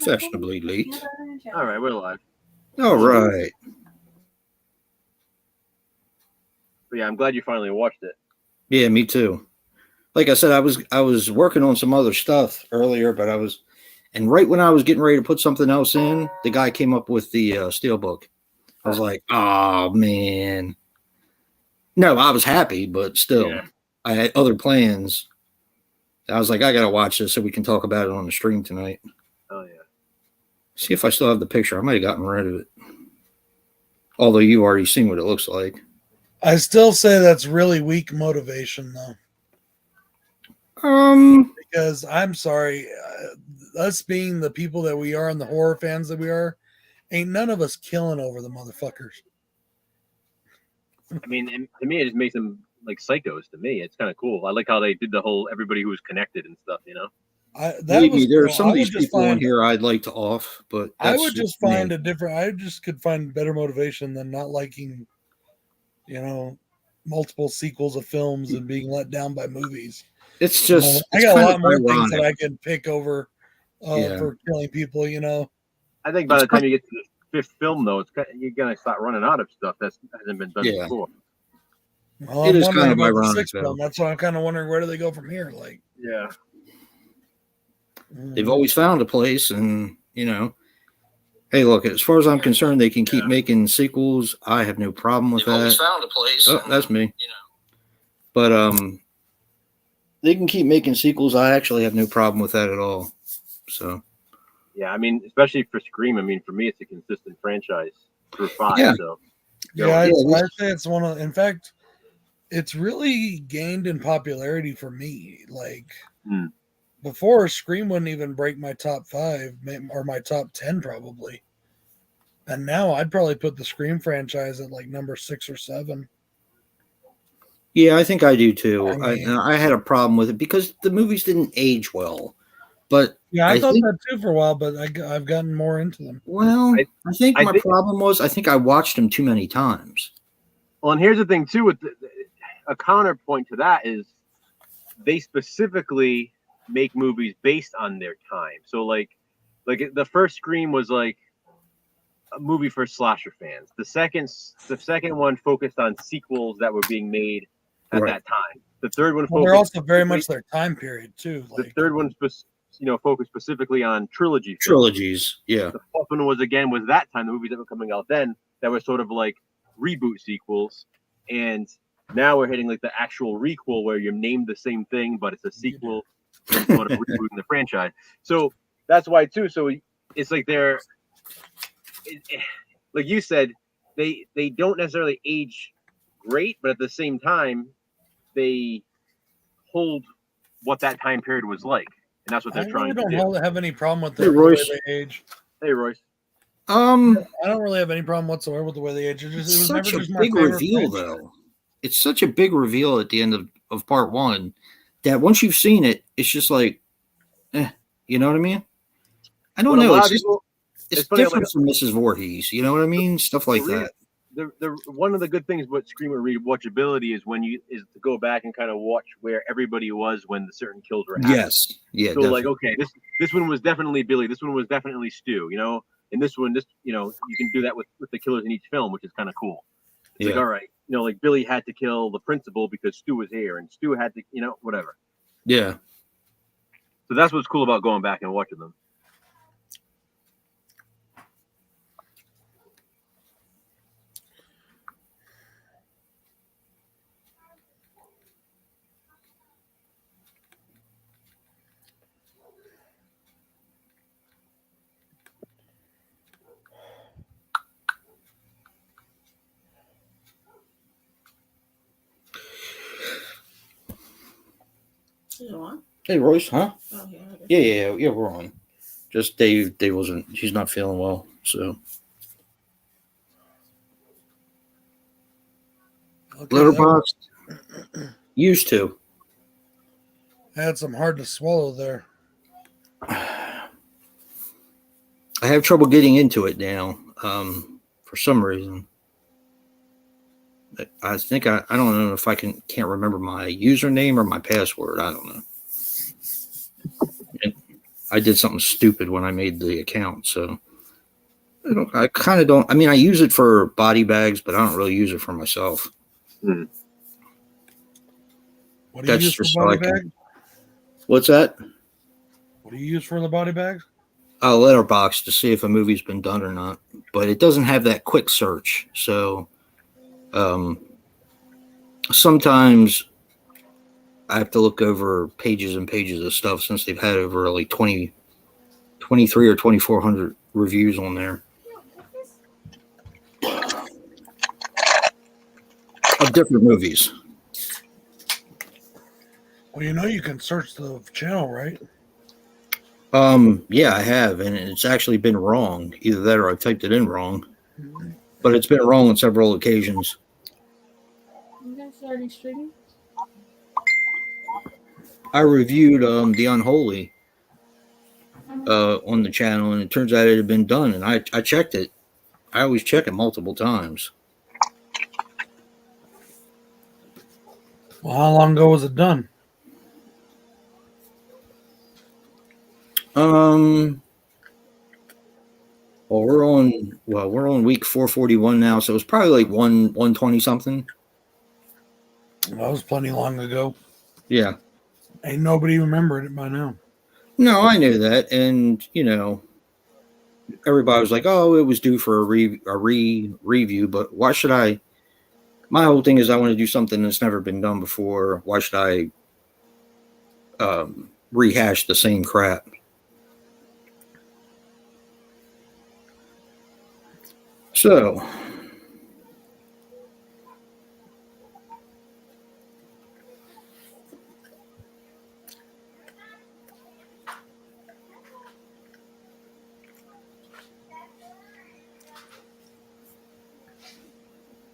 Fashionably late. All right, we're live. All right. But yeah, I'm glad you finally watched it. Yeah, me too. Like I said, I was working on some other stuff earlier, but and right when I was getting ready to put something else in, the guy came up with the steelbook. I was like, oh man. No, I was happy, but still, Yeah. I had other plans. I was like, I gotta watch this so we can talk about it on the stream tonight. Oh yeah. See if I still have the picture. I might have gotten rid of it. Although you've already seen what it looks like. I still say that's really weak motivation, though. Because I'm sorry, us being the people that we are and the horror fans that we are, ain't none of us killing over the motherfuckers. I mean, to me, it just makes them like psychos. To me, it's kind of cool. I like how they did the whole everybody who was connected and stuff. You know, maybe there are some of these people on here I'd like to off, but I would just find a different. I just could find better motivation than not liking, multiple sequels of films and being let down by movies. It's just I got a lot more things that I can pick over for killing people. I think by the time you get to the fifth film, though, you're gonna start running out of stuff that hasn't been done before. Well, it is kind of ironic. That's why I'm kind of wondering where do they go from here. Like, yeah, they've always found a place, and hey, look. As far as I'm concerned, they can keep making sequels. I have no problem with that. Always found a place. Oh, that's me. But they can keep making sequels. I actually have no problem with that at all. So. Yeah, I mean, especially for Scream. I mean, for me, it's a consistent franchise through 5. Yeah. So. I'd say it's one of. In fact, it's really gained in popularity for me. Like before, Scream wouldn't even break my top 5 or my top 10 probably, and now I'd probably put the Scream franchise at like number 6 or 7. Yeah, I think I do too. I had a problem with it because the movies didn't age well. But yeah, I thought that too for a while, but I've gotten more into them. Well, I think my problem was I think I watched them too many times. Well, and here's the thing too, with a counterpoint to that is they specifically make movies based on their time. So like the first Scream was like a movie for slasher fans. The second one focused on sequels that were being made at that time. The third one they're also very much their time period too. The third one focused specifically on trilogies. Yeah. The fourth one was that time, the movies that were coming out then that were sort of like reboot sequels. And now we're hitting like the actual requel where you're named the same thing, but it's a sequel and sort of rebooting the franchise. So that's why too. So it's like like you said, they don't necessarily age great, but at the same time, they hold what that time period was like. And that's what they're trying to do. I don't have any problem with the way they age. Hey, Royce. I don't really have any problem whatsoever with the way they age. It was such a big reveal, though. It's such a big reveal at the end of part 1 that once you've seen it, it's just like, you know what I mean? I don't know. It's different from Mrs. Voorhees. You know what I mean? Stuff like that. The one of the good things about Screamer rewatchability is to go back and kind of watch where everybody was when the certain kills were happening. Yes, yeah. So definitely. Like, okay, this one was definitely Billy. This one was definitely Stu. And this one, you can do that with the killers in each film, which is kind of cool. It's like, all right, like Billy had to kill the principal because Stu was here, and Stu had to, whatever. Yeah. So that's what's cool about going back and watching them. Hey, Royce, huh? Oh, yeah, we're on. Just Dave he's not feeling well, so. Letterboxd. Used to. I had some hard to swallow there. I have trouble getting into it now, for some reason. I think I don't know if I can't remember my username or my password. I don't know. I did something stupid when I made the account. So I kind of don't. I mean, I use it for body bags, but I don't really use it for myself. Hmm. What do you use for body bags? What's that? What do you use for the body bags? A letterbox to see if a movie's been done or not, but it doesn't have that quick search. So sometimes I have to look over pages and pages of stuff since they've had over like 23 or 2,400 reviews on there of different movies. Well, you know you can search the channel, right? Yeah, I have, and it's actually been wrong. Either that or I typed it in wrong. But it's been wrong on several occasions. You guys already streaming? I reviewed The Unholy on the channel, and it turns out it had been done, and I checked it. I always check it multiple times. Well, how long ago was it done? Well, we're on week 441 now, so it's probably like 120 something. That was plenty long ago. Yeah. Ain't nobody remembered it by now. No, I knew that, and everybody was like, "Oh, it was due for a review," but why should I? My whole thing is I want to do something that's never been done before. Why should I rehash the same crap? So,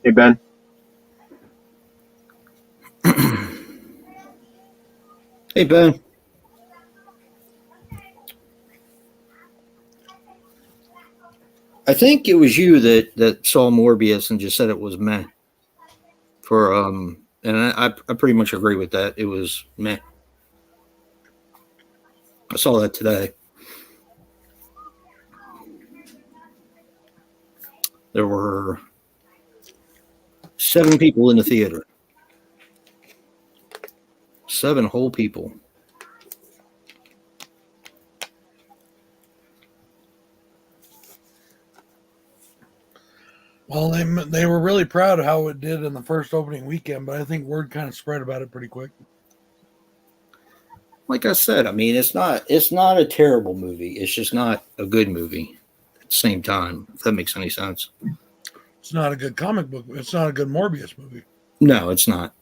Hey, Ben. hey, Ben. I think it was you that saw Morbius and just said it was meh. And I pretty much agree with that. It was meh. I saw that today. There were 7 people in the theater. 7 whole people. Well, they were really proud of how it did in the first opening weekend, but I think word kind of spread about it pretty quick. Like I said, I mean, it's not a terrible movie. It's just not a good movie at the same time, if that makes any sense. It's not a good comic book. It's not a good Morbius movie. No, it's not.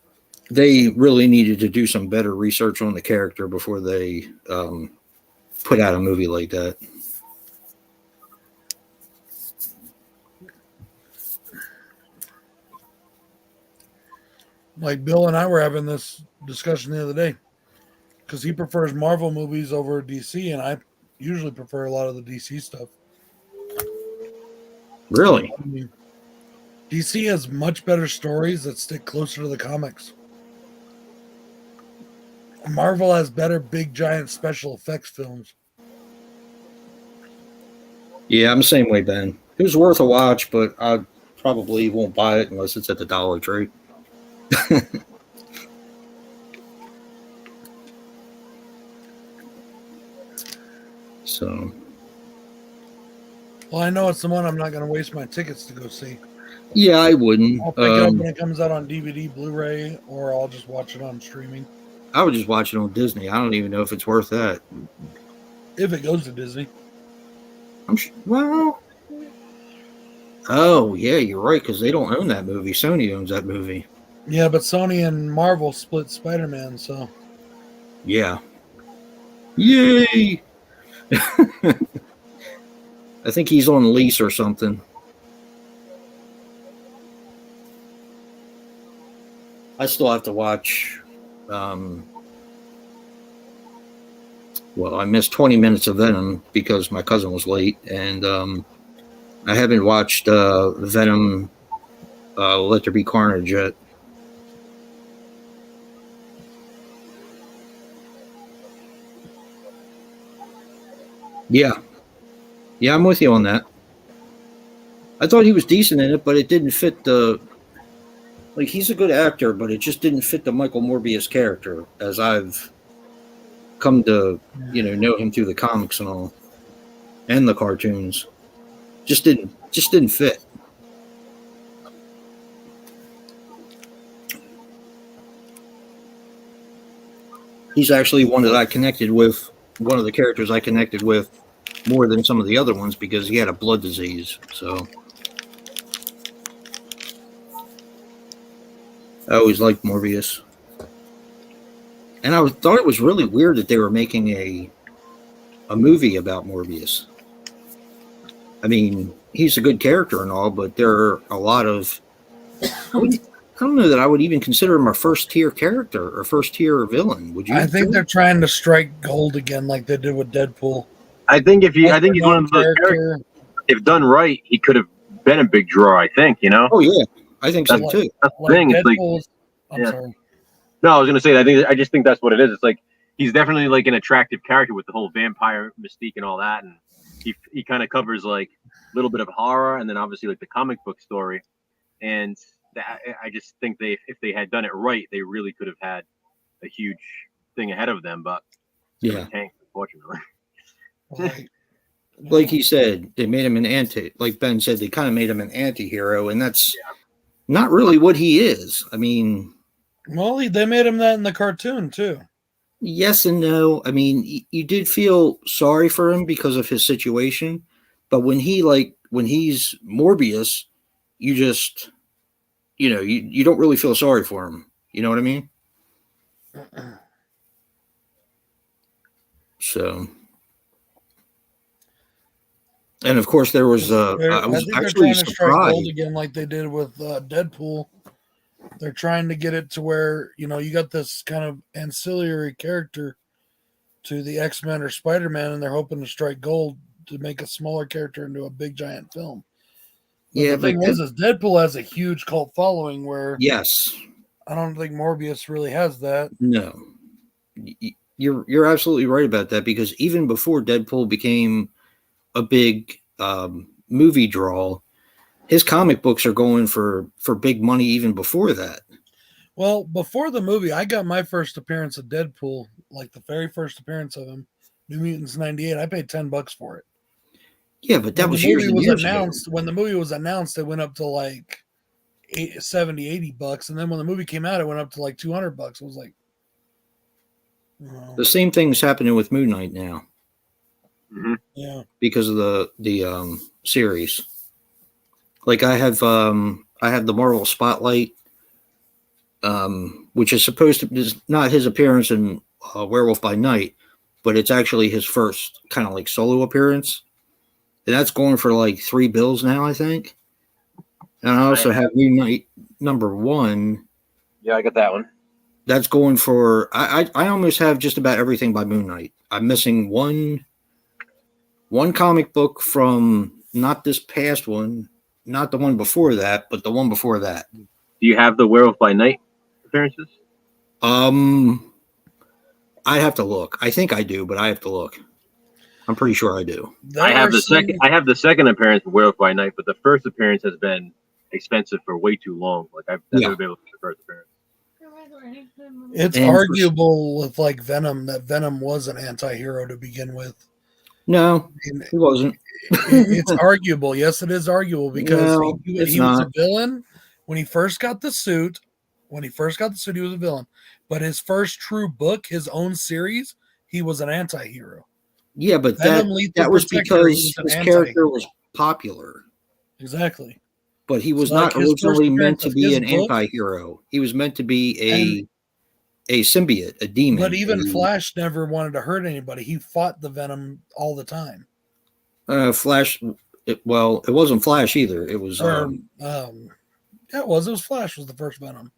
They really needed to do some better research on the character before they put out a movie like that. Like Bill and I were having this discussion the other day because he prefers Marvel movies over DC, and I usually prefer a lot of the DC stuff. Really? I mean, DC has much better stories that stick closer to the comics. Marvel has better big giant special effects films. Yeah, I'm the same way, Ben. It was worth a watch, but I probably won't buy it unless it's at the Dollar Tree. So. Well, I know it's the one I'm not going to waste my tickets to go see. Yeah, I wouldn't. I'll pick it up when it comes out on DVD, Blu-ray, or I'll just watch it on streaming. I would just watch it on Disney. I don't even know if it's worth that. If it goes to Disney. Well. Oh, yeah, you're right, because they don't own that movie. Sony owns that movie. Yeah, but Sony and Marvel split Spider-Man, so. Yeah. Yay! I think he's on lease or something. I still have to watch. Well, I missed 20 minutes of Venom because my cousin was late, and I haven't watched Venom Let There Be Carnage yet. Yeah. Yeah, I'm with you on that. I thought he was decent in it, but it didn't fit the. Like, he's a good actor, but it just didn't fit the Michael Morbius character as I've come to, know him through the comics and all, and the cartoons. Just didn't fit. He's actually one that I connected with, one of the characters I connected with more than some of the other ones because he had a blood disease. So I always liked Morbius. And I thought it was really weird that they were making a movie about Morbius. I mean, he's a good character and all, but there are a lot of. I don't know that I would even consider him a first tier character or first tier villain. Would you? I think they're trying to strike gold again, like they did with Deadpool. I think he's one of those characters. If done right, he could have been a big draw. I think, Oh yeah, I think so too. That's the thing. It's I'm sorry. No, I was gonna say. I just think that's what it is. It's like he's definitely like an attractive character with the whole vampire mystique and all that, and he kind of covers like a little bit of horror and then obviously like the comic book story. And I just think if they had done it right, they really could have had a huge thing ahead of them. But tanked, unfortunately. Like he said, they made him like Ben said, they kind of made him an anti-hero, and that's not really what he is. I mean, well, they made him that in the cartoon too. Yes and no. I mean, you did feel sorry for him because of his situation, but when he's Morbius, you just, you don't really feel sorry for him. You know what I mean? So, and of course there was. I was actually surprised. Strike gold again, like they did with Deadpool. They're trying to get it to where, you got this kind of ancillary character to the X-Men or Spider-Man, and they're hoping to strike gold to make a smaller character into a big giant film. But the thing is Deadpool has a huge cult following where I don't think Morbius really has that. No. You're absolutely right about that, because even before Deadpool became a big movie draw, his comic books are going for big money even before that. Well, before the movie, I got my first appearance of Deadpool, like the very first appearance of him, New Mutants '98. I paid $10 for it. Yeah, but that was years and years ago. When the movie was announced, it went up to like $70-$80, and then when the movie came out, it went up to like $200. It was like, the same thing's happening with Moon Knight now. Mm-hmm. Yeah, because of the series. Like I have the Marvel Spotlight, which is not his appearance in Werewolf by Night, but it's actually his first kind of like solo appearance, and that's going for like $3 now, I think. And I also have Moon Knight #1. Yeah, I got that one. That's going for I almost have just about everything by Moon Knight. I'm missing one comic book from not this past one, not the one before that, but the one before that. Do you have the Werewolf by Night appearances? I have to look. I think I do, but I have to look. I'm pretty sure I do. I have the second appearance of Werewolf by Night, but the first appearance has been expensive for way too long. Like I've never been able to see the first appearance. It's arguable with like Venom that Venom was an anti-hero to begin with. No, he wasn't. It's arguable. Yes, it is arguable because he was a villain when he first got the suit. When he first got the suit, he was a villain. But his first true book, his own series, he was an anti-hero. Yeah, but that was because his character was popular. Exactly. But he was not originally meant to be an anti-hero. He was meant to be a symbiote, a demon. But even Flash never wanted to hurt anybody. He fought the Venom all the time. Flash, it wasn't Flash either. It was. Yeah, it was. It was Flash was the first Venom.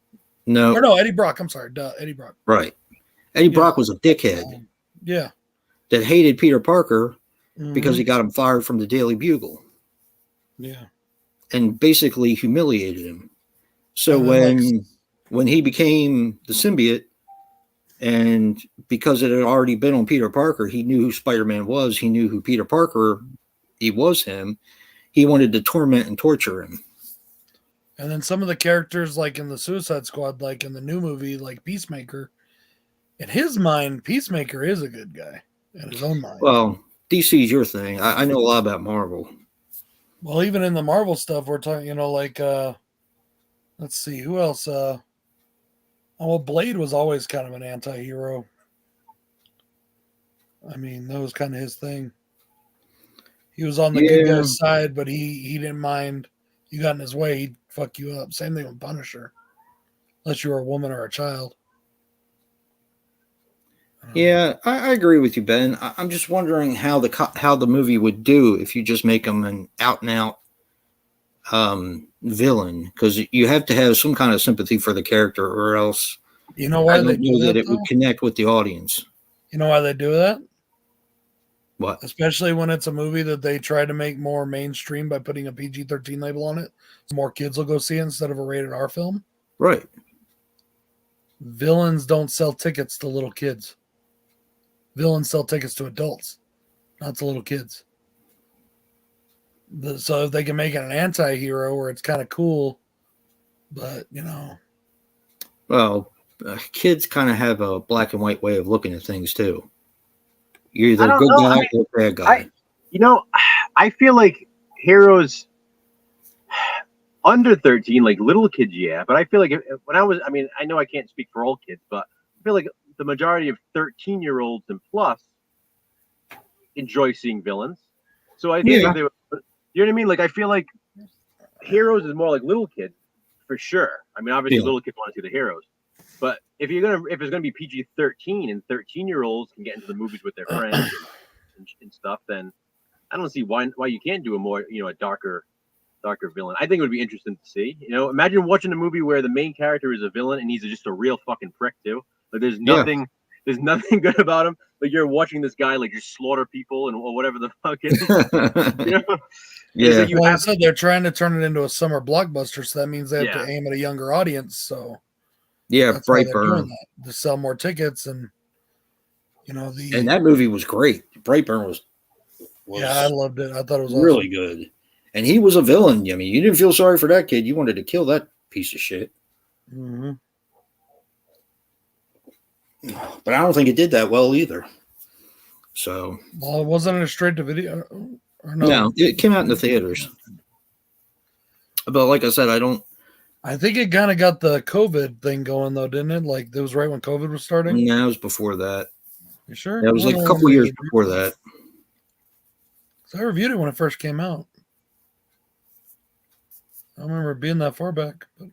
No. Or no, Eddie Brock. I'm sorry. Eddie Brock. Right. Eddie Brock was a dickhead. That hated Peter Parker because he got him fired from the Daily Bugle. Yeah. And basically humiliated him. So when he became the symbiote, And because it had already been on Peter Parker, he knew who Spider-Man was. He knew who Peter Parker, he was him. He wanted to torment and torture him. And then some of the characters, like in the Suicide Squad, like in the new movie, like Peacemaker, in his mind, Peacemaker is a good guy in his own mind. Well, DC's your thing. I know a lot about Marvel. Well, even in the Marvel stuff, we're talking, you know, like, let's see, who else? Well, Blade was always kind of an anti-hero. I mean, that was kind of his thing. He was on the good guy's side, but he didn't mind. You got in his way, he'd fuck you up. Same thing with Punisher. Unless you were a woman or a child. Yeah, I agree with you, Ben. I'm just wondering how the movie would do if you just make him an out-and-out villain, because you have to have some kind of sympathy for the character, or else you know why they do that, it would connect with the audience. You know why they do that? What? Especially when it's a movie that they try to make more mainstream by putting a PG-13 label on it, so more kids will go see it instead of a rated R film. Right. Villains don't sell tickets to little kids. Villains sell tickets to adults, not to little kids. So if they can make it an anti-hero where it's kind of cool, but, you know. Well, kids kind of have a black and white way of looking at things, too. You're either a good guy or a bad guy. I feel like heroes under 13, like little kids, yeah. But I feel like I know I can't speak for all kids, but I feel like the majority of 13-year-olds and plus enjoy seeing villains. So I think they would, you know what I mean? Like, I feel like heroes is more like little kids, for sure. I mean, obviously little kids want to see the heroes. But if it's gonna be PG-13 and 13-year-olds can get into the movies with their friends and stuff, then I don't see why you can't do a more, you know, a darker villain. I think it would be interesting to see. You know, imagine watching a movie where the main character is a villain and he's just a real fucking prick too. Like there's nothing good about him. Like you're watching this guy like just slaughter people and whatever the fuck it is. You know? Yeah. Well, I said they're trying to turn it into a summer blockbuster, so that means they have to aim at a younger audience. So yeah, that's why they're doing that, to sell more tickets. And you know, and that movie was great. Brightburn was I loved it. I thought it was really good. And he was a villain. I mean, you didn't feel sorry for that kid. You wanted to kill that piece of shit. Mm-hmm. But I don't think it did that well either. So, well, it wasn't a straight to video. Or no, it came out in the theaters. But like I said, I think it kind of got the COVID thing going though, didn't it? Like it was right when COVID was starting. No, it was before that. You sure? That was like a couple years before that. So I reviewed it when it first came out. I don't remember it being that far back. But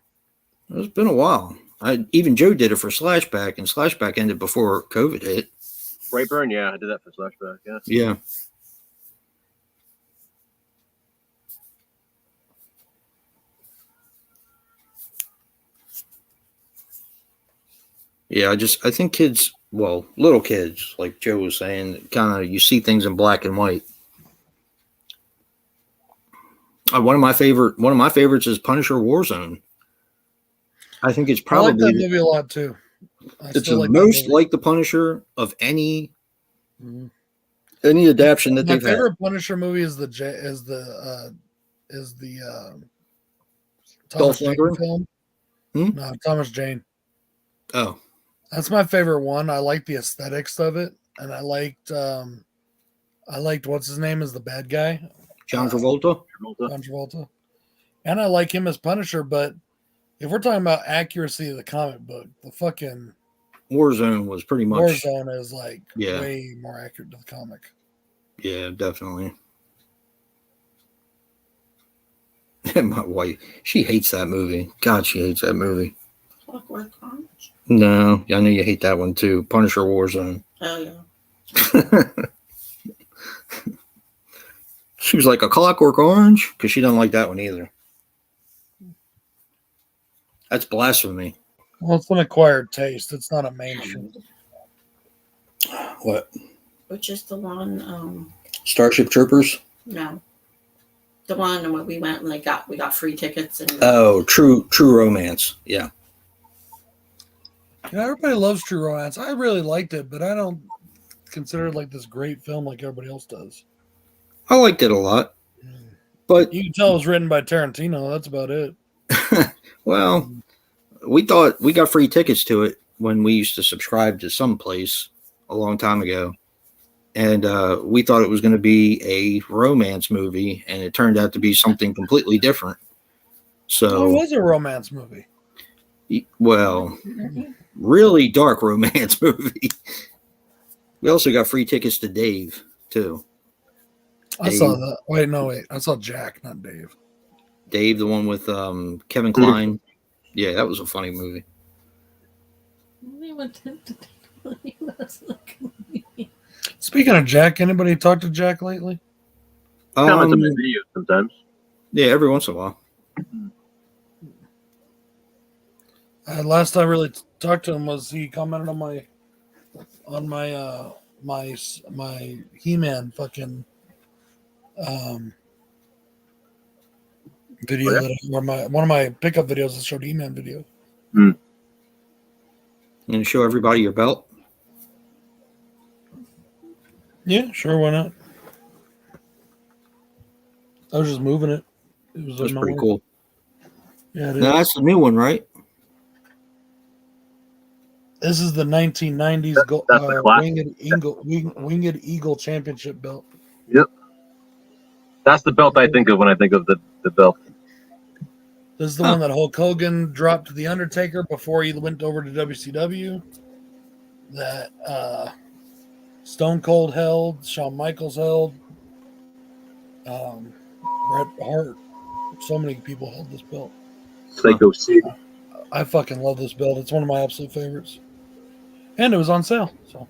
it's been a while. Even Joe did it for Slashback, and Slashback ended before COVID hit. Brightburn, yeah, I did that for Slashback, yeah. Yeah. Yeah, I think kids, well, little kids, like Joe was saying, kind of you see things in black and white. One of my favorites is Punisher Warzone. I think it's probably I like that movie a lot too. It's the most like the Punisher of any adaptation that they've had. My favorite Punisher movie is the Thomas Jane film. No, Thomas Jane. Oh, that's my favorite one. I like the aesthetics of it, and I liked what's his name as the bad guy, John Travolta. John Travolta, and I like him as Punisher. But if we're talking about accuracy of the comic book, the fucking Warzone was pretty much. Warzone is like way more accurate to the comic. Yeah, definitely. My wife, she hates that movie. God, she hates that movie. Clockwork Orange? No, I know you hate that one too. Punisher Warzone. Oh, yeah. She was like, a Clockwork Orange? Because she doesn't like that one either. That's blasphemy. Well, it's an acquired taste. It's not a mainstream. What? Which is the one? Starship Troopers? No, the one where we went and we got free tickets and. Oh, True Romance. Yeah. Everybody loves True Romance. I really liked it, but I don't consider it like this great film like everybody else does. I liked it a lot, but you can tell it was written by Tarantino. That's about it. well, we thought we got free tickets to it when we used to subscribe to some place a long time ago. And we thought it was going to be a romance movie, and it turned out to be something completely different. So it was a romance movie. Well, really dark romance movie. We also got free tickets to Dave, too. I saw that. Wait. I saw Jack, not Dave. Dave, the one with Kevin Kline. Yeah, that was a funny movie. Speaking of Jack, anybody talk to Jack lately? Comment on my videos sometimes. Yeah, every once in a while. Last I really talked to him was he commented on my He-Man fucking video or one of my pickup videos that showed He-Man video. You gonna show everybody your belt? Yeah, sure, why not? I was just moving it. That's pretty cool. Yeah, now that's the new one, right? This is the 1990s Winged Eagle Championship belt. Yep. That's the belt I think of when I think of the belt. This is the one that Hulk Hogan dropped to The Undertaker before he went over to WCW. That Stone Cold held, Shawn Michaels held, Bret Hart. So many people held this belt. Psycho Sid. I fucking love this belt. It's one of my absolute favorites. And it was on sale. So.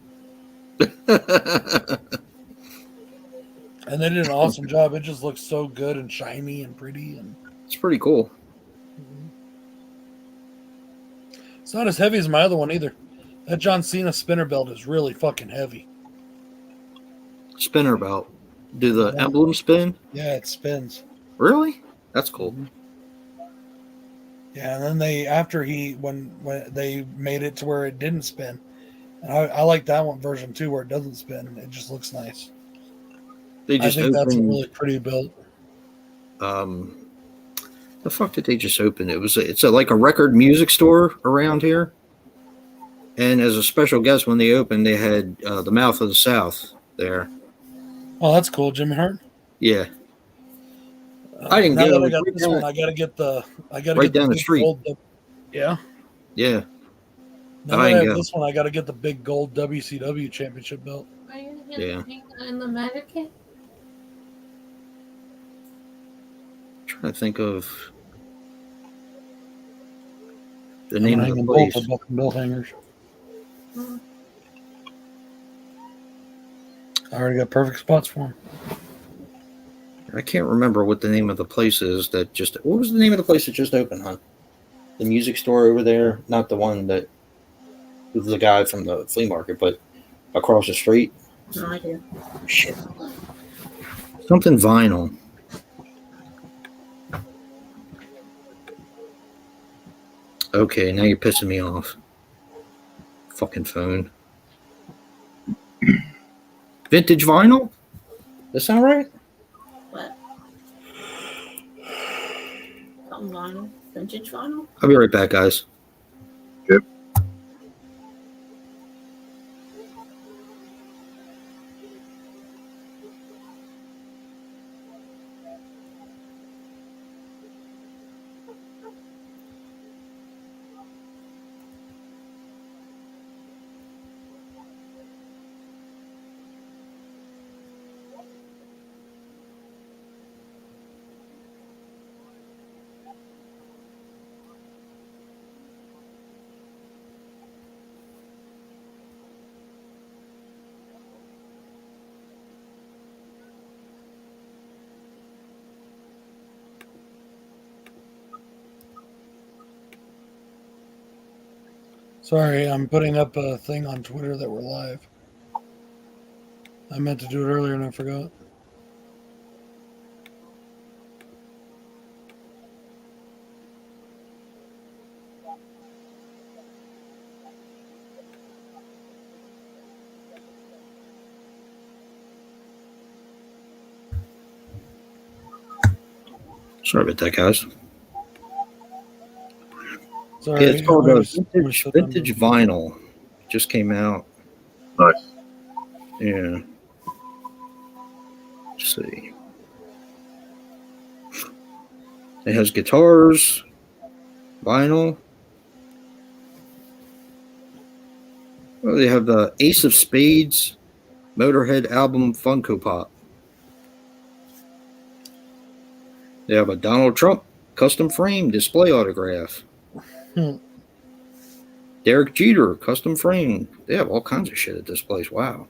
And they did an awesome job. It just looks so good and shiny and pretty. And it's pretty cool. It's not as heavy as my other one either. That John Cena spinner belt is really fucking heavy. Spinner belt. Do the emblem spin? Yeah, it spins. Really? That's cool. Yeah, and then when they made it to where it didn't spin. And I like that one version too, where it doesn't spin. It just looks nice. I think that's a really pretty belt. The fuck did they just open? It's like a record music store around here. And as a special guest when they opened, they had the Mouth of the South there. Oh, that's cool, Jimmy Hart. Yeah. I didn't go. I got this one. I gotta get the down the street. Yeah. Yeah. Now that I have this one, I gotta get the big gold WCW championship belt. Are you gonna get the pink and the mannequin? I'm trying to think of the name of the place. Both belt hangers. I already got perfect spots for them. I can't remember what the name of the place is that just. What was the name of the place that just opened, hon? The music store over there, not the one that was the guy from the flea market, but across the street. No idea. Shit. Something vinyl. Okay, now you're pissing me off. Fucking phone. Vintage vinyl? That sound right? What? Something vinyl? Vintage vinyl? I'll be right back, guys. Yep. Sorry, I'm putting up a thing on Twitter that we're live. I meant to do it earlier and I forgot. Sorry about that, guys. Sorry, Yeah, it's called always Vintage Vinyl. Just came out. Nice. Yeah. Let's see. It has guitars, vinyl. Well, they have the Ace of Spades Motorhead album Funko Pop. They have a Donald Trump custom frame display autograph. Derek Jeter custom frame. They have all kinds of shit at this place. Wow.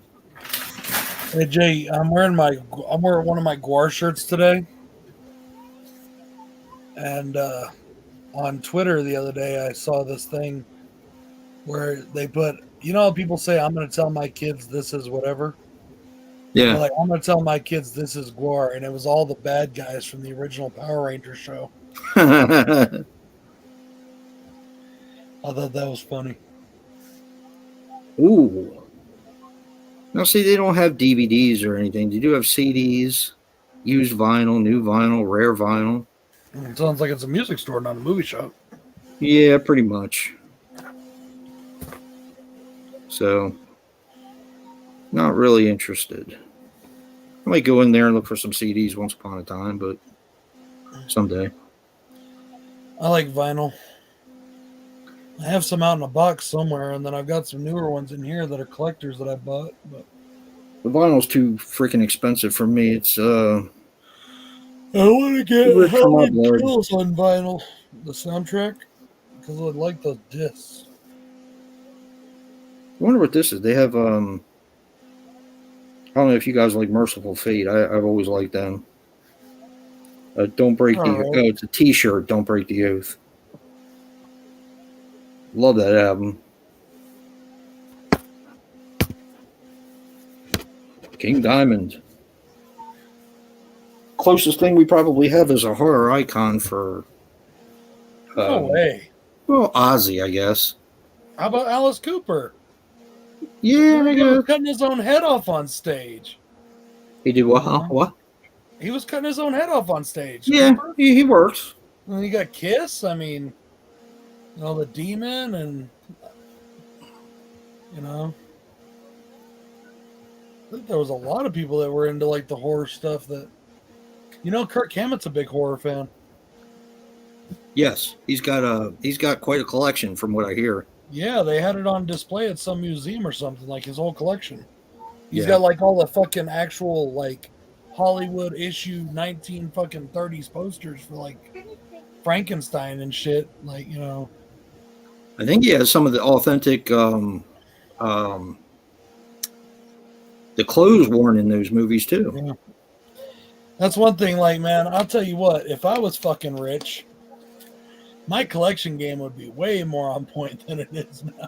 Hey Jay, I'm wearing one of my Guar shirts today, and on Twitter the other day I saw this thing where they put, you know, how people say I'm going to tell my kids this is whatever. Yeah. They're like, I'm going to tell my kids this is Guar, and it was all the bad guys from the original Power Rangers show. I thought that was funny. Ooh. Now, see, they don't have DVDs or anything. They do have CDs, used vinyl, new vinyl, rare vinyl. It sounds like it's a music store, not a movie shop. Yeah, pretty much. So, not really interested. I might go in there and look for some CDs once upon a time, but someday. I like vinyl. I have some out in a box somewhere, and then I've got some newer ones in here that are collectors that I bought. But the vinyl's too freaking expensive for me. It's I want to get Howard Kills on vinyl, the soundtrack, because I like those discs. I wonder what this is. They have I don't know if you guys like Merciful Fate. I've always liked them. Don't break the Right. Oh, it's a T-shirt. Don't break the oath. Love that album. King Diamond. Closest thing we probably have is a horror icon for. No way. Well, Ozzy, I guess. How about Alice Cooper? Yeah, I He was guess. cutting his own head off on stage. He did what? What? He was cutting his own head off on stage. Yeah, he works. And then you got Kiss. I mean, you know, the Demon, and you know, I think there was a lot of people that were into like the horror stuff. That, you know, Kirk Hammett's a big horror fan. Yes, he's got quite a collection from what I hear. Yeah, they had it on display at some museum or something, like his whole collection. He's got like all the fucking actual like Hollywood issue 19 fucking 30s posters for like Frankenstein and shit. Like, you know, I think he has some of the authentic the clothes worn in those movies too. Yeah. That's one thing. Like, man, I'll tell you what, if I was fucking rich, my collection game would be way more on point than it is now.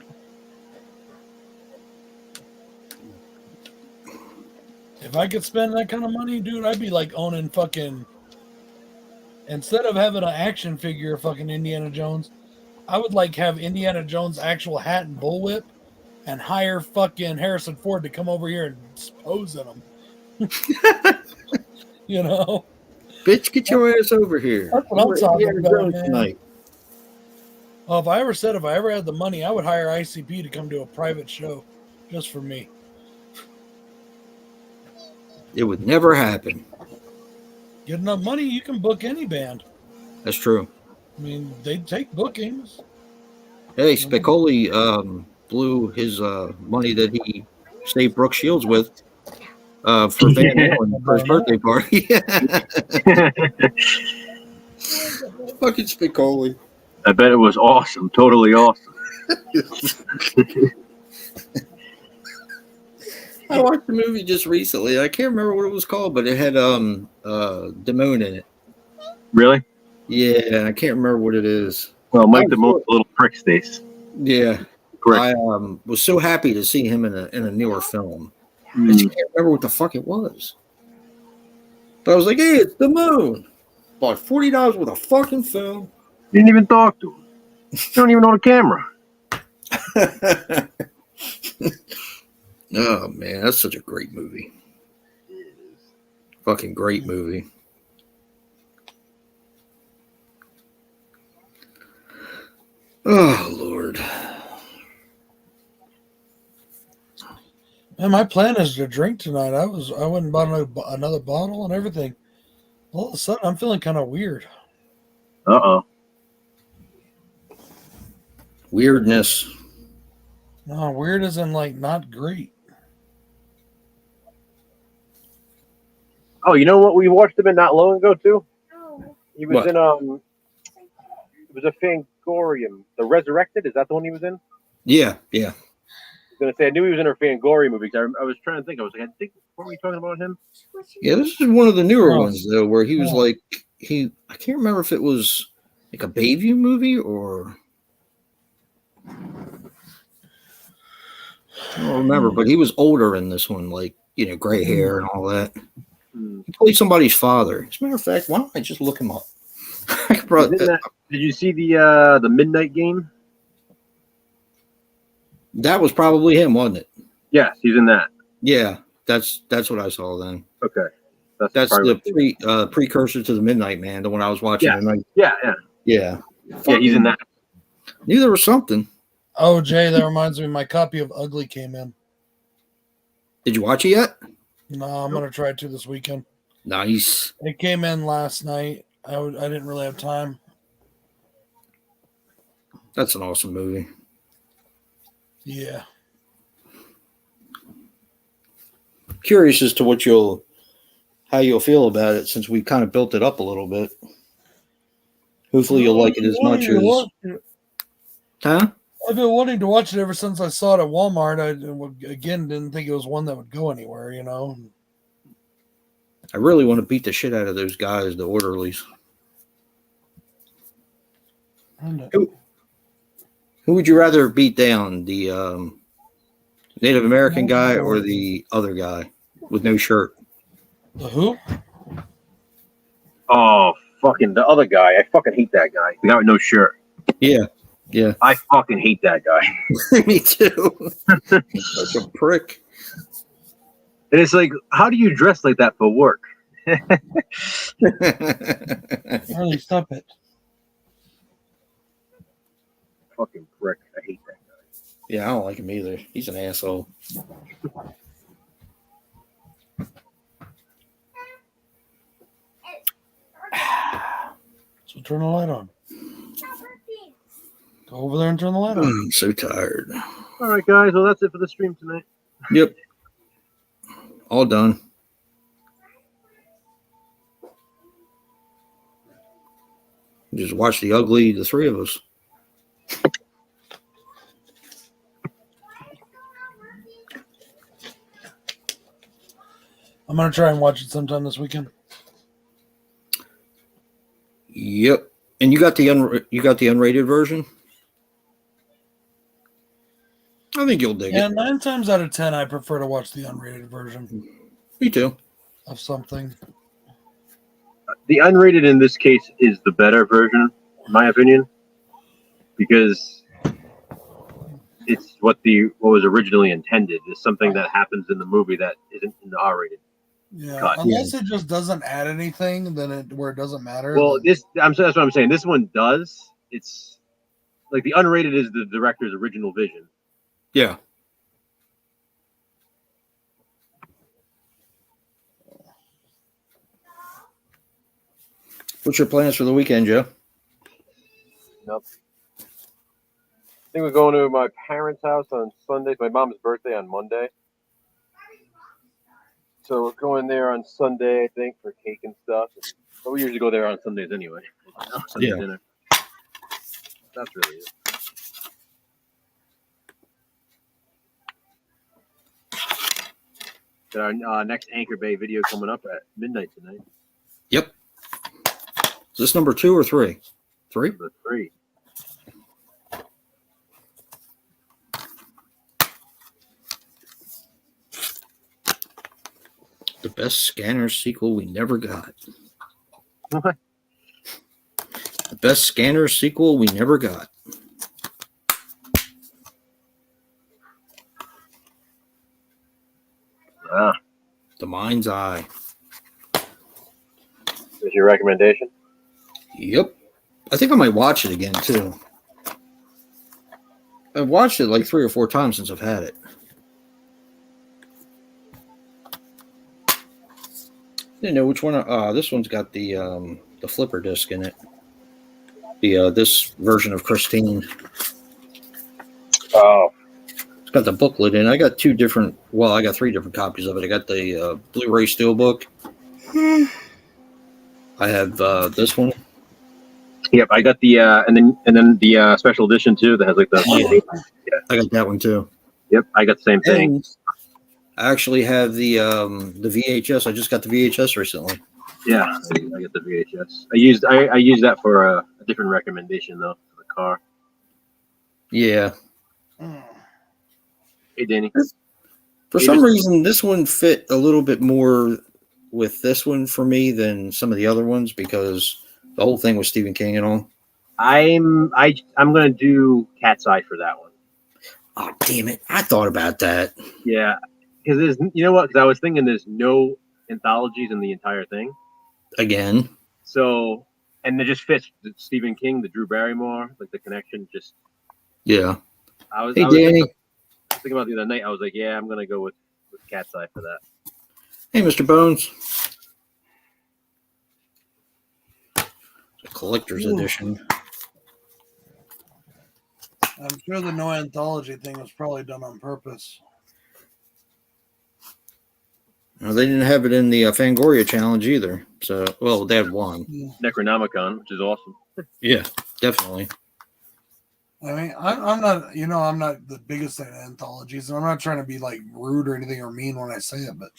If I could spend that kind of money, dude, I'd be like owning fucking, instead of having an action figure of fucking Indiana Jones, I would like have Indiana Jones' actual hat and bullwhip and hire fucking Harrison Ford to come over here and pose in them. You know? Bitch, get your ass over here. That's what I'm talking about, man. Tonight. Oh, if I ever had the money, I would hire ICP to come to a private show just for me. It would never happen. Get enough money, you can book any band. That's true. I mean, they take bookings. Hey, Spicoli blew his money that he saved Brooke Shields with for Van Halen for his birthday party. Fucking Spicoli. I bet it was awesome. Totally awesome. I watched the movie just recently. I can't remember what it was called, but it had Damone in it. Really? Yeah, I can't remember what it is. Well, Mike the Most Little Prick Stace. Yeah. Correct. I was so happy to see him in a newer film. I just can't remember what the fuck it was. But I was like, hey, it's the moon. Bought $40 worth of fucking film. Didn't even talk to him. You don't even own a camera. Oh man, that's such a great movie. Fucking great movie. Oh Lord. Man, my plan is to drink tonight. I went and bought another bottle and everything. All of a sudden, I'm feeling kind of weird. Weirdness. No, weird as in like not great. Oh, you know what? We watched him in not long ago too. He was What? in it was a Fangorium. The Resurrected, is that the one he was in? Yeah. I was gonna say I knew he was in a Fangoria movie. I was trying to think. I was like, I think weren't we talking about him? Yeah, this is one of the newer Oh. ones though, where he was Oh. like I can't remember if it was like a Bayview movie or I don't remember, but he was older in this one, like, you know, gray hair and all that. He played somebody's father. As a matter of fact, why don't I just look him up? Did you see the Midnight Game? That was probably him, wasn't it? Yes, he's in that. Yeah, that's what I saw then. Okay, That's probably the precursor to the Midnight Man, the one I was watching tonight. Yeah. Yeah, He's in that. Knew there was something. Oh, Jay, that reminds me. My copy of Ugly came in. Did you watch it yet? No, I'm gonna try to this weekend. Nice. It came in last night. I didn't really have time. That's an awesome movie. Yeah. Curious as to how you'll feel about it, since we kind of built it up a little bit. Hopefully you'll like it as much as. Huh? I've been wanting to watch it ever since I saw it at Walmart. I again didn't think it was one that would go anywhere, you know. I really want to beat the shit out of those guys, the orderlies. Who would you rather beat down, the Native American guy or the other guy with no shirt? The who? Oh, fucking the other guy. I fucking hate that guy. The guy with no shirt. Yeah. I fucking hate that guy. Me too. Such a prick. And it's like, how do you dress like that for work? Harley, stop it. Fucking prick. I hate that guy. Yeah, I don't like him either. He's an asshole. So turn the light on. Go over there and turn the light on. I'm so tired. All right, guys. Well, that's it for the stream tonight. Yep. All done. Just watch The Ugly, the three of us. I'm gonna try and watch it sometime this weekend. Yep. And you got the unrated version? I think you'll dig it. 9 times out of 10, I prefer to watch the unrated version. Me too. Of something. The unrated in this case is the better version, in my opinion, because it's what was originally intended. Is something that happens in the movie that isn't in the R-rated. Yeah, unless it just doesn't add anything, then where it doesn't matter. Well, that's what I'm saying. This one does. It's like the unrated is the director's original vision. Yeah. What's your plans for the weekend, Joe? Nope. I think we're going to my parents' house on Sunday. My mom's birthday on Monday. So we're going there on Sunday, I think, for cake and stuff. But we usually go there on Sundays anyway. Sunday dinner. That's really it. Got our next Anchor Bay video coming up at midnight tonight. Yep. Is this number 2 or 3? 3? Number 3. The best scanner sequel we never got. What? The best scanner sequel we never got. Ah. The Mind's Eye. Is your recommendation? Yep. I think I might watch it again, too. I've watched it like 3 or 4 times since I've had it. Didn't know which one. This one's got the flipper disc in it. This version of Christine. Oh, It's got the booklet in. I got 3 different copies of it. I got the Blu-ray Steelbook. I have this one. yep. I got the and then the special edition too that has like the. Yeah. I got that one too. Yep, I got the same thing. And I actually have the VHS. I just got the VHS recently. Yeah, I got the VHS. I used that for a different recommendation though for the car. Yeah. Hey, Danny. For some reason, this one fit a little bit more with this one for me than some of the other ones because the whole thing was Stephen King and all. I'm gonna do Cat's Eye for that one. Oh, damn it. I thought about that. Yeah, because there's, you know what? Because I was thinking there's no anthologies in the entire thing. Again. So, and it just fits the Stephen King, the Drew Barrymore, like the connection. Just Yeah. Hey, Danny. Thinking about the other night. I was like, yeah, I'm gonna go with Cat's Eye for that. Hey, Mr. Bones. The collector's edition. I'm sure the no anthology thing was probably done on purpose. No, they didn't have it in the Fangoria challenge either. So, well, they had one. Necronomicon, which is awesome. Yeah, definitely. I mean, I'm not, I'm not the biggest fan of anthologies, and I'm not trying to be like rude or anything or mean when I say it, but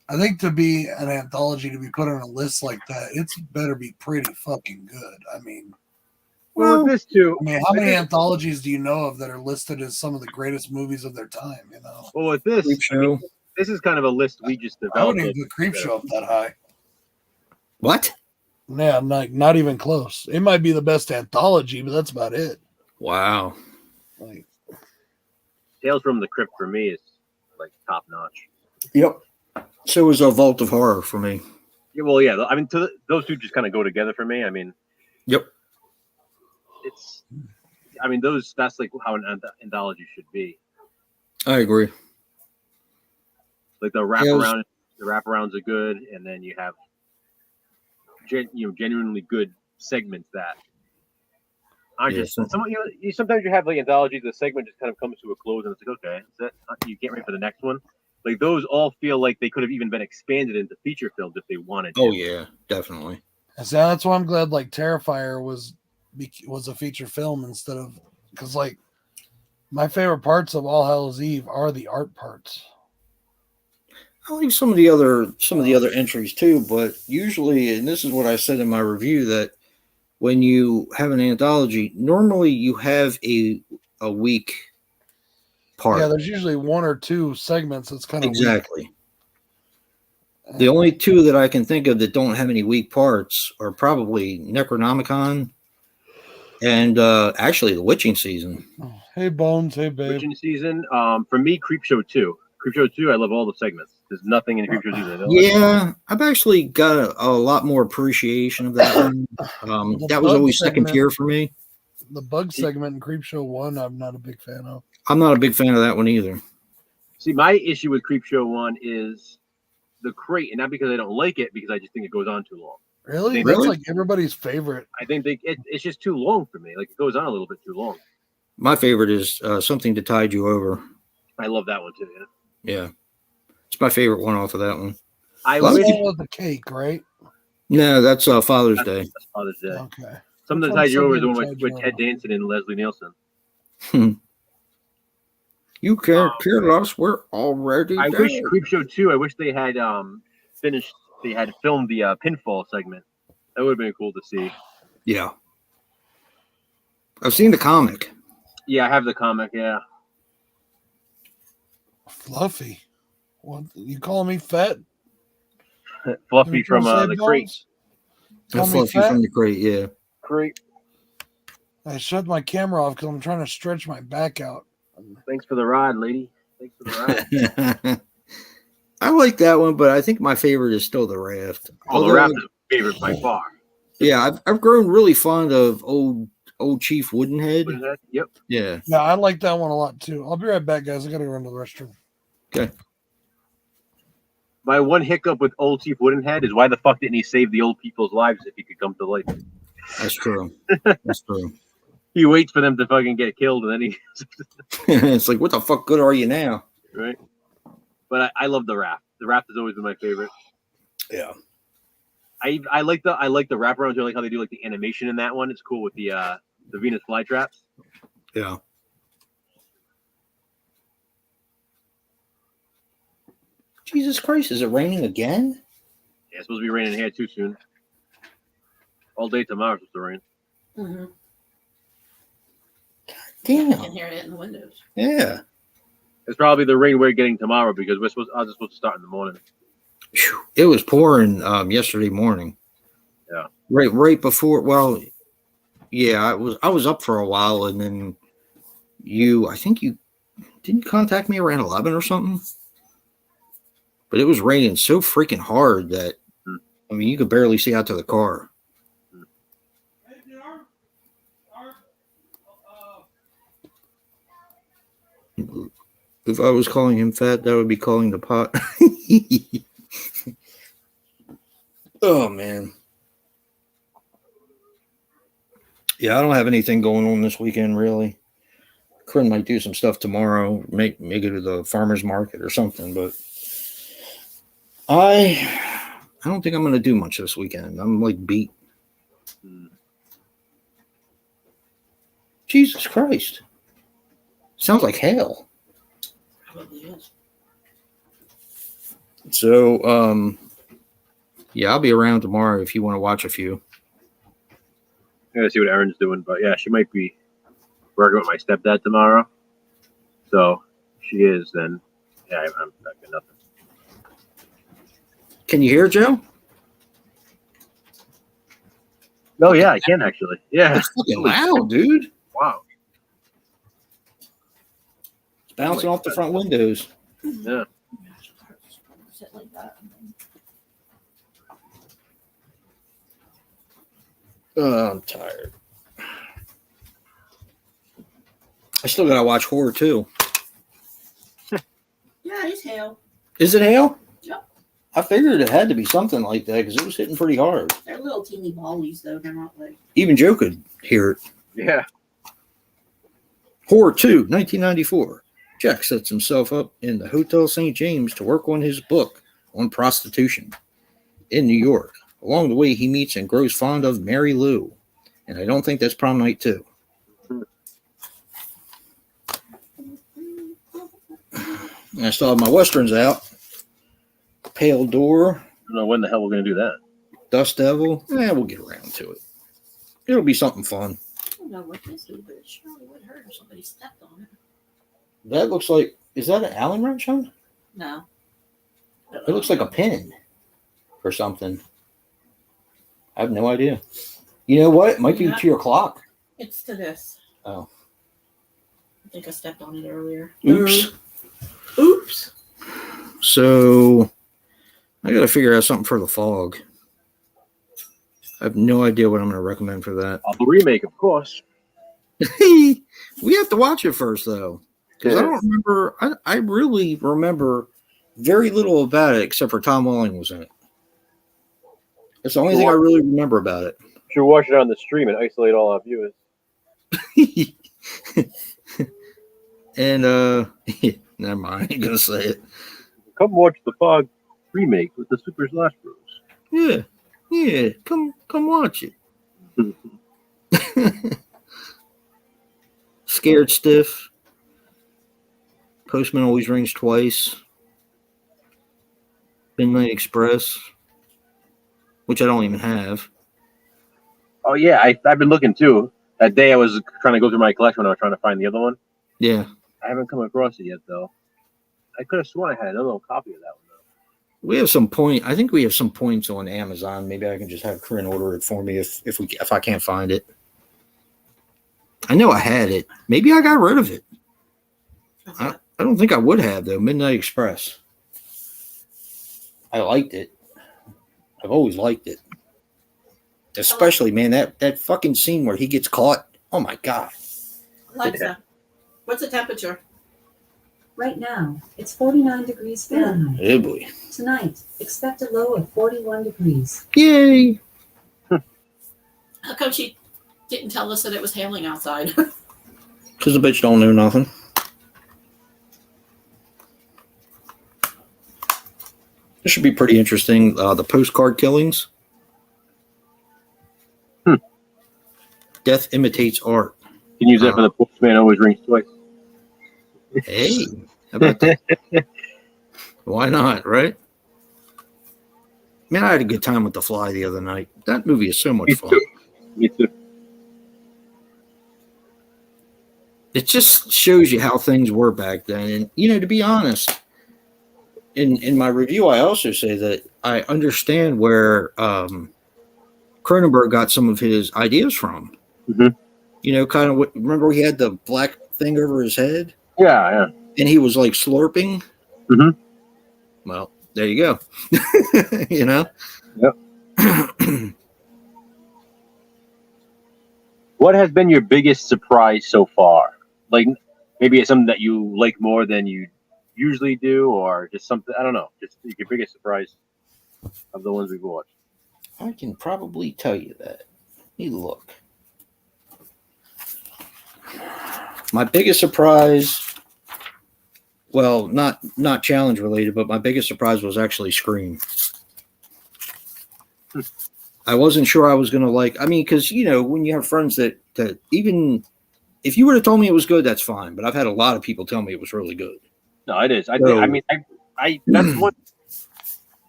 I think to be an anthology, to be put on a list like that, it's better be pretty fucking good. I mean, Well, with this too. I mean, how many anthologies do you know of that are listed as some of the greatest movies of their time? Well, with this, this is kind of a list we just developed. I wouldn't even put Creepshow up that high. What? Yeah, not even close. It might be the best anthology, but that's about it. Wow. Like, Tales from the Crypt for me is like top notch. Yep. So was a Vault of Horror for me. Yeah, well, yeah. I mean, those two just kind of go together for me. I mean, yep. That's like how an anthology should be. I agree. Like the wraparounds are good, and then you have genuinely good segments that aren't just sometimes you have like anthologies. The segment just kind of comes to a close, and it's like, okay, you can't wait for the next one. Like those all feel like they could have even been expanded into feature films if they wanted to. Oh yeah, definitely. So that's why I'm glad like Terrifier was a feature film instead of, because like my favorite parts of All Hallows Eve are the art parts. I like some of the other entries too, but usually, and this is what I said in my review, that when you have an anthology, normally you have a week part. Yeah, there's usually 1 or 2 segments that's kind of exactly. Weak. The only 2 that I can think of that don't have any weak parts are probably Necronomicon and actually the Witching Season. Oh, hey Bones, hey babe. Witching Season. For me, Creepshow 2. Creepshow 2, I love all the segments. There's nothing in Creepshow 2. Yeah, I've actually got a lot more appreciation of that one. That was always second tier for me. The bug segment in Creepshow 1, I'm not a big fan of. I'm not a big fan of that one either. See, my issue with Creepshow 1 is the crate, and not because I don't like it, because I just think it goes on too long. Really? That's like everybody's favorite. I think it's just too long for me. Like it goes on a little bit too long. My favorite is Something to Tide You Over. I love that one too. Yeah. It's my favorite one off of that one. I wish with the cake, right? No, that's Father's Day. That's Father's Day. Okay. Something to Tide You Over is the one with Ted Danson and Leslie Nielsen. You can't kill us. We're already I dead. wish Creepshow 2, I wish they had filmed the pinfall segment. That would have been cool to see. Yeah. I've seen the comic. Yeah, I have the comic, yeah. Fluffy. What, you calling me fat? Fluffy from the crate. Fluffy from the crate, yeah. Crate. I shut my camera off because I'm trying to stretch my back out. Thanks for the ride, lady. Thanks for the ride. I like that one, but I think my favorite is still the Raft. The Raft is my favorite by far. Yeah, I've grown really fond of old Old Chief Woodenhead. Yep. Yeah. Yeah, I like that one a lot too. I'll be right back, guys. I gotta go run to the restroom. Okay. My one hiccup with Old Chief Woodenhead is why the fuck didn't he save the old people's lives if he could come to life? That's true. That's true. He waits for them to fucking get killed, and then he It's like, what the fuck good are you now? right. But I love the raft. The raft has always been my favorite. Yeah. I like the wraparounds. I like how they do like the animation in that one. It's cool with the Venus flytraps. Yeah. Jesus Christ, is it raining again? Yeah, it's supposed to be raining here too soon. All day tomorrow it's supposed to rain. Mm-hmm. Damn. I can hear it in the windows. Yeah. It's probably the rain we're getting tomorrow because I was supposed to start in the morning. Whew. It was pouring yesterday morning. Yeah. Right before. Well, yeah, I was up for a while, and then I think you didn't contact me around 11 or something. But it was raining so freaking hard that I mean you could barely see out to the car. If I was calling him fat, that would be calling the pot. Oh, man. Yeah, I don't have anything going on this weekend, really. Corinne might do some stuff tomorrow, make go to the farmer's market or something, but I don't think I'm going to do much this weekend. I'm like beat. Jesus Christ. Sounds like hell. Probably is. So, yeah, I'll be around tomorrow if you want to watch a few. I gotta see what Erin's doing, but yeah, she might be working with my stepdad tomorrow. So if she is, then yeah, I'm not getting nothing. Can you hear Joe? Oh yeah, I can actually. Yeah. It's fucking loud, dude. Wow. It's bouncing off the front windows. Yeah. Sit like that. Oh, I'm tired. I still gotta watch horror too. Yeah, it's hail. Is it hail? Yep. I figured it had to be something like that because it was hitting pretty hard. They're little teeny ballies, though. They're not like. Even Joe could hear it. Yeah. Horror 2, 1994. Jack sets himself up in the Hotel St. James to work on his book on prostitution in New York. Along the way, he meets and grows fond of Mary Lou. And I don't think that's prom night, too. And I still have my Westerns out. Pale Door. I don't know when the hell we're gonna do that. Dust Devil. We'll get around to it. It'll be something fun. I don't know what this is, but it surely would hurt if somebody stepped on it. That looks like, is that an Allen wrench, huh? No. It looks like a pin or something. I have no idea. You know what? It might be to your clock. It's to this. Oh. I think I stepped on it earlier. Oops. Oops. So I got to figure out something for the fog. I have no idea what I'm going to recommend for that. The remake, of course. We have to watch it first, though. Because I don't remember. I really remember very little about it except for Tom Welling was in it. That's the only thing I really remember about it. Should watch it on the stream and isolate all our viewers. And never mind, I ain't gonna say it. Come watch the Fog remake with the Super Slash Bros. Yeah, come watch it. Scared Stiff. Postman Always Rings Twice. Midnight Express, which I don't even have. Oh yeah, I've been looking too. That day I was trying to go through my collection when I was trying to find the other one. Yeah. I haven't come across it yet though. I could have sworn I had another little copy of that one though. We have some point. I think we have some points on Amazon. Maybe I can just have Corinne order it for me if I can't find it. I know I had it. Maybe I got rid of it. I don't think I would have though. Midnight Express. I liked it. I've always liked it. Especially, man, that fucking scene where he gets caught Oh my God. Alexa, what's the temperature? Right now, it's 49 degrees Fahrenheit. Hey boy. Tonight, expect a low of 41 degrees. Yay. How come she didn't tell us that it was hailing outside? Because the bitch don't know nothing. This should be pretty interesting. The postcard killings. Death imitates art. Can use that for the postman always rings twice. Hey, how about that? Why not, right? Man, I had a good time with The Fly the other night. That movie is so much Me fun. too. Me too. It just shows you how things were back then. And, you know, to be honest, in my review, I also say that I understand where Cronenberg got some of his ideas from. Mm-hmm. You know, kind of, remember he had the black thing over his head? Yeah. And he was like slurping? Mm-hmm. Well, there you go. You know? Yep. What has been your biggest surprise so far? Like, maybe it's something that you like more than you usually do, or just something, I don't know, just your biggest surprise of the ones we've watched. I can probably tell you that. Let me look. My biggest surprise, well, not challenge related, but my biggest surprise was actually Scream. I wasn't sure I was going to like, I mean, because, you know, when you have friends that even if you would have told me it was good, that's fine. But I've had a lot of people tell me it was really good. No, it is. I mean,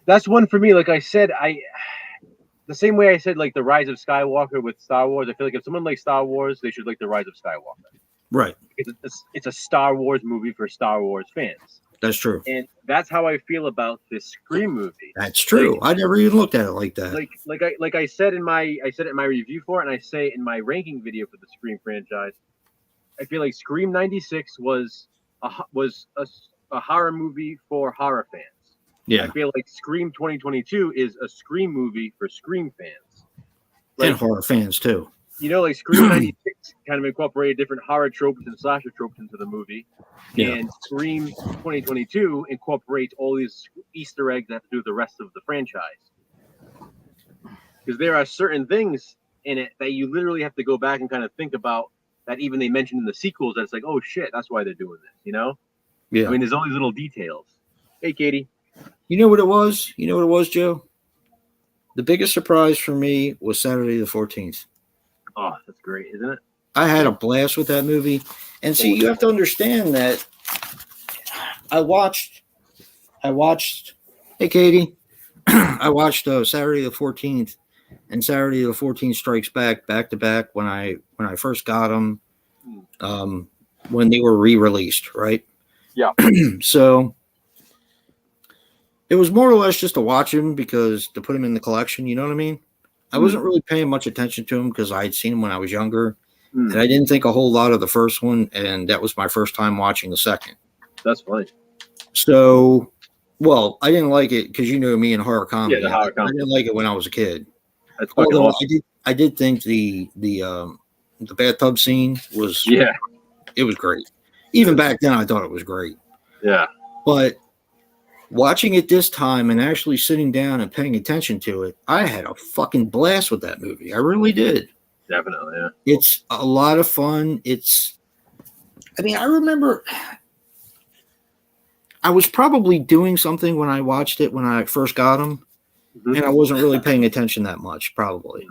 that's one for me. Like I said, the same way I said, like the Rise of Skywalker with Star Wars. I feel like if someone likes Star Wars, they should like the Rise of Skywalker. Right. It's a Star Wars movie for Star Wars fans. That's true. And that's how I feel about this Scream movie. That's true. I never even looked at it like that. Like I said in my review for it, and I say in my ranking video for the Scream franchise. I feel like Scream '96 was a horror movie for horror fans. Yeah. I feel like Scream 2022 is a Scream movie for Scream fans. Like, and horror fans too. You know, like Scream '96 kind of incorporated different horror tropes and slasher tropes into the movie. Yeah. And Scream 2022 incorporates all these Easter eggs that have to do with the rest of the franchise. Because there are certain things in it that you literally have to go back and kind of think about that even they mentioned in the sequels that it's like, oh shit, that's why they're doing this, you know? Yeah. I mean, there's all these little details. Hey, Katie. You know what it was? You know what it was, Joe? The biggest surprise for me was Saturday the 14th. Oh, that's great, isn't it? I had a blast with that movie. And see, you have to understand that I watched, hey, Katie, I watched Saturday the 14th and Saturday the 14th Strikes Back to back when I first got them, when they were re-released, right? Yeah. So it was more or less just to watch them because to put them in the collection, you know what I mean? I wasn't really paying much attention to them because I had seen them when I was younger, and I didn't think a whole lot of the first one, and that was my first time watching the second. That's funny. So, well, I didn't like it because you know me in horror comedy. Yeah, the horror comedy. I didn't like it when I was a kid. That's fucking awesome. I did think the bathtub scene was it was great. Even back then, I thought it was great. Yeah, but watching it this time and actually sitting down and paying attention to it, I had a fucking blast with that movie. I really did. Definitely, yeah. It's a lot of fun. I mean, I remember I was probably doing something when I watched it when I first got them, and I wasn't really paying attention that much, probably.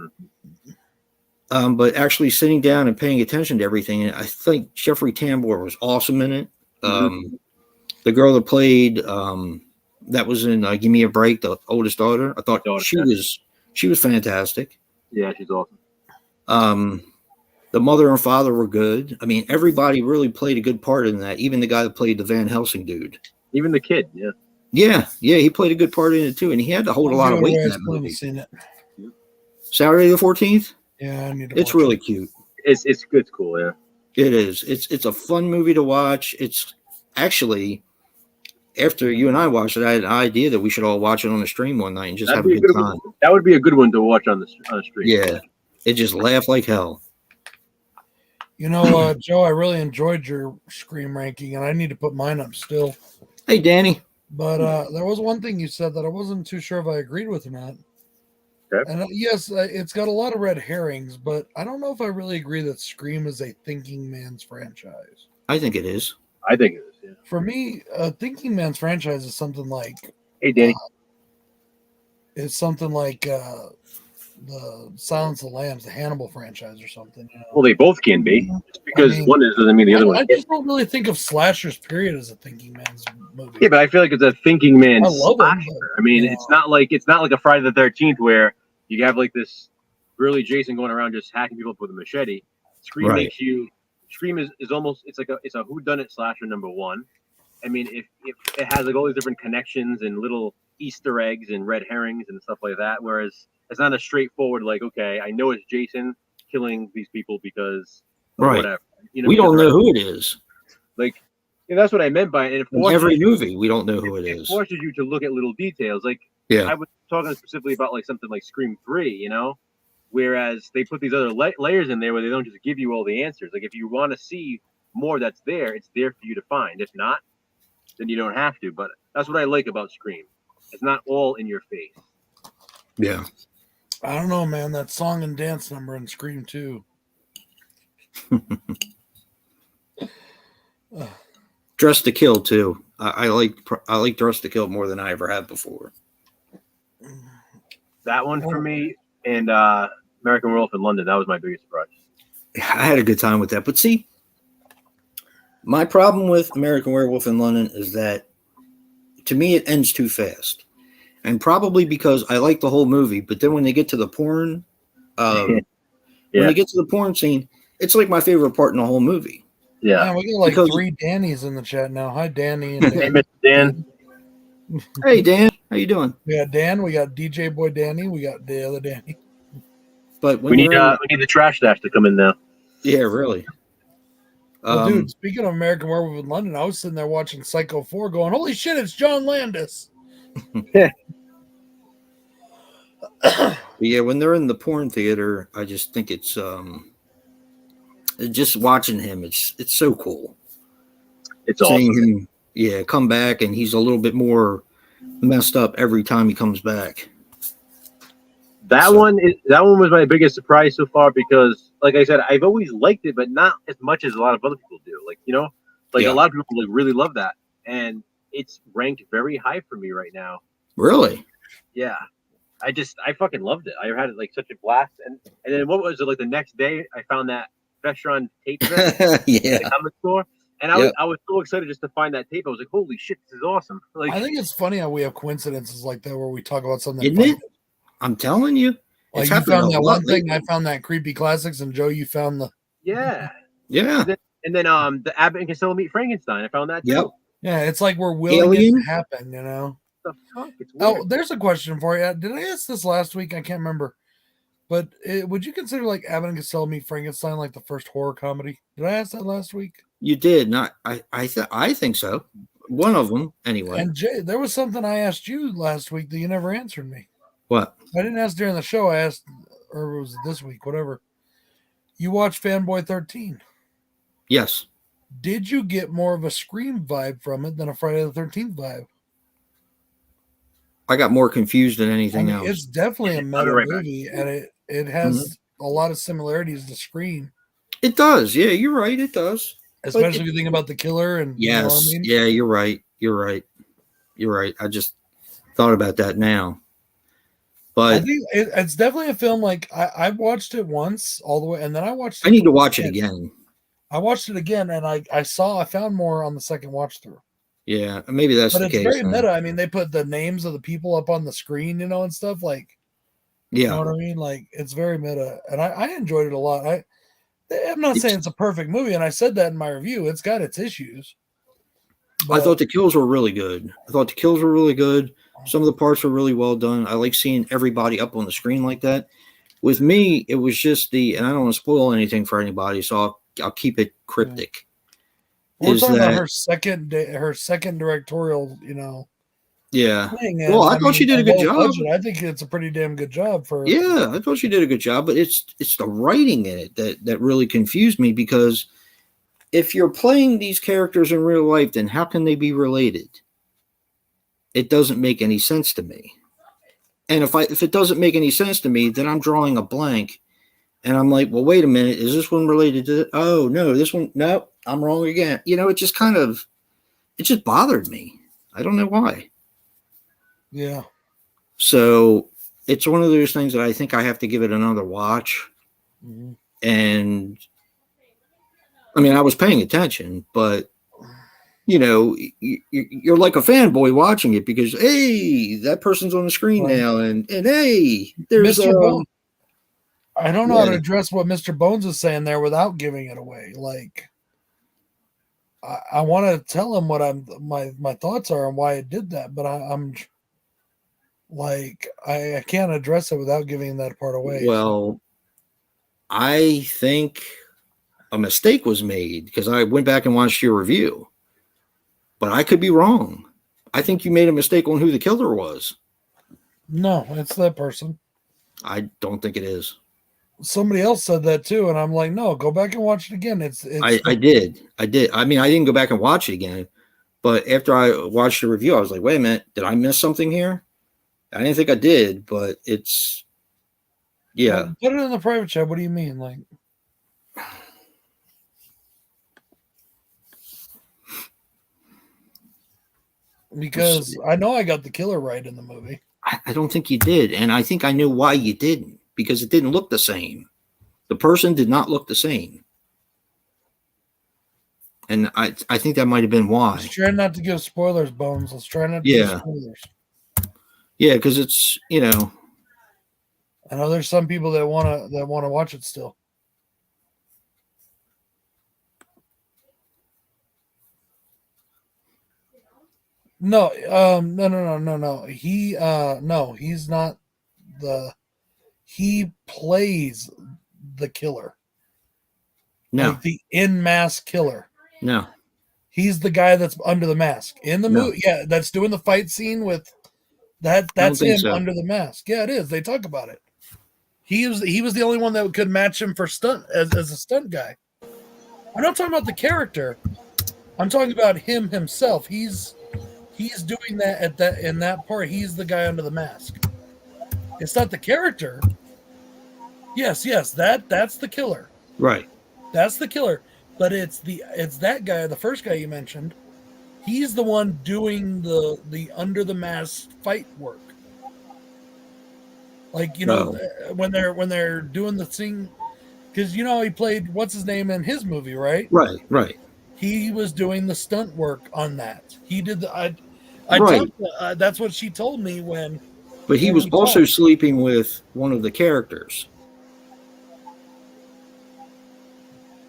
But actually sitting down and paying attention to everything, I think Jeffrey Tambor was awesome in it. The girl that played that was in Give Me a Break, the oldest daughter, I thought she was fantastic. Yeah, she's awesome. The mother and father were good. I mean, everybody really played a good part in that. Even the guy that played the Van Helsing dude. Even the kid, yeah. Yeah, he played a good part in it too, and he had to hold a lot of weight in that movie. Saturday the 14th. Yeah, I need to. It's really cute. It's good. It's cool. Yeah, it is. It's a fun movie to watch. It's actually, after you and I watched it, I had an idea that we should all watch it on the stream one night and just have a good time. That would be a good one to watch on the stream. Yeah, it just laughed like hell. You know, Joe, I really enjoyed your Scream ranking, and I need to put mine up still. Hey, Danny. But there was one thing you said that I wasn't too sure if I agreed with or not. Okay. And yes, it's got a lot of red herrings, but I don't know if I really agree that Scream is a thinking man's franchise. I think it is. I think it is. Yeah. For me, a thinking man's franchise is something like Hey, Danny. it's something like the Silence of the Lambs, the Hannibal franchise, or something. You know? Well, they both can be. Just because one is doesn't mean the other one. I just don't really think of slashers, period, as a thinking man's movie. Yeah, but I feel like it's a thinking man's I love slasher. them, but, I mean, you know, it's not like a Friday the 13th where you have like this really Jason going around just hacking people up with a machete. Scream Right. makes you. Scream is almost it's a whodunit slasher number one. I mean, if it has like all these different connections and little Easter eggs and red herrings and stuff like that, whereas it's not a straightforward like, okay, I know it's Jason killing these people because of Right. whatever. You know, We don't know who it is. like, yeah, that's what I meant by it. And it In forces every you- movie, we don't know who it it is. forces you to look at little details. Like Yeah. I was talking specifically about like something like Scream 3, you know, whereas they put these other layers in there where they don't just give you all the answers. Like if you want to see more that's there, it's there for you to find. If not, then you don't have to. But that's what I like about Scream. It's not all in your face. Yeah. I don't know, man. That song and dance number in Scream 2. Dress to Kill too. I like Dress to Kill more than I ever have before. That one for me and American Werewolf in London. That was my biggest surprise. I had a good time with that. But see, my problem with American Werewolf in London is that to me it ends too fast. And probably because I like the whole movie, but then when they get to the porn, when they get to the porn scene, it's like my favorite part in the whole movie. Yeah. Man, we got like Because- 3 Dannys in the chat now. Hi, Danny. And Hey, Dan. Mr. Dan. Hey, Dan, how you doing? We got Dan. We got DJ Boy Danny. We got the other Danny. But when We need you're we need the trash stash to come in now. yeah, really. Well, dude, speaking of American Werewolf in London, I was sitting there watching Psycho 4 going, holy shit, it's John Landis. Yeah, when they're in the porn theater, I just think it's just watching him. It's so cool. It's Seeing awesome. him, come back, and he's a little bit more messed up every time he comes back. That one was my biggest surprise so far because, like I said, I've always liked it, but not as much as a lot of other people do. Like, you know, like Yeah. a lot of people like really love that, and it's ranked very high for me right now. Really? Yeah, I fucking loved it. I had it like such a blast, and then what was it like the next day? I found that Vestron tape at Yeah. the comic store, and I was so excited just to find that tape. I was like, holy shit, this is awesome! Like, I think it's funny how we have coincidences like that where we talk about something. Isn't funny. it? I'm telling you. Like It's you happening found a that lot one thing, lately. I found that creepy classics, and Joe, you found the yeah. Yeah. And then the Abbott and Costello Meet Frankenstein. I found that too. Yep. yeah. It's like we're willing Alien? it to happen, you know. What the fuck? It's weird. Oh, there's a question for you. Did I ask this last week? I can't remember. But would you consider like Abbott and Costello Meet Frankenstein like the first horror comedy? Did I ask that last week? You did not. I think so. One of them, anyway. And Jay, there was something I asked you last week that you never answered me. What? I didn't ask during the show. I asked, or was it this week? Whatever. You watched Fanboy 13. Yes. Did you get more of a Scream vibe from it than a Friday the 13th vibe? I got more confused than anything else. It's definitely a meta right back. movie, and it has a lot of similarities to Scream, It does. Yeah, you're right. It does. especially if you think about the killer. And Yes. you know what I mean? Yeah, you're right. You're right. You're right. I just thought about that now. I But think it's definitely a film. Like I watched it once all the way, and then I watched. I need to watch it again. I watched it again, and I found more on the second watch through. Yeah, maybe that's But the it's case. very then. meta. I mean, they put the names of the people up on the screen, you know, and stuff like. You know Yeah. what I mean? Like it's very meta, and I enjoyed it a lot. I'm not saying it's a perfect movie, and I said that in my review. It's got its issues. I thought the kills were really good. Some of the parts were really well done. I like seeing everybody up on the screen like that. With me, it was just and I don't want to spoil anything for anybody, so I'll keep it cryptic. we're is talking about that- her second directorial, you know, Yeah. thing. Well, And, I thought she did a good low job. budget, I think it's a pretty damn good job for. Yeah, I thought she did a good job, but it's the writing in it that really confused me, because if you're playing these characters in real life, then how can they be related? It doesn't make any sense to me. And if it doesn't make any sense to me, then I'm drawing a blank, and I'm like, well, wait a minute, is this one related to? Oh no, this one, no, I'm wrong again. It just bothered me. I don't know why. Yeah. So it's one of those things that I think I have to give it another watch. Mm-hmm. And I mean, I was paying attention, but you're like a fanboy watching it because, hey, that person's on the screen now, and hey, there's Mr. Bones. I don't know how to address what Mr. Bones is saying there without giving it away. Like, I want to tell him what my thoughts are and why it did that, but I'm like, I can't address it without giving that part away. Well, I think a mistake was made because I went back and watched your review, but I could be wrong. I think you made a mistake on who the killer was. No, it's that person. I don't think it is. Somebody else said that too, and I'm like, no, go back and watch it again. I did. I mean, I didn't go back and watch it again, but after I watched the review, I was like, wait a minute, did I miss something here? I didn't think I did, but it's, yeah. Well, put it in the private chat. What do you mean? Like, because I know I got the killer right in the movie. I don't think you did. And I think I knew why you didn't, because it didn't look the same. The person did not look the same. And I think that might have been why. Let's try not to give spoilers, Bones. Let's try not to give spoilers. Yeah, because it's, I know there's some people that want to watch it still. No, no. He's not he plays the killer. No. Like the in-mask killer. No. He's the guy that's under the mask. In the movie, yeah, that's doing the fight scene with that's him under the mask. Yeah, it is. They talk about it. He was the only one that could match him for stunt as a stunt guy. I'm not talking about the character. I'm talking about him himself. He's doing that in that part. He's the guy under the mask. It's not the character. Yes, that's the killer. Right. That's the killer. But it's that guy, the first guy you mentioned. He's the one doing the under the mask fight work. Like, when they're doing the thing, because he played what's his name in his movie, right? Right. He was doing the stunt work on that. He did the. That's what she told me when. But he was also sleeping with one of the characters.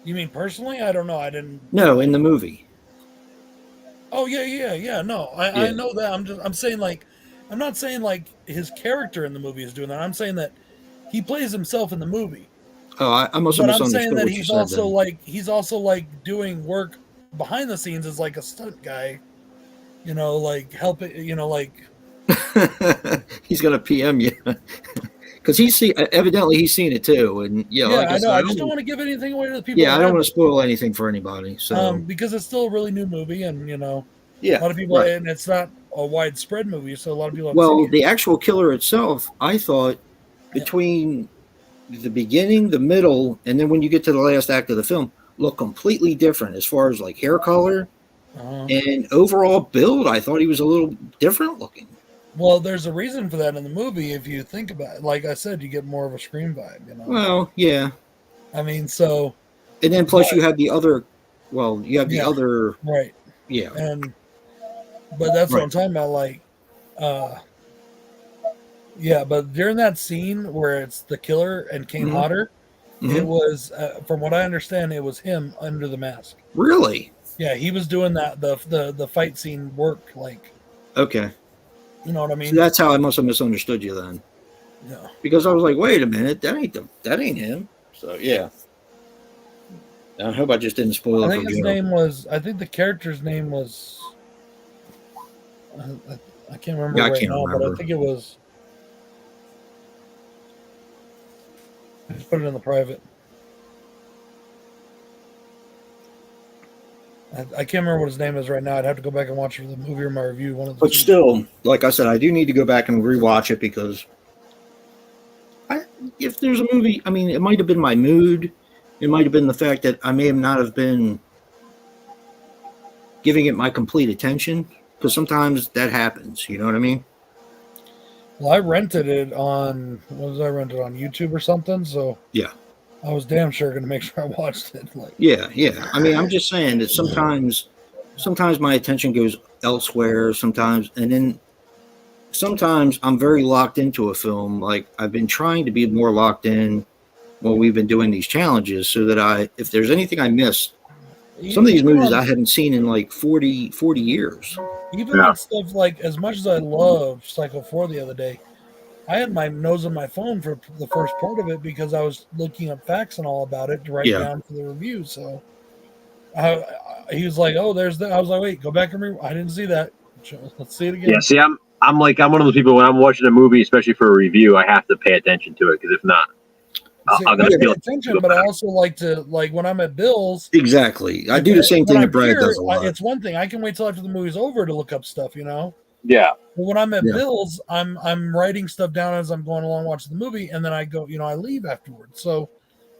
You mean personally? I don't know. I didn't. No, in the movie. Oh yeah. No, I know that. I'm saying, like, I'm not saying like his character in the movie is doing that. I'm saying that he plays himself in the movie. Oh, I must have misunderstood. I'm saying that what he's you said, he's also like doing work behind the scenes as like a stunt guy. Like helping. Like he's gonna PM you because evidently he's seen it too, and like I know. I just don't want to give anything away to the people. Yeah, I don't want to spoil anything for anybody. So because it's still a really new movie, and a lot of people, and it's not a widespread movie, so a lot of people. Well, the actual killer itself, I thought, between the beginning, the middle, and then when you get to the last act of the film, look completely different as far as like hair color and overall build. I thought he was a little different looking. Well, there's a reason for that in the movie. If you think about it, like I said, you get more of a Scream vibe. Well, yeah. I mean, so. And then plus you have the other. Well, you have the other. Right. Yeah. But that's what I'm talking about. Like, but during that scene where it's the killer and Kane Hodder, it was, from what I understand, it was him under the mask. Really? Yeah, he was doing that the fight scene work, like. Okay. You know what I mean? So that's how I must have misunderstood you then. No. Because I was like, wait a minute, that ain't him. So yeah. I hope I just didn't spoil it. I think his name was. I think the character's name was. I can't remember Yeah, I right can't now, but I remember. think it was. I just put it in the private. I can't remember what his name is right now. I'd have to go back and watch the movie or my review. One of the But two. still, like I said, I do need to go back and rewatch it because if there's a movie, I mean, it might have been my mood. It might have been the fact that I may have not have been giving it my complete attention, because sometimes that happens. You know what I mean? Well, I rented it on. What was I rented on YouTube or something? So Yeah. I was damn sure going to make sure I watched it. Like, Yeah. I mean, I'm just saying that sometimes my attention goes elsewhere. Sometimes, and then sometimes I'm very locked into a film. Like I've been trying to be more locked in while we've been doing these challenges, so that if there's anything I missed, some of these movies I haven't seen in like 40 years. Even on stuff like, as much as I love Psycho 4 the other day, I had my nose on my phone for the first part of it because I was looking up facts and all about it to write down for the review. So he was like, "Oh, there's that." I was like, "Wait, go back and I didn't see that. Let's see it again." Yeah, see, I'm one of those people when I'm watching a movie, especially for a review, I have to pay attention to it because if not, I'm gonna pay attention. But I also like to when I'm at Bill's. Exactly, I do the same thing that Brad does a lot. It's one thing I can wait till after the movie's over to look up stuff, you know. Yeah. But when I'm at Bill's, I'm writing stuff down as I'm going along watching the movie, and then I go, I leave afterwards. So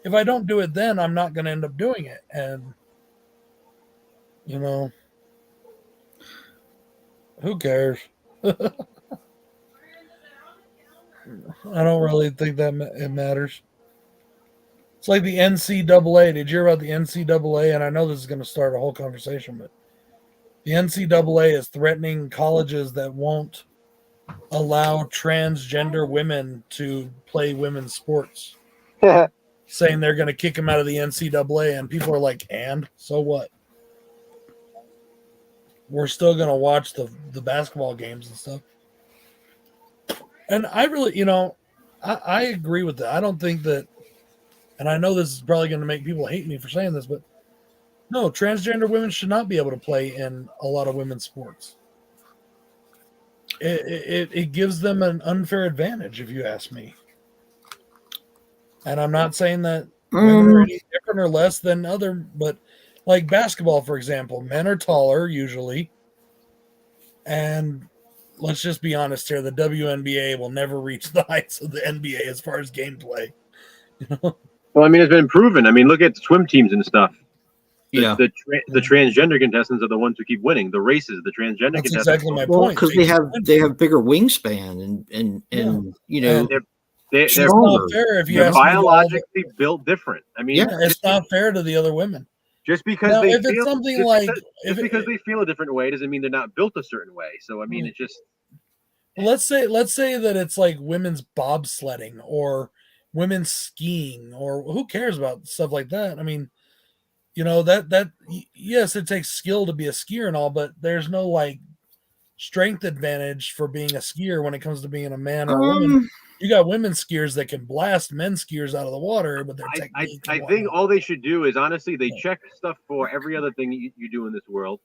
if I don't do it then, I'm not going to end up doing it, and who cares? I don't really think that it matters. It's like the NCAA. Did you hear about the NCAA? And I know this is going to start a whole conversation, but the NCAA is threatening colleges that won't allow transgender women to play women's sports, saying they're going to kick them out of the NCAA. And people are like, and so what? We're still going to watch the basketball games and stuff. And I really, I agree with that. I don't think that, and I know this is probably going to make people hate me for saying this, but no, transgender women should not be able to play in a lot of women's sports. It gives them an unfair advantage, if you ask me. And I'm not saying that women are any different or less than other, but like basketball, for example, men are taller usually. And let's just be honest here, the WNBA will never reach the heights of the NBA as far as gameplay. Well, I mean, it's been proven. I mean, look at the swim teams and stuff. The transgender contestants are the ones who keep winning the races. The transgender That's contestants. Exactly my point. Because they have bigger wingspan and they're not fair if you they're biologically built different. I mean, it's not fair to the other women. Just because now, they if feel, it's something just like because, because they feel a different way doesn't mean they're not built a certain way. So I mean, it's just. Let's say that it's like women's bobsledding or women's skiing or who cares about stuff like that. I mean, that yes, it takes skill to be a skier and all, but there's no like strength advantage for being a skier when it comes to being a man or a woman. You got women skiers that can blast men skiers out of the water, but their technique. I think all they should do is honestly they check stuff for every other thing you do in this world.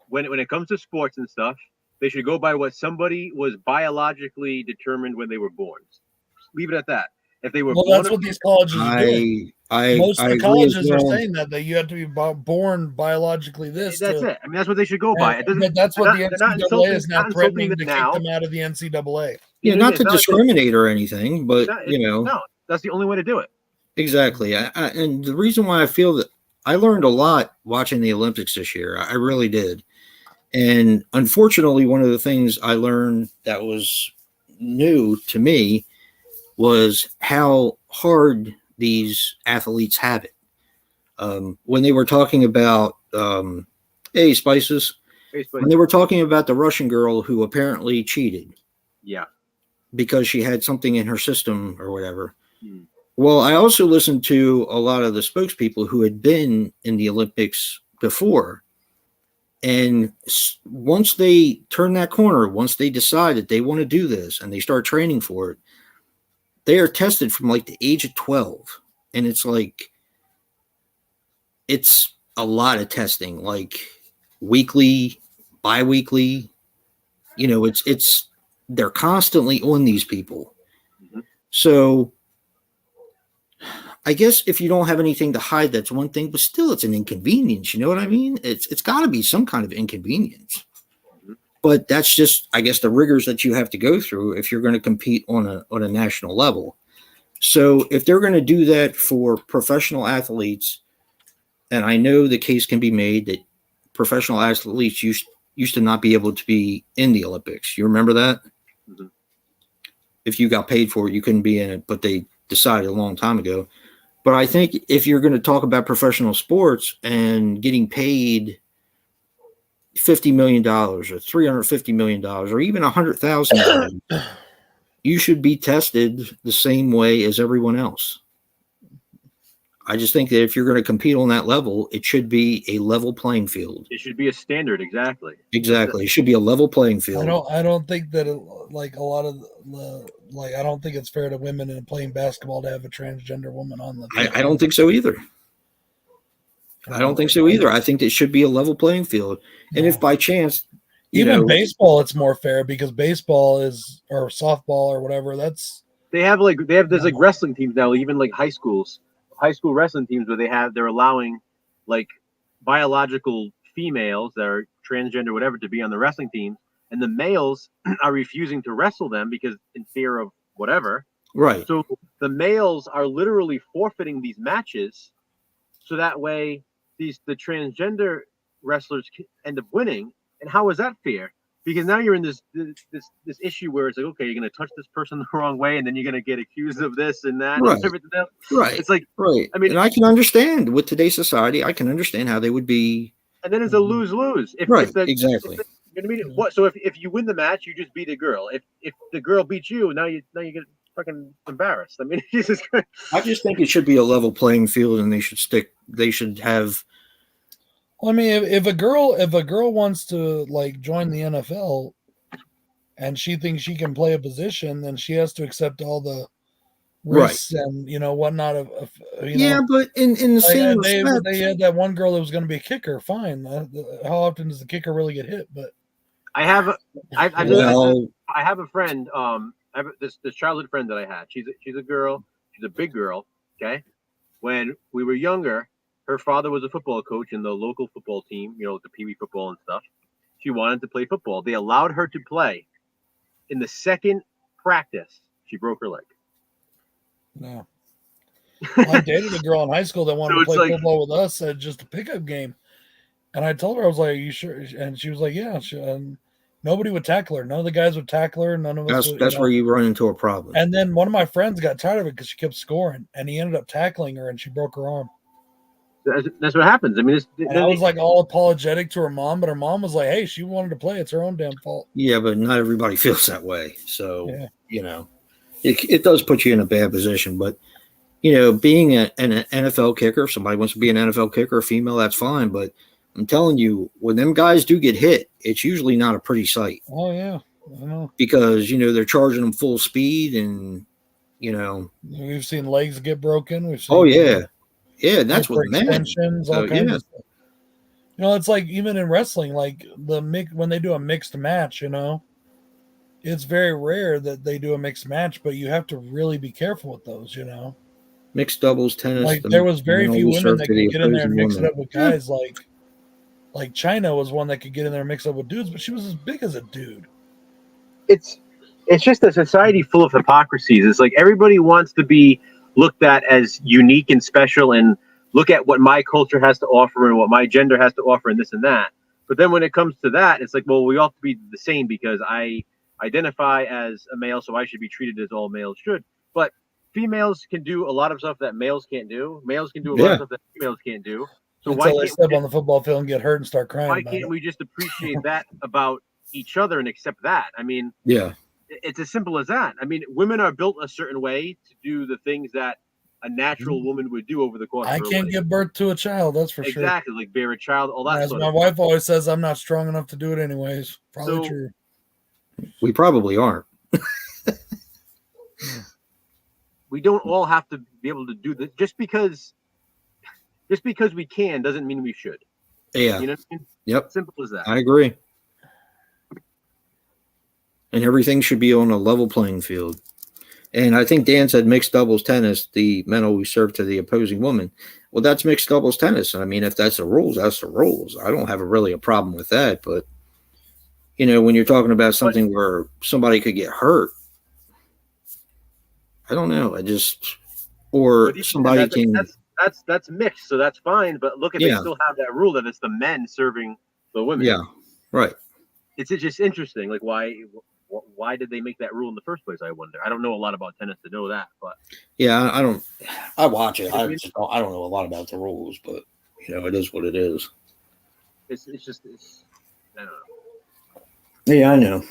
When it comes to sports and stuff, they should go by what somebody was biologically determined when they were born. Leave it at that. If they were born, that's what these colleges are doing. Most of the colleges are saying that you have to be born biologically this. That's it. I mean, that's what they should go by. But that's what the NCAA is now threatening to kick them out of the NCAA. Yeah, not to discriminate or anything, but no, that's the only way to do it. Exactly. And the reason why I feel that I learned a lot watching the Olympics this year. I really did. And unfortunately, one of the things I learned that was new to me was how hard these athletes have it. When they were talking about, hey, Spices, when they were talking about the Russian girl who apparently cheated. Yeah. Because she had something in her system or whatever. Well, I also listened to a lot of the spokespeople who had been in the Olympics before. And once they turn that corner, once they decide that they want to do this and they start training for it, they are tested from like the age of 12. And it's like, it's a lot of testing, like weekly, bi-weekly, they're constantly on these people. Mhm. So I guess if you don't have anything to hide, that's one thing, but still it's an inconvenience. You know what I mean? It's got to be some kind of inconvenience. Mhm. But that's just, I guess, the rigors that you have to go through if you're going to compete on a national level. So if they're going to do that for professional athletes, and I know the case can be made that professional athletes used to not be able to be in the Olympics. You remember that? Mhm. If you got paid for it, you couldn't be in it, but they decided a long time ago. But I think if you're going to talk about professional sports and getting paid $50 million or $350 million or even $100,000, you should be tested the same way as everyone else. I just think that if you're going to compete on that level, it should be a level playing field. It should be a standard, exactly. Exactly. It should be a level playing field. I don't think that like a lot of I don't think it's fair to women in playing basketball to have a transgender woman on the team. I don't think so either. I don't think so either. I think it should be a level playing field. And if by chance, even baseball, it's more fair because baseball or softball or whatever. There's like wrestling teams now, even like high school wrestling teams where they're allowing like biological females that are transgender, whatever, to be on the wrestling teams, and the males are refusing to wrestle them because in fear of whatever. Right. So the males are literally forfeiting these matches, so that way the transgender wrestlers end up winning. And how is that fair? Because now you're in this issue where it's like, okay, you're going to touch this person the wrong way, and then you're going to get accused of this and that. Right. And everything else. Right. It's like, right. I mean, and I can understand with today's society, I can understand how they would be. And then it's a lose-lose. Exactly. So if you win the match, you just beat a girl. If the girl beats you, now you get fucking embarrassed. I mean, Jesus Christ. I just think it should be a level playing field, and they should have. Well, I mean, if a girl wants to like join the NFL and she thinks she can play a position, then she has to accept all the risks and whatnot but in the same respect, they had that one girl that was going to be a kicker. Fine. How often does the kicker really get hit? But I have a friend. I have this childhood friend that I had. She's a girl. She's a big girl. Okay. When we were younger, her father was a football coach in the local football team, the Pee Wee football and stuff. She wanted to play football. They allowed her to play. In the second practice, she broke her leg. No. I dated a girl in high school that wanted to play football with us at just a pickup game. And I told her, I was like, "Are you sure?" And she was like, "Yeah." Nobody would tackle her. None of the guys would tackle her. None of us would. That's where you run into a problem. And then one of my friends got tired of it because she kept scoring, and he ended up tackling her, and she broke her arm. That's what happens. I mean, I was like all apologetic to her mom, but her mom was like, "Hey, she wanted to play. It's her own damn fault." Yeah, but not everybody feels that way. So it does put you in a bad position. But being an NFL kicker, if somebody wants to be an NFL kicker, a female, that's fine. But I'm telling you, when them guys do get hit, it's usually not a pretty sight. Oh yeah, I know. Because they're charging them full speed, and we've seen legs get broken. We've seen. Oh yeah. Yeah, that's what extensions, all kinds of stuff. It's like even in wrestling, like when they do a mixed match, it's very rare that they do a mixed match, but you have to really be careful with those, Mixed doubles, tennis. Like there was very few women that could get in there and mix it up with guys. Like China was one that could get in there and mix up with dudes, but she was as big as a dude. It's just a society full of hypocrisies. It's like everybody wants to be looked at as unique and special and look at what my culture has to offer and what my gender has to offer and this and that. But then when it comes to that, it's like, well, we all have to be the same because I identify as a male, so I should be treated as all males should. But females can do a lot of stuff that males can't do. Males can do a lot of stuff that females can't do. So why can't they step on the football field and get hurt and start crying? Why can't we just appreciate that about each other and accept that? I mean, it's as simple as that. I mean, women are built a certain way to do the things that a natural woman would do over the course of her life. I can't give birth to a child, that's for sure. Exactly, like bear a child, all that. As my wife always says, I'm not strong enough to do it anyways. Probably true. We probably aren't. We don't all have to be able to do this. Just because we can doesn't mean we should. Yeah. You know what I mean? Yep. Simple as that. I agree. and everything should be on a level playing field. And I think Dan said mixed doubles tennis, the men always serve to the opposing woman. Well, that's mixed doubles tennis. I mean, if that's the rules, that's the rules. I don't have really a problem with that. But, when you're talking about something where somebody could get hurt, I don't know. Or somebody can. That's mixed, so that's fine. But look, they still have that rule that it's the men serving the women. Yeah, right. It's just interesting. Like, why did they make that rule in the first place? I wonder. I don't know a lot about tennis to know that, but yeah, I don't. I watch it. I don't know a lot about the rules, but it is what it is. It's I don't know. Yeah, I know.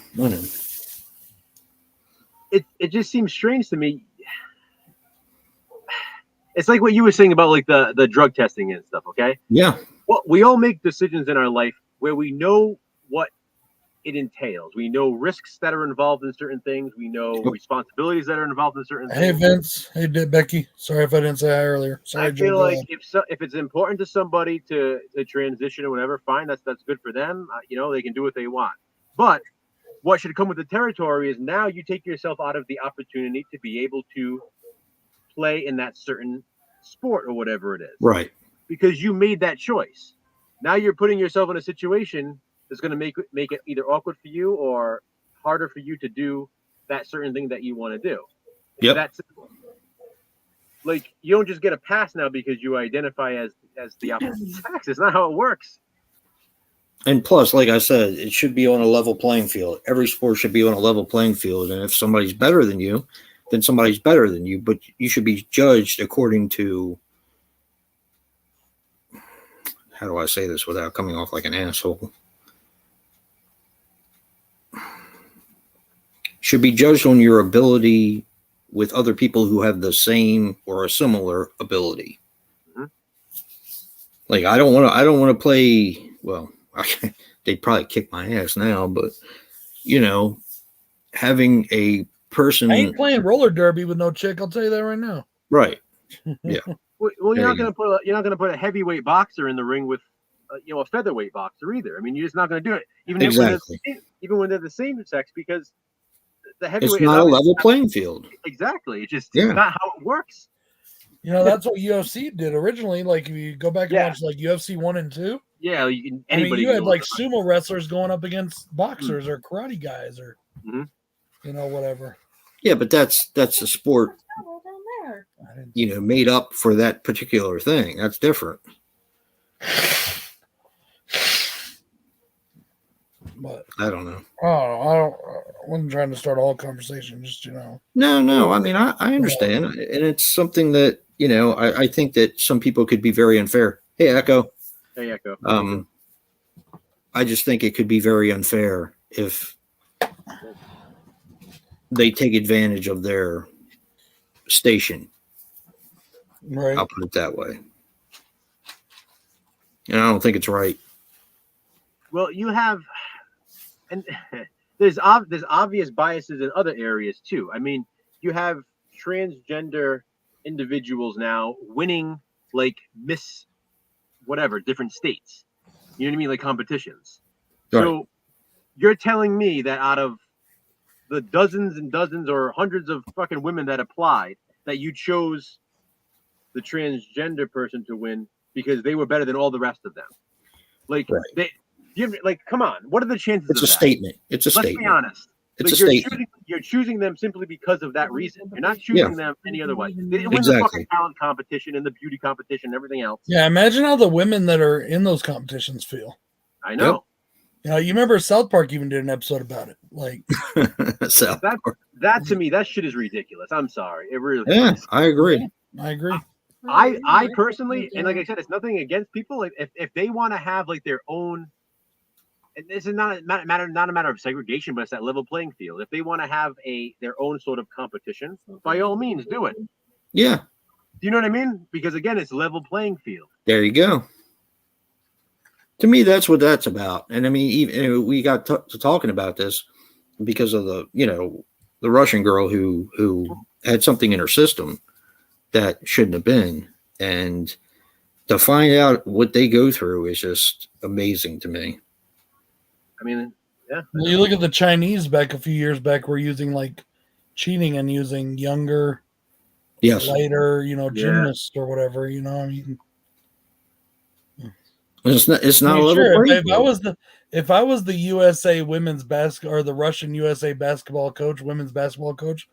It just seems strange to me. It's like what you were saying about like the drug testing and stuff. Okay. Yeah. Well, we all make decisions in our life where we know what it entails. We know risks that are involved in certain things. We know responsibilities that are involved in certain things. Hey, Vince. Hey, Becky. Sorry if I didn't say hi earlier. Sorry, I feel like if it's important to somebody to transition or whatever, fine. That's good for them. They can do what they want. But what should come with the territory is now you take yourself out of the opportunity to be able to play in that certain sport or whatever it is. Right. Because you made that choice. Now you're putting yourself in a situation that's going to make it either awkward for you or harder for you to do that certain thing that you want to do. Yep. That's like you don't just get a pass now because you identify as the opposite sex. It's not how it works. And plus, like I said, it should be on a level playing field. Every sport should be on a level playing field. And if somebody's better than you, then somebody's better than you. But you should be judged according to, how do I say this without coming off like an asshole? Should be judged on your ability with other people who have the same or a similar ability. Mm-hmm. Like I don't want to play. Well, they'd probably kick my ass now, but having a person. I ain't playing roller derby with no chick. I'll tell you that right now. Right. Yeah. Well, you're not going to put a heavyweight boxer in the ring with a featherweight boxer either. I mean, you're just not going to do it, even when they're the same sex, because the heavyweight. It's not a level playing field. Exactly. It's not how it works. That's what UFC did originally. Like if you go back and watch like UFC 1 and 2. Yeah, you had like sumo wrestlers going up against boxers or karate guys or whatever. Yeah, but that's a sport. Made up for that particular thing. That's different. But I don't know. I wasn't trying to start a whole conversation. Just No. I mean, I understand, and it's something that I think that some people could be very unfair. Hey, Echo. Hey, Echo. I just think it could be very unfair if they take advantage of their station. Right. I'll put it that way. And I don't think it's right. Well, you have, and there's obvious biases in other areas too. I mean, you have transgender individuals now winning like Miss whatever different states. You know what I mean? Like competitions. Right. So you're telling me that out of the dozens and dozens or hundreds of fucking women that applied, that you chose the transgender person to win because they were better than all the rest of them? Like come on, what are the chances? It's a statement. It's a statement. Let's be honest. It's a statement. You're choosing them simply because of that reason. You're not choosing them any other way. They didn't win the fucking talent competition and the beauty competition and everything else. Yeah, imagine how the women that are in those competitions feel. I know. Yep. You remember South Park even did an episode about it. Like that to me, that shit is ridiculous. I'm sorry. It really is. I agree. I personally, and like I said, it's nothing against people. Like if they want to have like their own, and this is not a matter of segregation, but it's that level playing field. If they want to have their own sort of competition, by all means, do it. Yeah. Do you know what I mean? Because again, it's level playing field. There you go. To me, that's what that's about. And I mean, even we got to talking about this because of the Russian girl who had something in her system that shouldn't have been, and to find out what they go through is just amazing to me. I mean, Yeah. Well, you look at the Chinese back a few years back, were using like cheating and using younger, Yes. lighter, Yeah. gymnasts or whatever. I mean, It's not I a mean, level sure. playing If I was the USA women's basketball or the Russian USA basketball coach, women's basketball coach,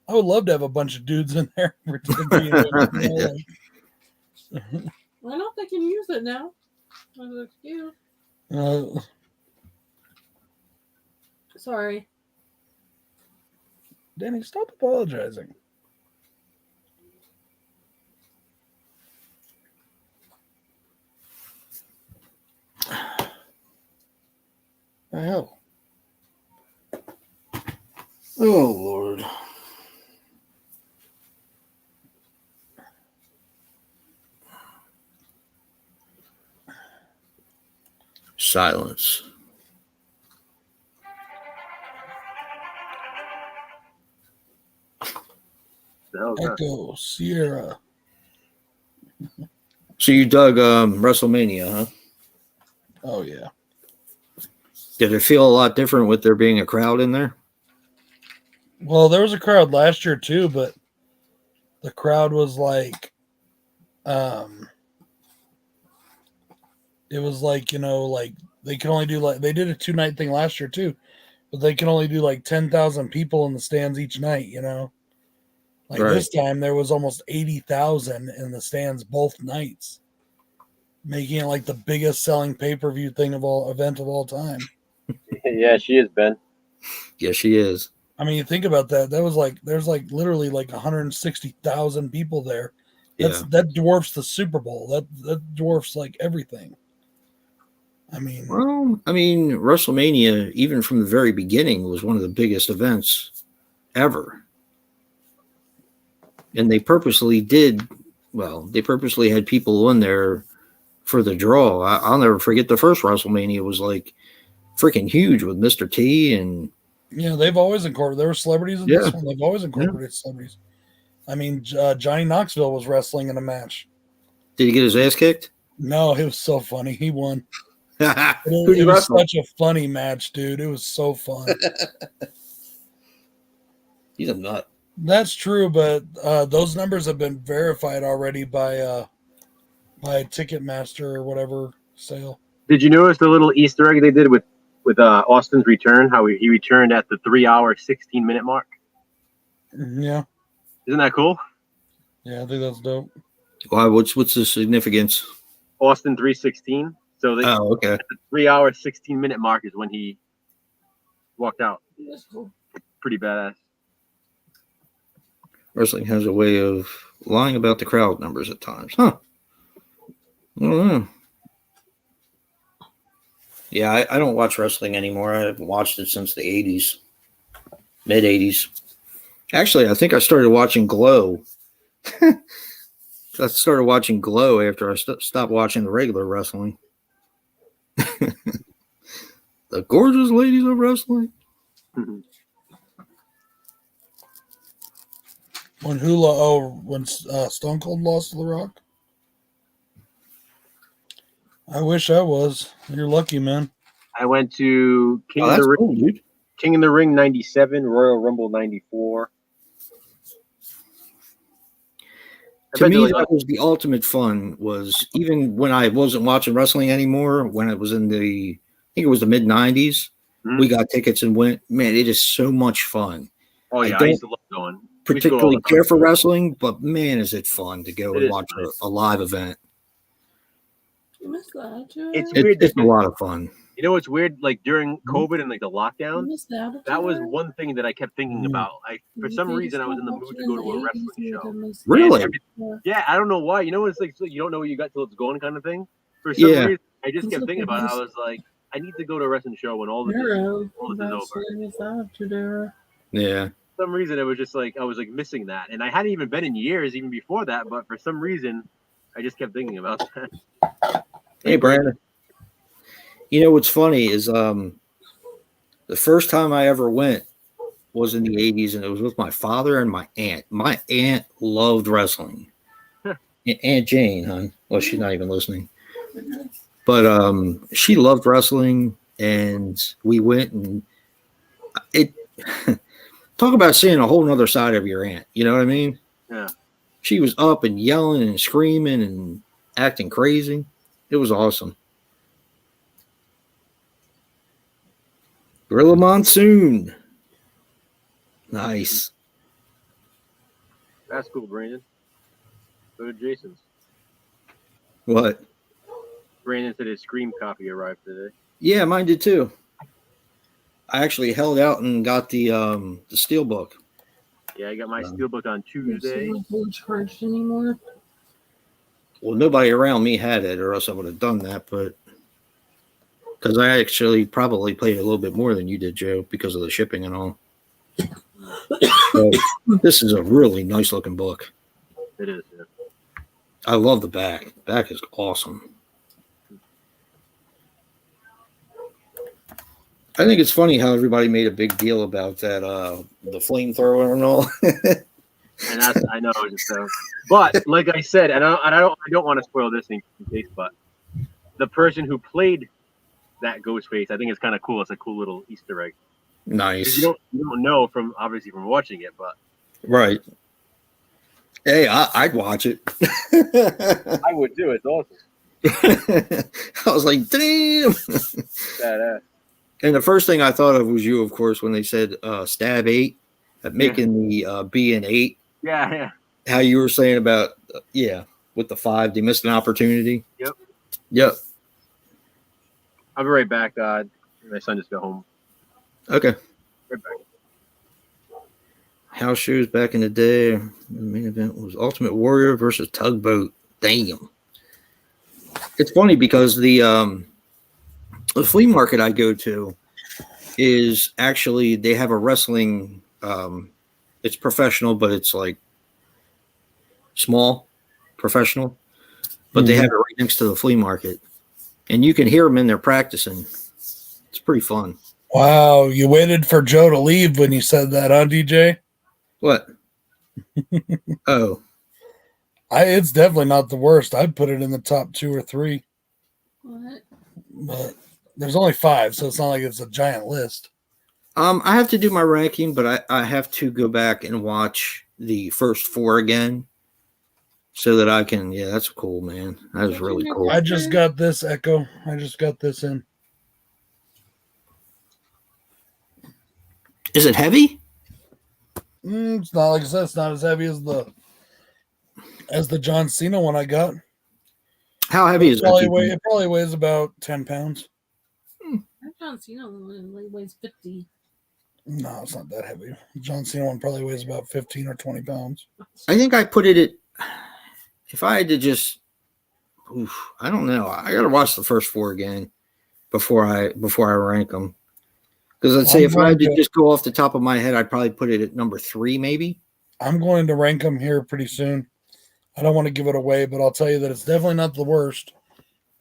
I would love to have a bunch of dudes in there being women. Yeah. I don't think they can use it now. As an excuse. Sorry. Danny, stop apologizing. The hell? Oh Lord. Silence. The hell is that? Echo Sierra. So you dug WrestleMania, huh? Oh yeah. Did it feel a lot different with there being a crowd in there? Well, there was a crowd last year too, but the crowd was like, it was like like they can only do like they did a 2-night thing last year too, but they can only do like 10,000 people in the stands each night. Like Right. this time there was almost 80,000 in the stands both nights, making it like the biggest selling pay-per-view event of all time. Yeah, she is, Ben. Yes, she is. I mean, you think about that. That was like there's like literally like 160,000 people there. That dwarfs the Super Bowl. That dwarfs like everything. I mean, Well, WrestleMania, even from the very beginning, was one of the biggest events ever. And they purposely had people in there for the draw. I'll never forget the first WrestleMania was like freaking huge with Mr. T and they've always incorporated. There were celebrities in this one. They've always incorporated celebrities. I mean, Johnny Knoxville was wrestling in a match. Did he get his ass kicked? No, it was so funny. He won. Who'd he It was wrestle? such a funny match, dude. It was so fun. He's a nut. That's true, but those numbers have been verified already by Ticketmaster or whatever sale. Did you notice the little Easter egg they did with Austin's return? How he returned at the 3-hour 16-minute mark. Yeah, Isn't that cool? yeah, I think that's dope. Why? What's the significance? Austin 3:16. So they, okay. at the 3-hour 16-minute mark is when he walked out. That's cool. Pretty badass. Wrestling has a way of lying about the crowd numbers at times, huh? I don't know. Yeah, I don't watch wrestling anymore. I haven't watched it since the 80s, mid 80s. Actually, I think I started watching Glow. I started watching Glow after I stopped watching the regular wrestling. The gorgeous ladies of wrestling. When Stone Cold lost to The Rock? I wish I was. You're lucky, man. I went to King of that's the Ring, cool, dude. King of the Ring 97, Royal Rumble 94. To me, that was the ultimate fun. Was even when I wasn't watching wrestling anymore, when it was in I think it was the mid 90s, we got tickets and went. Man, it is so much fun. Oh yeah, I used to love going. Particularly care for wrestling, but man, is it fun to go and watch a live event. It's weird. It's a lot of fun. You know what's weird? Like during COVID and like the lockdown, that was one thing that I kept thinking about. Like for some reason, I was in the mood to go to a wrestling show. Really? Yeah, I don't know why. You know, it's like you don't know what you got till it's gone, kind of thing. For some reason, I just kept thinking about it. I was like, I need to go to a wrestling show when all this is over. Yeah. For some reason, it was just like I was like missing that, and I hadn't even been in years, even before that. But for some reason, I just kept thinking about that. Hey, Brandon. You know what's funny is the first time I ever went was in the 80s, and it was with my father and my aunt. My aunt loved wrestling. Aunt Jane, huh? Well, she's not even listening. But she loved wrestling. and we went and it. Talk about seeing a whole nother side of your aunt. You know what I mean? Yeah. She was up and yelling and screaming and acting crazy. It was awesome. Gorilla Monsoon. Nice. That's cool, Brandon. Go to Jason's. What? Brandon said his Scream copy arrived today. Yeah, mine did too. I actually held out and got the steelbook. Yeah, I got my steelbook on Tuesday. Not charged anymore. Well, nobody around me had it, or else I would have done that. But because I actually probably paid a little bit more than you did, Joe, because of the shipping and all. So, this is a really nice looking book. It is. Yeah. I love the back. The back is awesome. I think it's funny how everybody made a big deal about that, the flamethrower and all. And that's, I know, but like I said, and I don't want to spoil this in case, but the person who played that Ghostface, I think it's kind of cool. It's a cool little Easter egg. Nice. You don't know from watching it, but right. Hey, I'd watch it. I would too. It's awesome. I was like, damn. Badass. And the first thing I thought of was you, of course, when they said stab 8, making the B an 8. Yeah. How you were saying about, with the 5, they missed an opportunity. Yep. I'll be right back. My son just got home. Okay. Right back. House shows back in the day. The main event was Ultimate Warrior versus Tugboat. Damn. It's funny because the flea market I go to is actually, they have a wrestling, it's professional, but it's like small professional, but they have it right next to the flea market, and you can hear them in there practicing. It's pretty fun. Wow, you waited for Joe to leave when you said that, huh, DJ? What? Oh, It's definitely not the worst. I'd put it in the top 2 or 3. What? But there's only 5, so it's not like it's a giant list. I have to do my ranking, but I have to go back and watch the first 4 again so that I can. Yeah, that's cool, man. That was really cool. I just got this, Echo. I just got this in. Is it heavy? It's not, like I said, it's not as heavy as the John Cena one I got. How heavy is it? It probably weighs about 10 pounds. That John Cena one weighs 50. No, it's not that heavy. The John Cena one probably weighs about 15 or 20 pounds. I think I put it at, if I had to just, I don't know. I got to watch the first 4 again before I rank them. Because I'd say if I had to just go off the top of my head, I'd probably put it at number 3, maybe. I'm going to rank them here pretty soon. I don't want to give it away, but I'll tell you that it's definitely not the worst.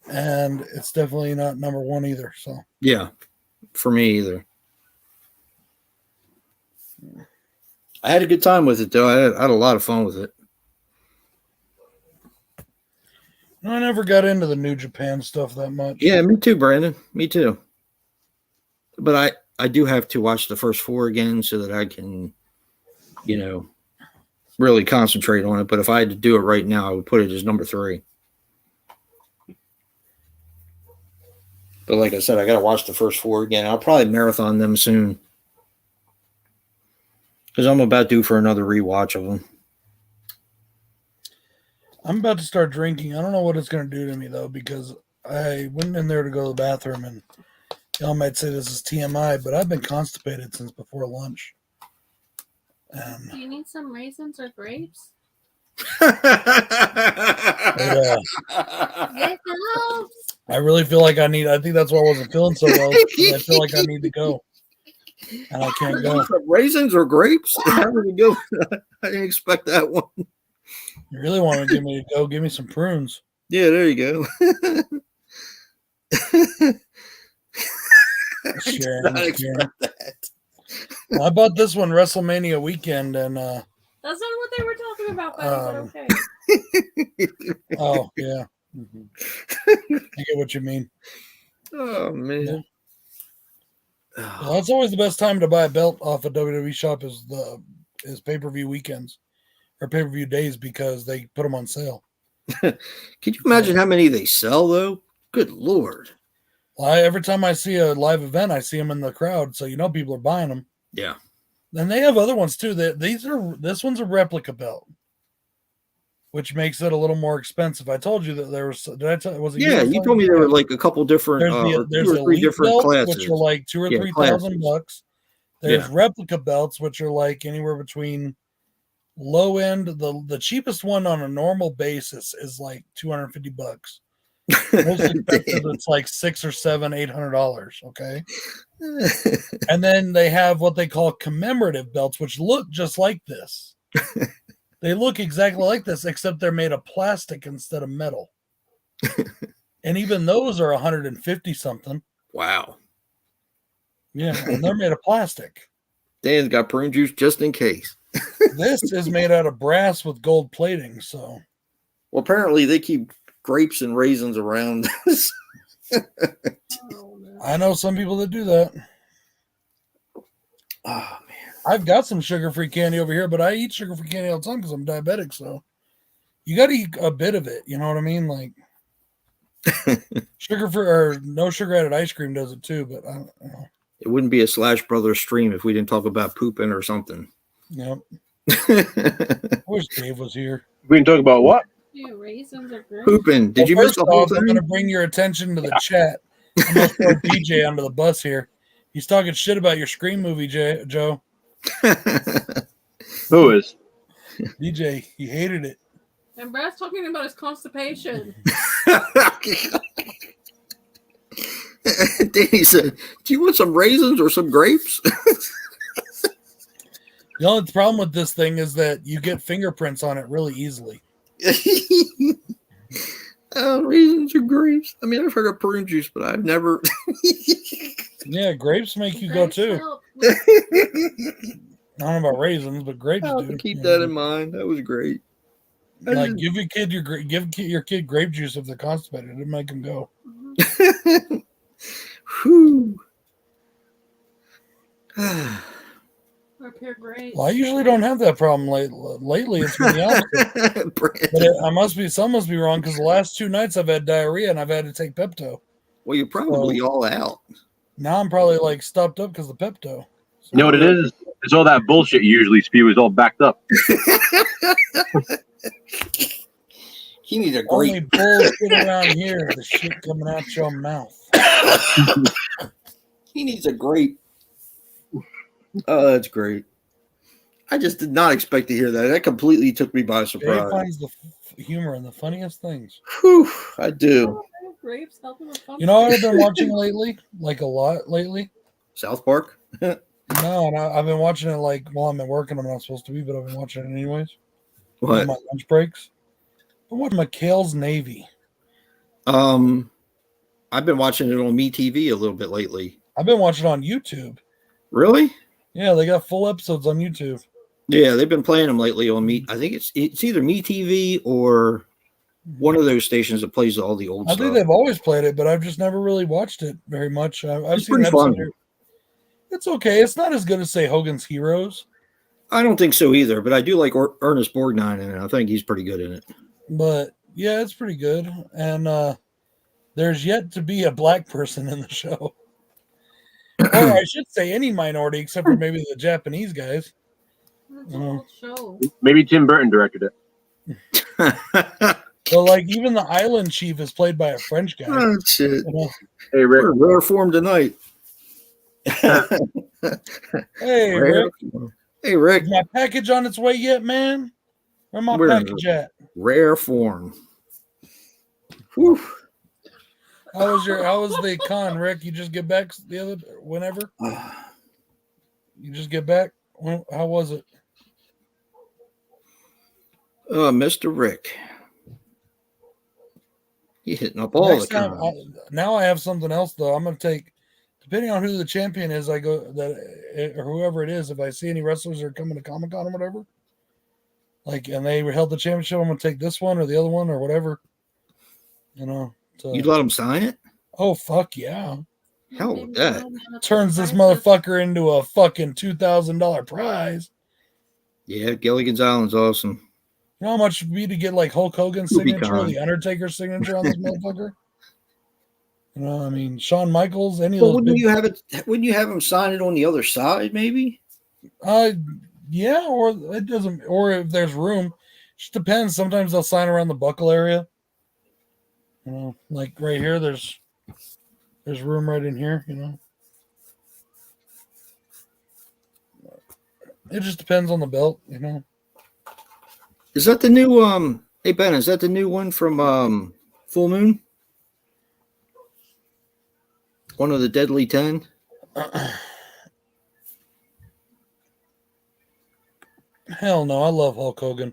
And it's definitely not number 1 either. So yeah, for me either. I had a good time with it, though. I had a lot of fun with it. I never got into the New Japan stuff that much. Yeah, me too, Brandon. Me too. But I do have to watch the first 4 again so that I can, really concentrate on it. But if I had to do it right now, I would put it as number 3. But like I said, I got to watch the first 4 again. I'll probably marathon them soon because I'm about due for another rewatch of them. I'm about to start drinking. I don't know what it's going to do to me, though, because I went in there to go to the bathroom, and y'all might say this is TMI, but I've been constipated since before lunch. Do you need some raisins or grapes? It helps. I really feel like I think that's why I wasn't feeling so well. I feel like I need to go. And I can't go. Raisins or grapes? How would you go? I didn't expect that one. You really want to give me to go? Give me some prunes. Yeah, there you go. Sharon. Well, I bought this one WrestleMania weekend, and that's not what they were talking about, buddy, but okay. Oh yeah, I get what you mean. Oh man, Well, that's always the best time to buy a belt off a WWE shop is pay-per-view weekends or pay-per-view days because they put them on sale. Can you imagine how many they sell though? Good Lord. Well, every time I see a live event, I see them in the crowd, so people are buying them. Yeah. And they have other ones too. This one's a replica belt, which makes it a little more expensive. I told you that there was. Did I tell? Was it? Yeah, you told me there were like a couple different, There's 2 or 3 different belts, classes, which are like $2,000 or $3,000. There's replica belts, which are like anywhere between low end. The cheapest one on a normal basis is like $250. Most expensive, it's like $600 or $800. Okay. And then they have what they call commemorative belts, which look just like this. They look exactly like this, except they're made of plastic instead of metal. And even those are 150 something. Wow. Yeah, and they're made of plastic. Dan's got prune juice just in case. This is made out of brass with gold plating, so. Well, apparently they keep grapes and raisins around. I know some people that do that. Oh man, I've got some sugar-free candy over here, but I eat sugar-free candy all the time because I'm diabetic. So you got to eat a bit of it. You know what I mean? Like sugar-free or no sugar-added ice cream does it too. But I don't know. It wouldn't be a Slash Brothers stream if we didn't talk about pooping or something. Yep. I wish Dave was here. We can talk about what? Yeah, raisins are great. Pooping. Did you miss the whole I'm thing? going to bring your attention to the chat. I'm going to throw DJ under the bus here. He's talking shit about your Scream movie, Joe. Who is? DJ, he hated it. And Brad's talking about his constipation. Danny said, "Do you want some raisins or some grapes?" The only problem with this thing is that you get fingerprints on it really easily. Raisins or grapes? I mean, I've heard of prune juice, but I've never. Yeah, grapes make you go too. Help. I don't know about raisins, but grapes I'll do. keep that in mind. That was great. Like, give your kid grape juice if they're constipated. It make them go. Whew. Or pure grapes. Well, I usually don't have that problem lately. It's been the opposite. But some must be wrong because the last 2 nights I've had diarrhea and I've had to take Pepto. Well, you're probably all out. Now I'm probably like stopped up because of Pepto. So, You know what it is? It's all that bullshit you usually spew is all backed up. He needs a only grape. bullshit around here. The shit coming out your mouth. He needs a grape. Oh, that's great. I just did not expect to hear that. That completely took me by Dave surprise. finds the humor in the funniest things. Whew, I do. Grapes helping with You know what I've been watching lately? Like a lot lately? South Park? No, and I've been watching it like while I'm at work and I'm not supposed to be, but I've been watching it anyways. On What? my lunch breaks. I'm watching McHale's Navy. I've been watching it on MeTV a little bit lately. I've been watching it on YouTube. Really? Yeah, they got full episodes on YouTube. Yeah, they've been playing them lately on Me. I think it's either MeTV or one of those stations that plays all the old I stuff. think they've always played it, but I've just never really watched it very much. I've It's seen an pretty episode fun. here. It's okay. It's not as good as, say, Hogan's Heroes, I don't think so either, but I do like Ernest Borgnine in it. I think he's pretty good in it. but yeah, it's pretty good. And there's yet to be a black person in the show. Or I should say any minority except for maybe the Japanese guys. It's an old show. Maybe Tim Burton directed it. But like even the island chief is played by a French guy. Oh, shit. You know? Hey, Rick. We're in rare form tonight. Hey, Rare Rick, form. Hey, Rick. is my package on its way yet, man? Where my Where? package at? Rare form. Whew. How was the con, Rick? You just get back whenever? You just get back? How was it? Mr. Rick. He's hitting up all Next the time, time. now I have something else though. I'm gonna take, depending on who the champion is, I go that or whoever it is. If I see any wrestlers that are coming to Comic Con or whatever, like and they held the championship, I'm gonna take this one or the other one or whatever. You know. So, You'd let him sign it? oh fuck yeah! Hell with that. Turns this motherfucker into a fucking $2,000 prize. Yeah, Gilligan's Island's awesome. You know how much it would be to get like Hulk Hogan's Movie signature or con. the Undertaker's signature on this motherfucker? You know, I mean, Shawn Michaels, any of Well, those. wouldn't you have it? Wouldn't you have him sign it on the other side? Maybe. Yeah, or it doesn't, or if there's room, just depends. Sometimes they'll sign around the buckle area. You know, like right here, there's room right in here. You know, it just depends on the belt. You know. Is that the new Hey Ben, is that the new one from Full Moon? One of the Deadly 10? Hell no, I love Hulk Hogan.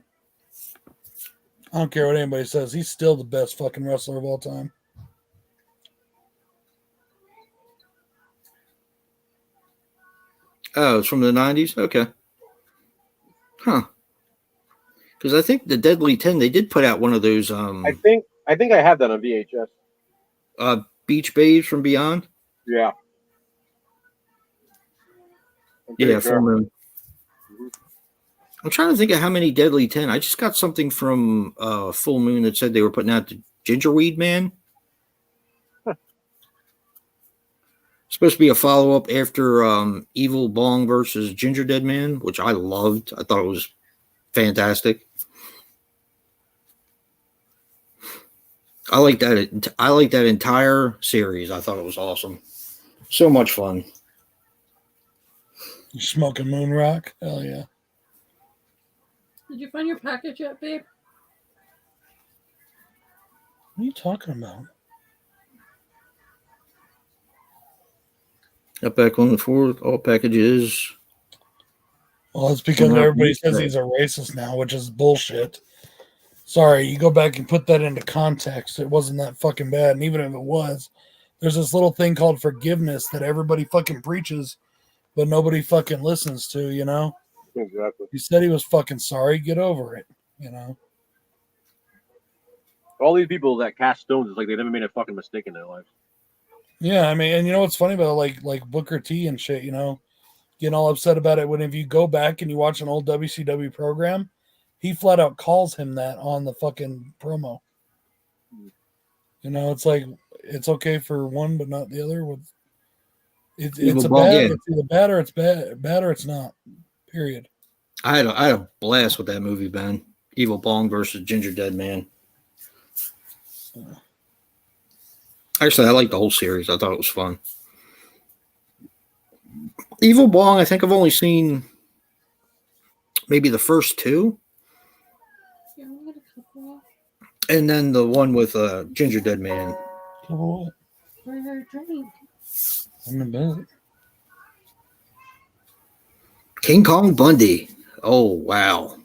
I don't care what anybody says. He's still the best fucking wrestler of all time. Oh, it's from the 90s? Okay. Huh. Because I think the Deadly 10, they did put out one of those I think I have that on VHS. Beach Babes from Beyond. Yeah. Yeah, Full Moon. I'm trying to think of how many Deadly 10. I just got something from Full Moon that said they were putting out the Gingerweed Man. Supposed to be a follow-up after Evil Bong versus Ginger Dead Man, which I loved. I thought it was fantastic. I like that entire series. I thought it was awesome. So much fun. You smoking moon rock? Hell yeah. Did you find your package yet, babe? What are you talking about? Got back on the fourth. All packages. Well, it's because everybody says he's a racist now, which is bullshit. Sorry, you go back and put that into context. It wasn't that fucking bad. And even if it was, there's this little thing called forgiveness that everybody fucking preaches, but nobody fucking listens to, you know? Exactly. He said he was fucking sorry. Get over it, you know? All these people that cast stones, it's like they never made a fucking mistake in their lives. Yeah, I mean, and you know what's funny about it? Like Booker T and shit, you know, getting all upset about it when if you go back and you watch an old WCW program, he flat out calls him that on the fucking promo. You know, it's like it's okay for one but not the other. With it's a bad, it's either bad or it's bad or it's not. Period. I had a blast with that movie, Ben. Evil Bong versus Ginger Dead Man. Actually, I liked the whole series. I thought it was fun. Evil Bong, I think I've only seen maybe the first two. Yeah, we got a couple. And then the one with Ginger Dead Man. What? For her drink. I'm in bed. King Kong Bundy. Oh, wow.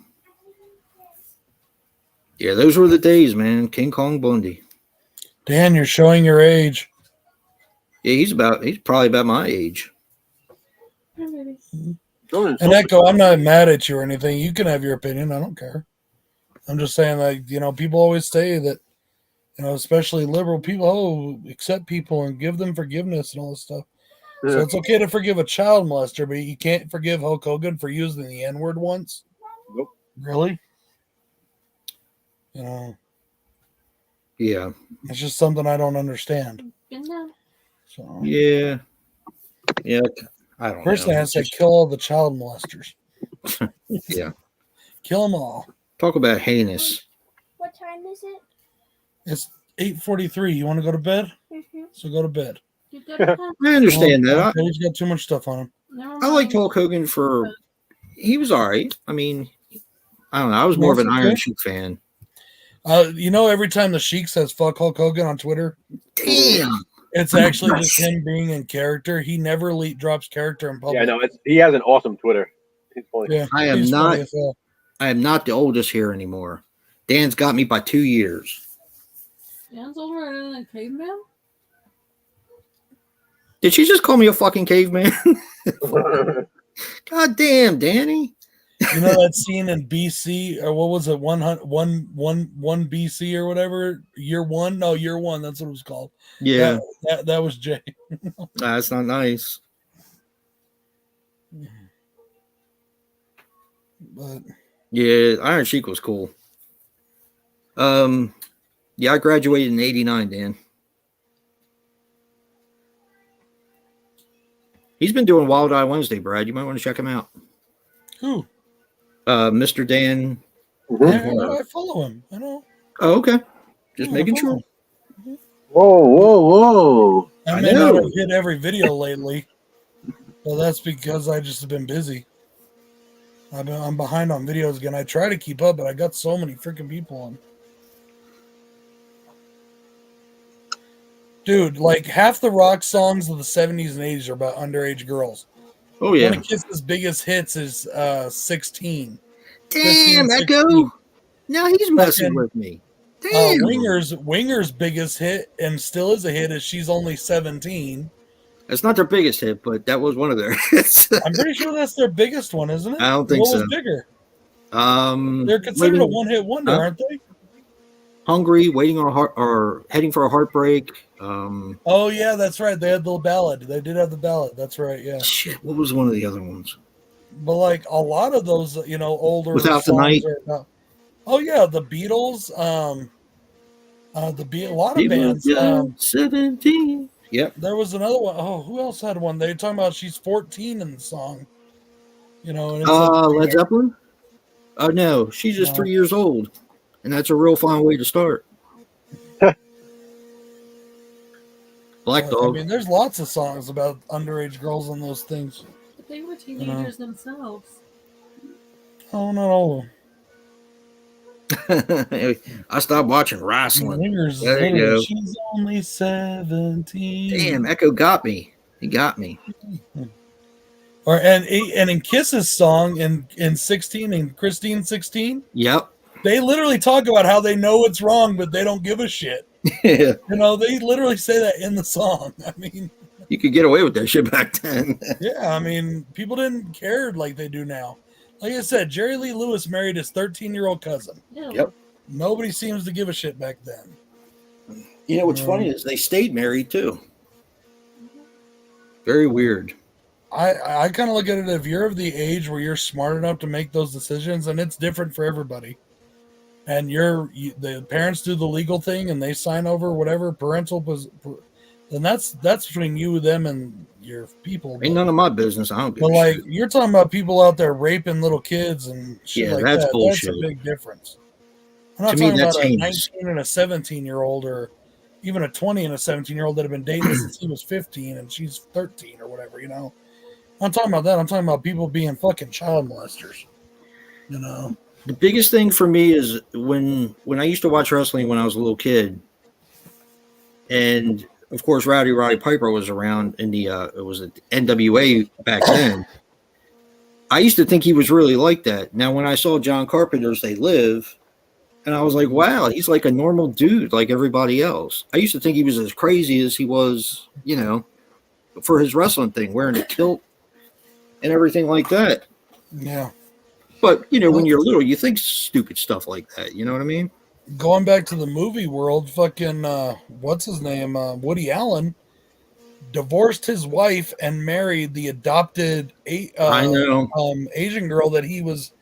Yeah, those were the days, man. King Kong Bundy. Dan, you're showing your age. Yeah, he's probably about my age. And Echo, I'm not mad at you or anything. You can have your opinion. I don't care. I'm just saying, like, you know, people always say that, you know, especially liberal people, accept people and give them forgiveness and all this stuff. Yeah. So it's okay to forgive a child molester, but you can't forgive Hulk Hogan for using the N-word once. Nope. Really? You know. Yeah. It's just something I don't understand. So. Yeah. Yeah. I don't know. Personally, I say kill all the child molesters. Yeah. Kill them all. Talk about heinous. What time is it? It's 8:43. You want to go to bed? Mm-hmm. So go to bed. I understand that. He's got too much stuff on him. I liked Hulk Hogan he was all right. I mean, I don't know. I was more of an Iron Sheik fan. You know, every time the Sheik says fuck Hulk Hogan on Twitter, damn, it's actually just him being in character. He never drops character in public. Yeah, no, he has an awesome Twitter. He's funny. Yeah, I am not the oldest here anymore. Dan's got me by 2 years. Dan's older than a caveman? Did she just call me a fucking caveman? God damn, Danny. You know that scene in BC, or what was it, 1 BC or whatever? Year one? No, year one. That's what it was called. Yeah, That was Jay. that's not nice. But Yeah, Iron Sheik was cool. Yeah, I graduated in '89, Dan. He's been doing Wild Eye Wednesday, Brad. You might want to check him out. who? Mr. Dan. I follow him. I know. Oh, okay. Just Yeah, making I follow sure. him. Whoa. I may not have hit every video lately, but that's because I just have been busy. I'm behind on videos again. I try to keep up, but I got so many freaking people on. Dude, like half the rock songs of the 70s and 80s are about underage girls. Oh, yeah. One of Kiss's biggest hits is 16. Damn, 16. Echo. Now he's messing Fucking, with me. Damn. Winger's biggest hit, and still is a hit, is She's Only 17. That's not their biggest hit, but that was one of their hits. I'm pretty sure that's their biggest one, isn't it? I don't think what so. Was bigger? They're considered a one-hit wonder, aren't they? Hungry, Waiting on a Heart, or Heading for a Heartbreak. Oh yeah, that's right. They had the ballad. They did have the ballad. That's right. Yeah. Shit, what was one of the other ones? But like a lot of those, older Without the songs Night. Oh yeah, the Beatles. A lot of bands. 17. Yep. There was another one. Oh, who else had one? They were talking about She's 14 in the song. And it's Led Zeppelin? Oh no, she's just 3 years old. And that's a real fine way to start. Black Dog. I mean, there's lots of songs about underage girls on those things. But they were teenagers themselves. Oh, not all of them. I stopped watching wrestling. Wingers, There you go. She's only 17. Damn, Echo got me. He got me. And in Kiss's song in 16, in Christine 16, Yep. they literally talk about how they know it's wrong, but they don't give a shit. Yeah. They literally say that in the song. I mean, You could get away with that shit back then. yeah, I mean, people didn't care like they do now. Like I said, Jerry Lee Lewis married his 13-year-old cousin. Yeah. Yep. Nobody seems to give a shit back then. You know what's funny is they stayed married too. Very weird. I kind of look at it, if you're of the age where you're smart enough to make those decisions, and it's different for everybody. And the parents do the legal thing and they sign over whatever parental, then that's between you, them, and your people. Ain't none of my business. I don't give But a like shit. you're talking about people out there raping little kids and shit Yeah, like that's that. bullshit. That's a big difference. I'm not To me, talking that's about a heinous. 19 and a 17-year-old, or even a 20 and a 17-year-old that have been dating since he was 15 and she's 13 or whatever. I'm talking about that. I'm talking about people being fucking child molesters. The biggest thing for me is when I used to watch wrestling when I was a little kid, and of course Roddy Piper was around in the it was the NWA back then. I used to think he was really like that. Now when I saw John Carpenter's They Live, and I was like, wow, he's like a normal dude like everybody else. I used to think he was as crazy as he was, for his wrestling thing, wearing a kilt and everything like that. Yeah. But, when you're little, you think stupid stuff like that. You know what I mean? Going back to the movie world, fucking, what's his name? Woody Allen divorced his wife and married the adopted I know. Asian girl that he was,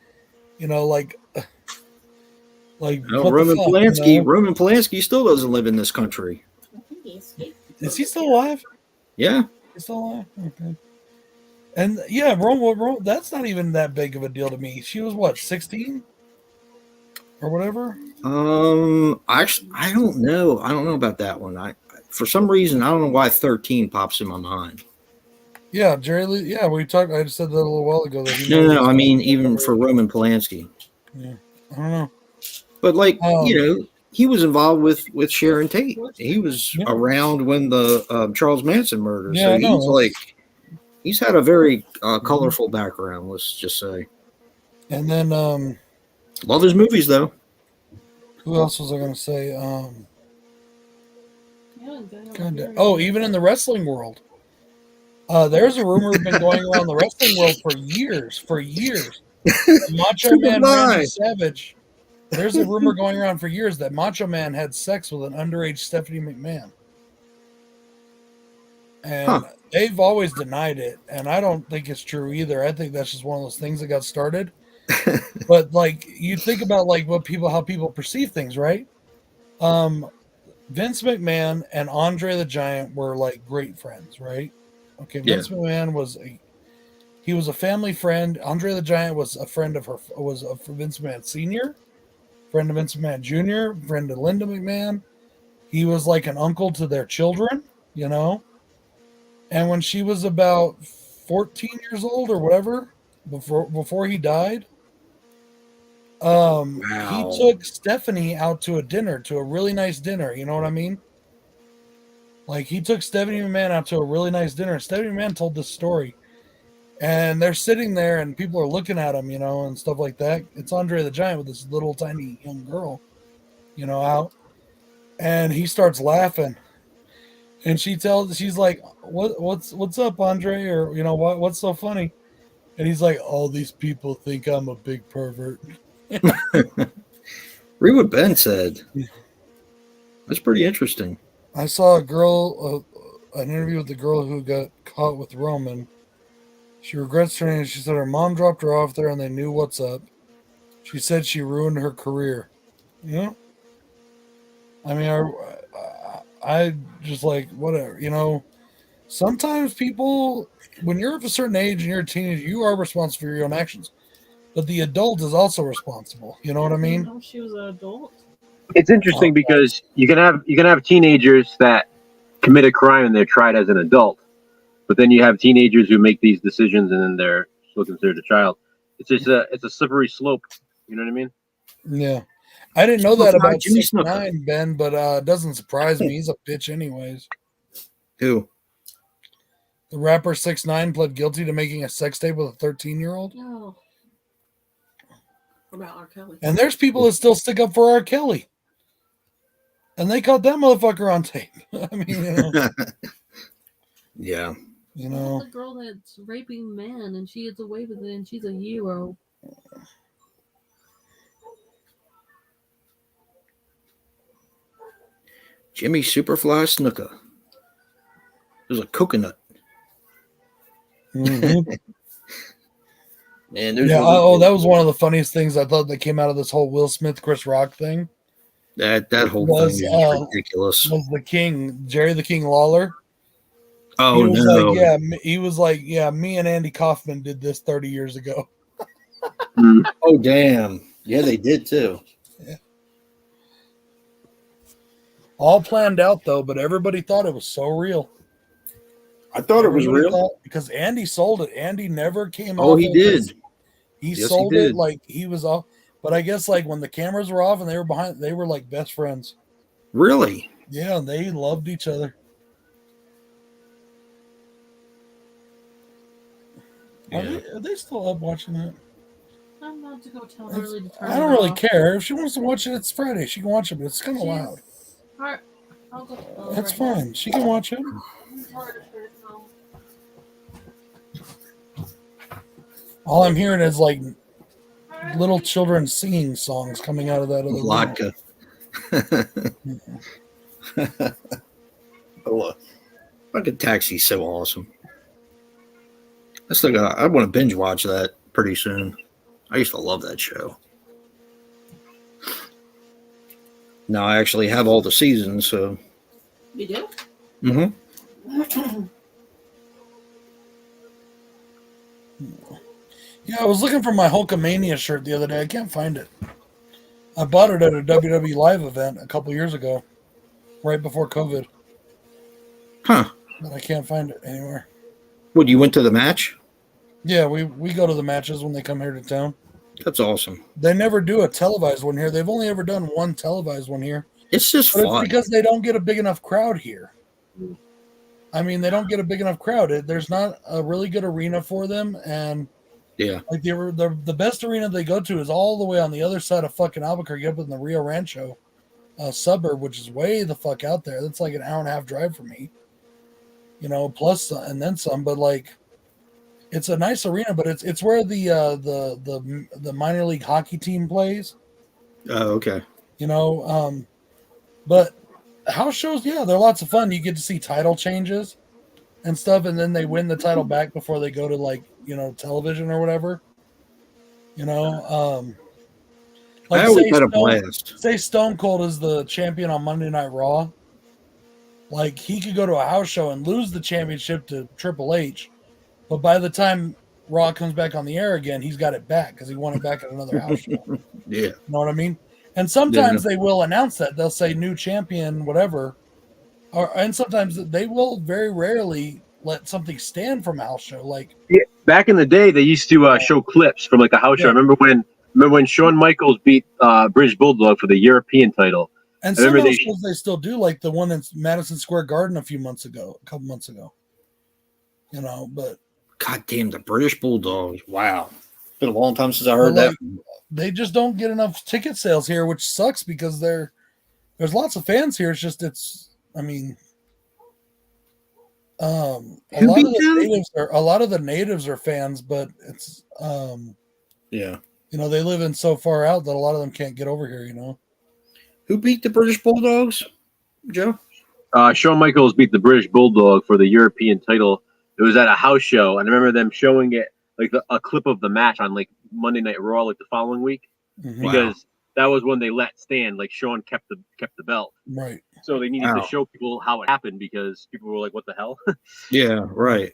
like Roman fuck, Polanski. Roman Polanski still doesn't live in this country. I think he escaped. Is he still alive? Yeah. He's still alive? Okay. And yeah, Rome, that's not even that big of a deal to me. She was what, 16 or whatever? Actually, I don't know. I don't know about that one. For some reason, I don't know why 13 pops in my mind. Yeah, Jerry Lee. Yeah, we talked. I just said that a little while ago. That No. I mean, even for Roman Polanski. Yeah, I don't know. But he was involved with Sharon Tate. He was around when the Charles Manson murder. Yeah, so he's had a very colorful background. Let's just say. And then, Love his movies though. who else was I going to say? Yeah, Oh, even in the wrestling world, there's a rumor been going around the wrestling world for years, Macho Man Superfly. Randy Savage. There's a rumor going around for years that Macho Man had sex with an underage Stephanie McMahon. And they've always denied it. And I don't think it's true either. I think that's just one of those things that got started. But like you think about like how people perceive things, right? Vince McMahon and Andre the Giant were like great friends, right? Okay, Vince McMahon was a family friend. Andre the Giant was a friend of Vince McMahon Sr., friend of Vince McMahon Jr., friend of Linda McMahon. He was like an uncle to their children, you know. And when she was about 14 years old or whatever, before he died, he took Stephanie out to a really nice dinner. You know what I mean? Like he took Stephanie McMahon out to a really nice dinner. Stephanie McMahon told this story, and they're sitting there, and people are looking at him, you know, and stuff like that. It's Andre the Giant with this little tiny young girl, you know, out, and he starts laughing. And she's like, what's up, Andre? Or, you know, what's so funny? And he's like, all these people think I'm a big pervert. Read what Ben said. That's pretty interesting. I saw an interview with the girl who got caught with Roman. She regrets turning. She said her mom dropped her off there and they knew what's up. She said she ruined her career. Yeah. I mean, I just like, whatever, you know, sometimes people, when you're of a certain age and you're a teenager, you are responsible for your own actions, but the adult is also responsible. You know what I mean? No, she was an adult. It's interesting because you can have teenagers that commit a crime and they're tried as an adult, but then you have teenagers who make these decisions and then they're still considered a child. It's just it's a slippery slope. You know what I mean? Yeah. I didn't know that about Jimmy 6ix9ine, Ben, but it doesn't surprise me. He's a bitch anyways. Who? The rapper 6ix9ine pled guilty to making a sex tape with a 13-year-old. No. What about R. Kelly? And there's people that still stick up for R. Kelly. And they caught that motherfucker on tape. I mean, you know. Yeah. You know. The girl that's raping men and she gets away with it and she's a hero. Jimmy Superfly Snuka. There's a coconut. Mm-hmm. Man, that was one of the funniest things I thought that came out of this whole Will Smith Chris Rock thing. That whole thing is ridiculous. Was the King, Jerry the King Lawler? Oh, he was no. like, he was like, yeah, me and Andy Kaufman did this 30 years ago. Oh, damn. Yeah, they did too. Yeah. All planned out though, but everybody thought it was so real. I thought it was real because Andy sold it. Andy never came. Oh, he did. He sold it like he was off. But I guess like when the cameras were off and they were behind, they were like best friends. Really? Yeah, they loved each other. Yeah. Are they still up watching that? I'm about to go tell Harley to turn I don't it really off. care. If she wants to watch it, it's Friday. She can watch it, but it's kind of loud. Alright, I'll go tell her That's right fine. She can watch it. now. Tell her to turn it off. All I'm hearing is like little children singing songs coming out of that other Vodka. Oh, fucking Taxi's so awesome. I want to binge watch that pretty soon. I used to love that show. Now I actually have all the seasons, so. You do? Mm-hmm. Yeah, I was looking for my Hulkamania shirt the other day. I can't find it. I bought it at a WWE Live event a couple years ago, right before COVID. Huh. But I can't find it anywhere. What, you went to the match? Yeah, we go to the matches when they come here to town. That's awesome. They never do a televised one here. They've only ever done one televised one here. It's just But fun. it's because they don't get a big enough crowd here. I mean, they don't get a big enough crowd. There's not a really good arena for them, and yeah, like the best arena they go to is all the way on the other side of fucking Albuquerque, up in the Rio Rancho suburb, which is way the fuck out there. That's like an hour and a half drive for me. You know, plus and then some. But like, It's a nice arena, but it's where the minor league hockey team plays. Oh, okay. You know, but house shows, yeah, they're lots of fun. You get to see title changes and stuff, and then they win the title back before they go to, like, you know, television or whatever. You know, like I always had a blast. say Stone Cold is the champion on Monday Night Raw. Like, he could go to a house show and lose the championship to Triple H, but by the time Raw comes back on the air again, he's got it back because he won it back at another house show. Yeah. You know what I mean? And sometimes they will announce that. They'll say new champion, whatever. And sometimes they will very rarely let something stand from a house show. Like, back in the day, they used to show clips from like a house show. I remember when Shawn Michaels beat British Bulldog for the European title. And some house shows they still do, like the one in Madison Square Garden a couple months ago. You know, but God damn, the British Bulldogs! Wow, it's been a long time since I heard that. They just don't get enough ticket sales here, which sucks because there's lots of fans here. It's just I mean, a lot of the natives are fans, but it's yeah, you know, they live in so far out that a lot of them can't get over here. You know, who beat the British Bulldogs, Joe? Shawn Michaels beat the British Bulldog for the European title. It was at a house show, and I remember them showing it like a clip of the match on like Monday Night Raw, like the following week, because that was when they let stand. Like Shawn kept the belt, right? So they needed to show people how it happened because people were like, "What the hell?" Yeah, right.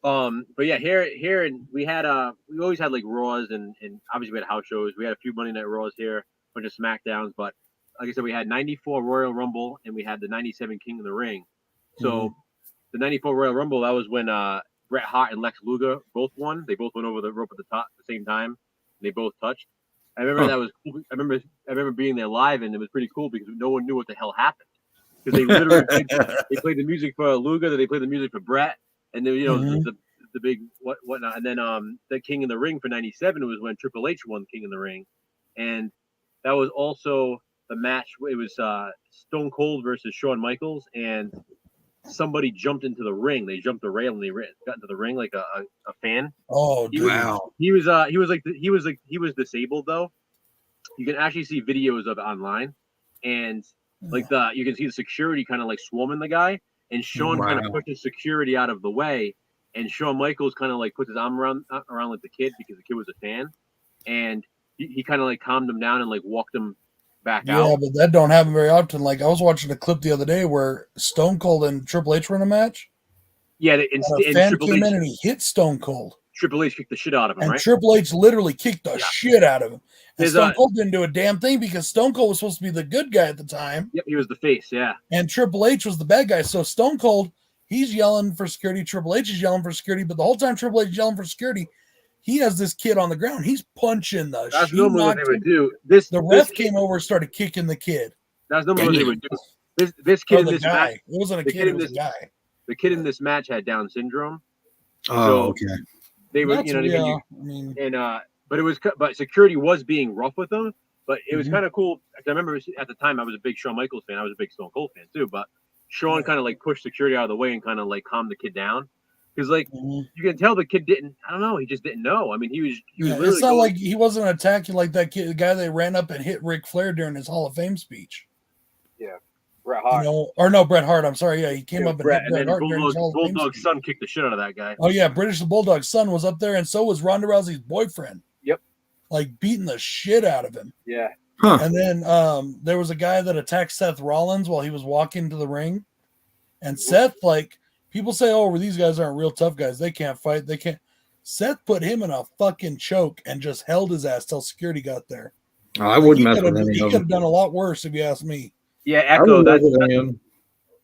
But yeah, here and we always had like Raws and obviously we had house shows. We had a few Monday Night Raws here, a bunch of SmackDowns, but like I said, we had 94 Royal Rumble and we had the 97 King of the Ring. So the 94 Royal Rumble, that was when Bret Hart and Lex Luger both won. They both went over the rope at the top at the same time. And they both touched. I remember that was cool. I remember being there live, and it was pretty cool because no one knew what the hell happened. Because they literally played the music for Luger, then they played the music for Bret, and then the big whatnot. And then the King of the Ring for 97 was when Triple H won King of the Ring, and that was also the match. It was Stone Cold versus Shawn Michaels, and somebody jumped into the ring. They jumped the rail and they got into the ring like a fan. Oh, wow! He was disabled though. You can actually see videos of it online, and like you can see the security kind of like swarming the guy, and Shawn kind of pushes security out of the way, and Shawn Michaels kind of like puts his arm around like the kid because the kid was a fan, and he kind of like calmed him down and like walked him back out. Yeah, but that don't happen very often. Like I was watching a clip the other day where Stone Cold and Triple H were in a match. Yeah, and a fan came in and he hit Stone Cold. Triple H kicked the shit out of him, and right? Triple H literally kicked the shit out of him. And Stone Cold didn't do a damn thing because Stone Cold was supposed to be the good guy at the time. Yep, he was the face, yeah. And Triple H was the bad guy. So Stone Cold, he's yelling for security. Triple H is yelling for security. But the whole time Triple H is yelling for security, he has this kid on the ground. He's punching the shit. That's normally what they would do. The ref came over and started kicking the kid. That's normally what they would do. This kid in this match. It wasn't a kid, it was a guy. The kid in this match had Down syndrome. Oh, okay. They were, you know what I mean? But security was being rough with them. But it was kind of cool. I remember at the time I was a big Shawn Michaels fan. I was a big Stone Cold fan too. But Shawn kind of like pushed security out of the way and kind of like calmed the kid down. Because like you can tell the kid didn't. I don't know. He just didn't know. I mean, he was. It's not like he wasn't attacking like that kid, the guy that ran up and hit Ric Flair during his Hall of Fame speech. Yeah, Bret Hart. Bret Hart. I'm sorry. Yeah, he came up and hit Bret Hart during his Hall of Fame Bulldog's son kicked the shit out of that guy. Oh yeah, British the Bulldog's son was up there, and so was Ronda Rousey's boyfriend. Yep. Like beating the shit out of him. Yeah. Huh. And then there was a guy that attacked Seth Rollins while he was walking to the ring, and Seth, like, people say, "Oh, these guys aren't real tough guys. They can't fight. They can't." Seth put him in a fucking choke and just held his ass till security got there. Oh, I wouldn't mess with any He of could them. have done a lot worse if you ask me. Yeah, Echo.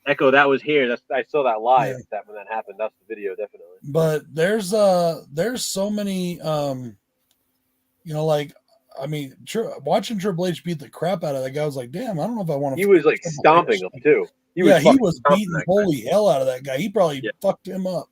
Echo, that was here. I saw that live. That when that happened, that's the video, definitely. But there's so many, like, I mean, watching Triple H beat the crap out of that guy, I was like, damn, I don't know if I want to. He was like stomping him too. He was beating holy hell out of that guy. He probably fucked him up.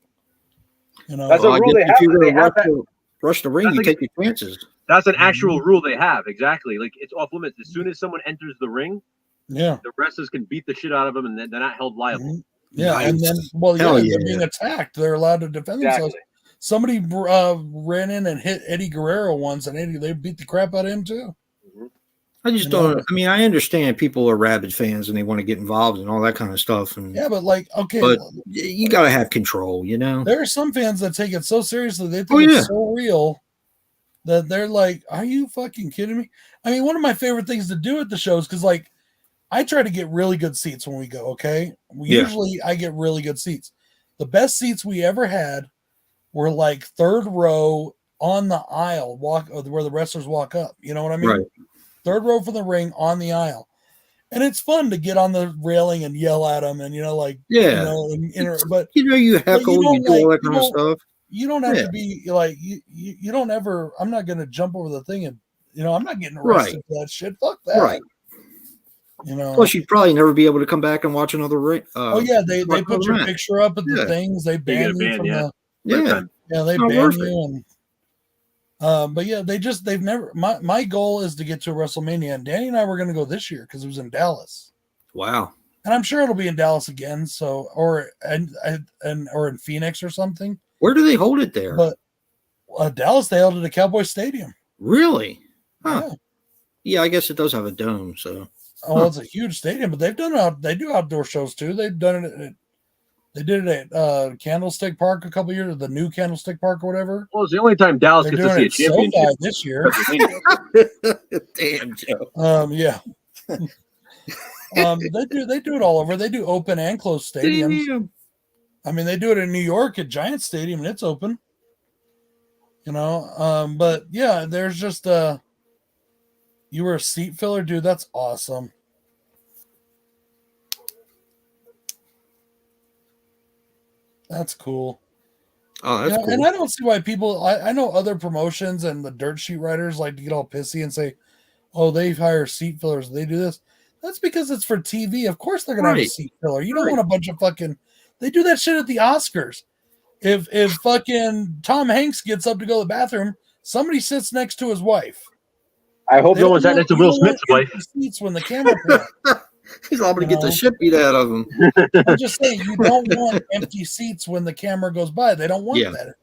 That's a rule they have. If you're going to rush the ring, you take your chances. That's an actual rule they have. Exactly. Like, it's off limits. As soon as someone enters the ring, the wrestlers can beat the shit out of them, and they're not held liable. Yeah, nice. And then, they're being attacked. They're allowed to defend themselves. somebody ran in and hit Eddie Guerrero once, and they beat the crap out of him too. I just don't. I mean, I understand people are rabid fans and they want to get involved and all that kind of stuff. And yeah, but like, okay, but you got to have control, you know. There are some fans that take it so seriously they think it's so real that they're like, "Are you fucking kidding me?" I mean, one of my favorite things to do at the shows, because like, I try to get really good seats when we go. Okay, usually I get really good seats. The best seats we ever had were like third row on the aisle, where the wrestlers walk up. You know what I mean? Right. Third row from the ring on the aisle. And it's fun to get on the railing and yell at them and, but you heckle, you do all that kind of stuff. You don't have to be like, you don't ever, I'm not going to jump over the thing and, I'm not getting arrested for that shit. Fuck that. Right. Plus, you'd probably never be able to come back and watch another ring. They put your picture up at the things. They ban you from the. Yeah, they ban you. And, they've never. My goal is to get to a WrestleMania, and Danny and I were going to go this year because it was in Dallas. Wow. And I'm sure it'll be in Dallas again. So, or in Phoenix or something. Where do they hold it there? But Dallas, they held it at Cowboy Stadium. Really? Huh. Yeah, I guess it does have a dome. So. Oh, it's a huge stadium, but they do outdoor shows too. They've done it. They did it at Candlestick Park a couple years, the new Candlestick Park or whatever. Well, it's the only time Dallas gets to see a championship this year. Damn, Joe. Yeah. They do it all over. They do open and closed stadiums. Damn. I mean, they do it in New York at Giant Stadium, and it's open. But yeah, there's just you were a seat filler, dude. That's awesome. That's cool. Oh, that's cool. And I don't see why people. I know other promotions and the dirt sheet writers like to get all pissy and say, "Oh, they hire seat fillers. They do this." That's because it's for TV. Of course, they're gonna have a seat filler. You don't want a bunch of fucking. They do that shit at the Oscars. If fucking Tom Hanks gets up to go to the bathroom, somebody sits next to his wife. I hope no one's sat next to Will Smith's wife. Seats when the camera plays. He's liable to get the shit beat out of him. I'm just saying, you don't want empty seats when the camera goes by. They don't want that.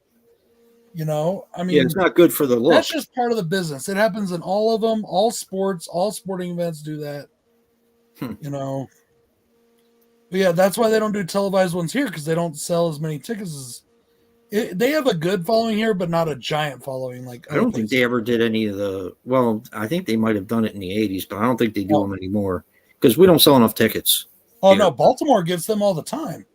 I mean, it's not good for the look. That's just part of the business. It happens in all of them. All sports, all sporting events do that. But yeah, that's why they don't do televised ones here, because they don't sell as many tickets as. They have a good following here, but not a giant following. Like I don't think they ever did any of the. Well, I think they might have done it in the '80s, but I don't think they do them anymore because we don't sell enough tickets. Oh no, Baltimore gets them all the time.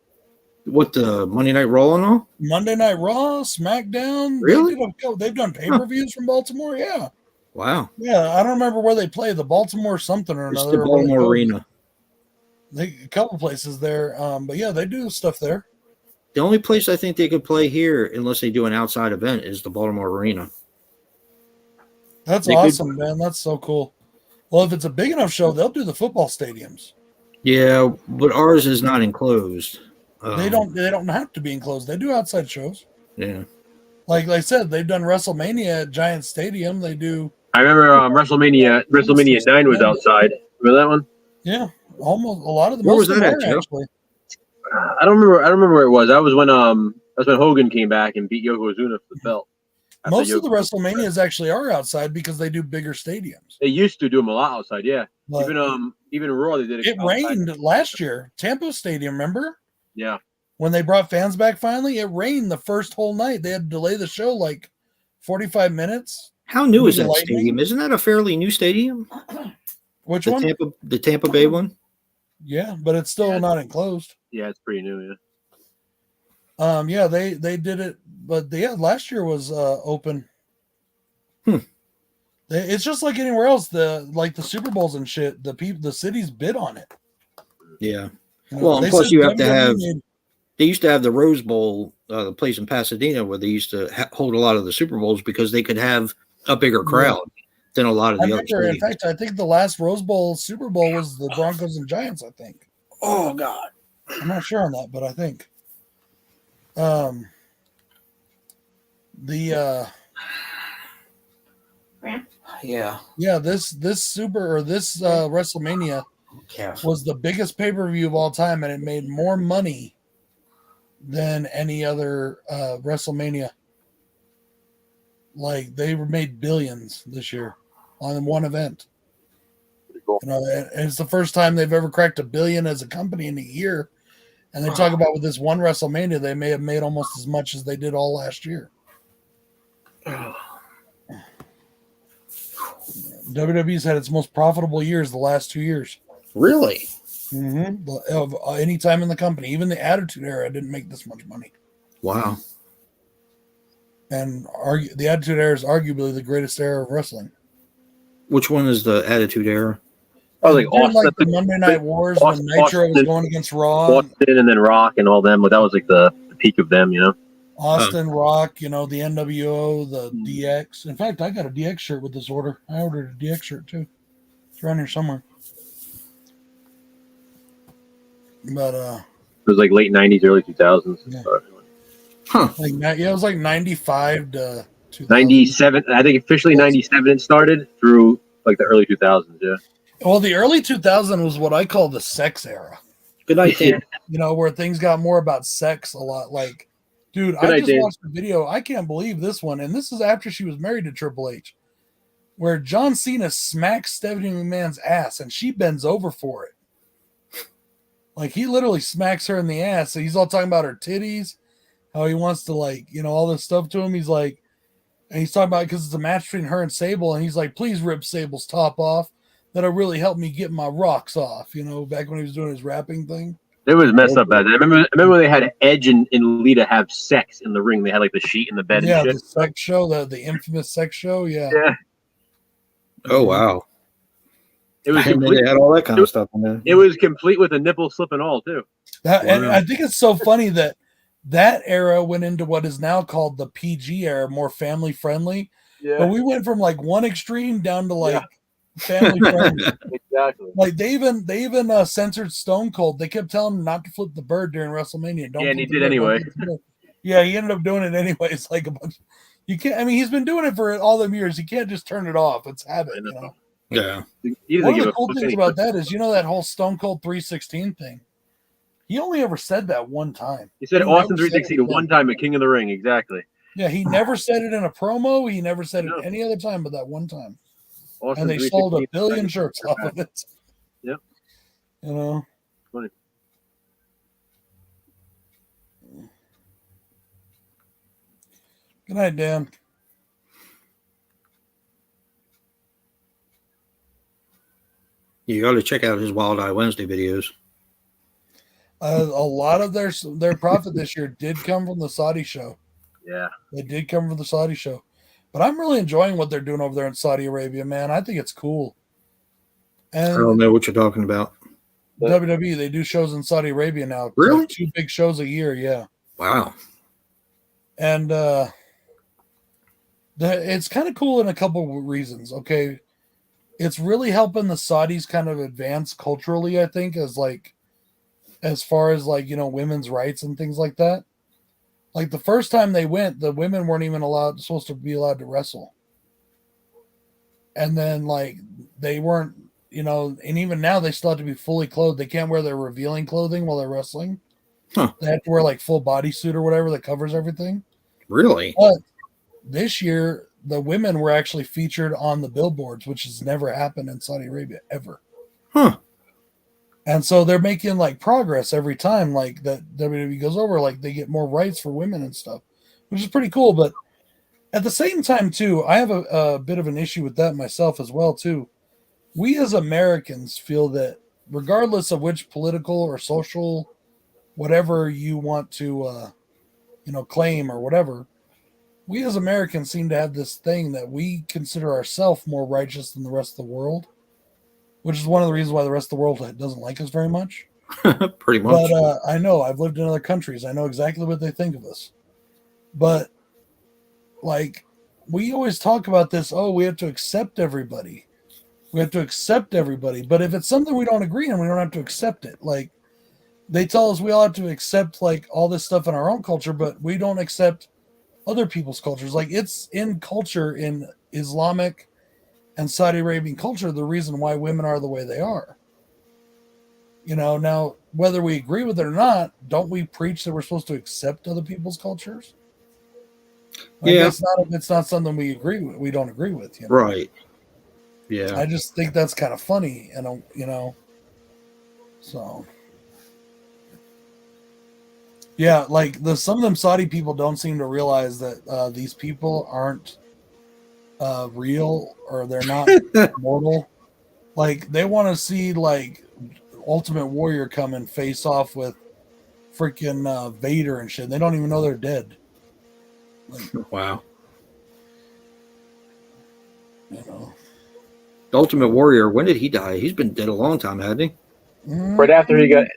What, the Monday Night Raw and all? Monday Night Raw, SmackDown. Really? They've done pay-per-views from Baltimore. Yeah. Wow. Yeah, I don't remember where they play. The Baltimore something or another. It's the Baltimore Arena. A couple places there, but yeah, they do stuff there. The only place I think they could play here, unless they do an outside event, is the Baltimore Arena. That's awesome, man. That's so cool. Well, if it's a big enough show, they'll do the football stadiums. Yeah, but ours is not enclosed. They don't have to be enclosed. They do outside shows. Yeah. Like I said, they've done WrestleMania at Giant Stadium. They do. I remember WrestleMania 9 was outside. Remember that one? Yeah, almost a lot of them. Where was that at, actually? I don't remember where it was. That was when Hogan came back and beat Yokozuna for the belt. Most of the WrestleManias actually are outside because they do bigger stadiums. They used to do them a lot outside, yeah. But even Raw, they did it. It rained last year. Tampa Stadium, remember? Yeah. When they brought fans back finally, it rained the first whole night. They had to delay the show like 45 minutes. How new is that stadium? Isn't that a fairly new stadium? Which one? The Tampa Bay one? Yeah, but it's still not enclosed. Yeah, it's pretty new, yeah. Yeah, they did it, but last year was open. It's just like anywhere else. The Super Bowls and shit. The cities bid on it. Yeah. Well, and plus you have to have. They used to have the Rose Bowl, the place in Pasadena, where they used to hold a lot of the Super Bowls because they could have a bigger crowd than a lot of the other stadiums. In fact, I think the last Rose Bowl, Super Bowl was the Broncos and Giants. I think. Oh God. I'm not sure on that, but I think this WrestleMania was the biggest pay-per-view of all time, and it made more money than any other WrestleMania. Like they were made billions this year on one event. Pretty cool. You know, and it's the first time they've ever cracked $1 billion as a company in a year. And they talk about with this one WrestleMania, they may have made almost as much as they did all last year. WWE's had its most profitable years the last 2 years. Really? Mm-hmm. Of any time in the company, even the Attitude Era didn't make this much money. Wow. And the Attitude Era is arguably the greatest era of wrestling. Which one is the Attitude Era? Oh, like During, Austin, like the Monday Night Wars when Nitro was going against Raw. Austin, and then Rock and all them. But that was like the peak of them, you know. Austin, Rock, you know, the NWO, the DX. In fact, I got a DX shirt with this order. I ordered a DX shirt too. It's around here somewhere. But it was like late '90s, early 2000s. Yeah. Huh. Like it was like 95 to 2000. 97. I think officially 97 it started through like the early 2000s. Yeah. Well, the early 2000 was what I call the sex era. Good night, Dan. You know, where things got more about sex a lot. Like, dude, Good I night, just watched the video. I can't believe this one. And this is after she was married to Triple H, where John Cena smacks Stephanie McMahon's ass and she bends over for it. Like, he literally smacks her in the ass. So he's all talking about her titties, how he wants to, like, you know, all this stuff to him. He's like, and he's talking about because it's a match between her and Sable. And he's like, please rip Sable's top off. That'll really help me get my rocks off, you know, back when he was doing his rapping thing. It was messed up bad. I remember when they had Edge and Lita have sex in the ring. They had like the sheet in the bed. Yeah, and shit. the sex show, the infamous sex show. Yeah. Yeah. Oh, wow. It was I didn't know complete. they had all that kind of stuff in there. It was complete with a nipple slip and all too. And I think it's so funny that era went into what is now called the PG era, more family friendly. Yeah. But we went from like one extreme down to like family friendly. Exactly. Like they even censored Stone Cold. They kept telling him not to flip the bird during WrestleMania. Yeah, and he flip the did bird, anyway. don't flip the bird. Yeah, he ended up doing it anyway. It's like a bunch. You can't. I mean, he's been doing it for all them years. You can't just turn it off. It's habit. You know. Yeah. One of the cool things about that is, you know, that whole Stone Cold 316 thing. He only ever said that one time. He said Austin 316 one time at King of the Ring. Exactly. Yeah, he never said it in a promo. He never said it any other time but that one time. Austin And they sold 1 billion 316. shirts off of it. Yep. You know. Funny. Good night, Dan. You got to check out his Wild Eye Wednesday videos. A lot of their profit this year did come from the Saudi show. Yeah. They did come from the Saudi show. But I'm really enjoying what they're doing over there in Saudi Arabia, man. I think it's cool. And I don't know what you're talking about. WWE, they do shows in Saudi Arabia now. Really? Like 2 big shows a year, yeah. Wow. And it's kind of cool in a couple of reasons. Okay. It's really helping the Saudis kind of advance culturally, I think, as far as like, you know, women's rights and things like that. Like the first time they went, the women weren't even supposed to be allowed to wrestle. And then like they weren't, you know, and even now they still have to be fully clothed. They can't wear their revealing clothing while they're wrestling. Huh. They have to wear like full bodysuit or whatever that covers everything. Really? But this year, the women were actually featured on the billboards, which has never happened in Saudi Arabia ever. Huh. And so they're making like progress every time, like that WWE goes over, like they get more rights for women and stuff, which is pretty cool. But at the same time, too, I have a bit of an issue with that myself as well, too. We as Americans feel that regardless of which political or social, whatever you want to, claim or whatever, we as Americans seem to have this thing that we consider ourselves more righteous than the rest of the world, which is one of the reasons why the rest of the world doesn't like us very much. Pretty much. But I know I've lived in other countries. I know exactly what they think of us. But like we always talk about this, we have to accept everybody. We have to accept everybody. But if it's something we don't agree on, we don't have to accept it. Like they tell us we all have to accept like all this stuff in our own culture, but we don't accept other people's cultures. Like it's in culture, in Islamic and Saudi Arabian culture, the reason why women are the way they are. You know, now whether we agree with it or not, don't we preach that we're supposed to accept other people's cultures? I Yeah. guess not if it's not something we agree with. We don't agree with, you know? Right. Yeah. I just think that's kind of funny, and you know, so yeah, like some of them Saudi people don't seem to realize that these people aren't real, or they're not mortal. Like they want to see like Ultimate Warrior come and face off with freaking Vader and shit. They don't even know they're dead. Like, Wow. you know. The Ultimate Warrior, when did he die? He's been dead a long time, hasn't he? Right after he got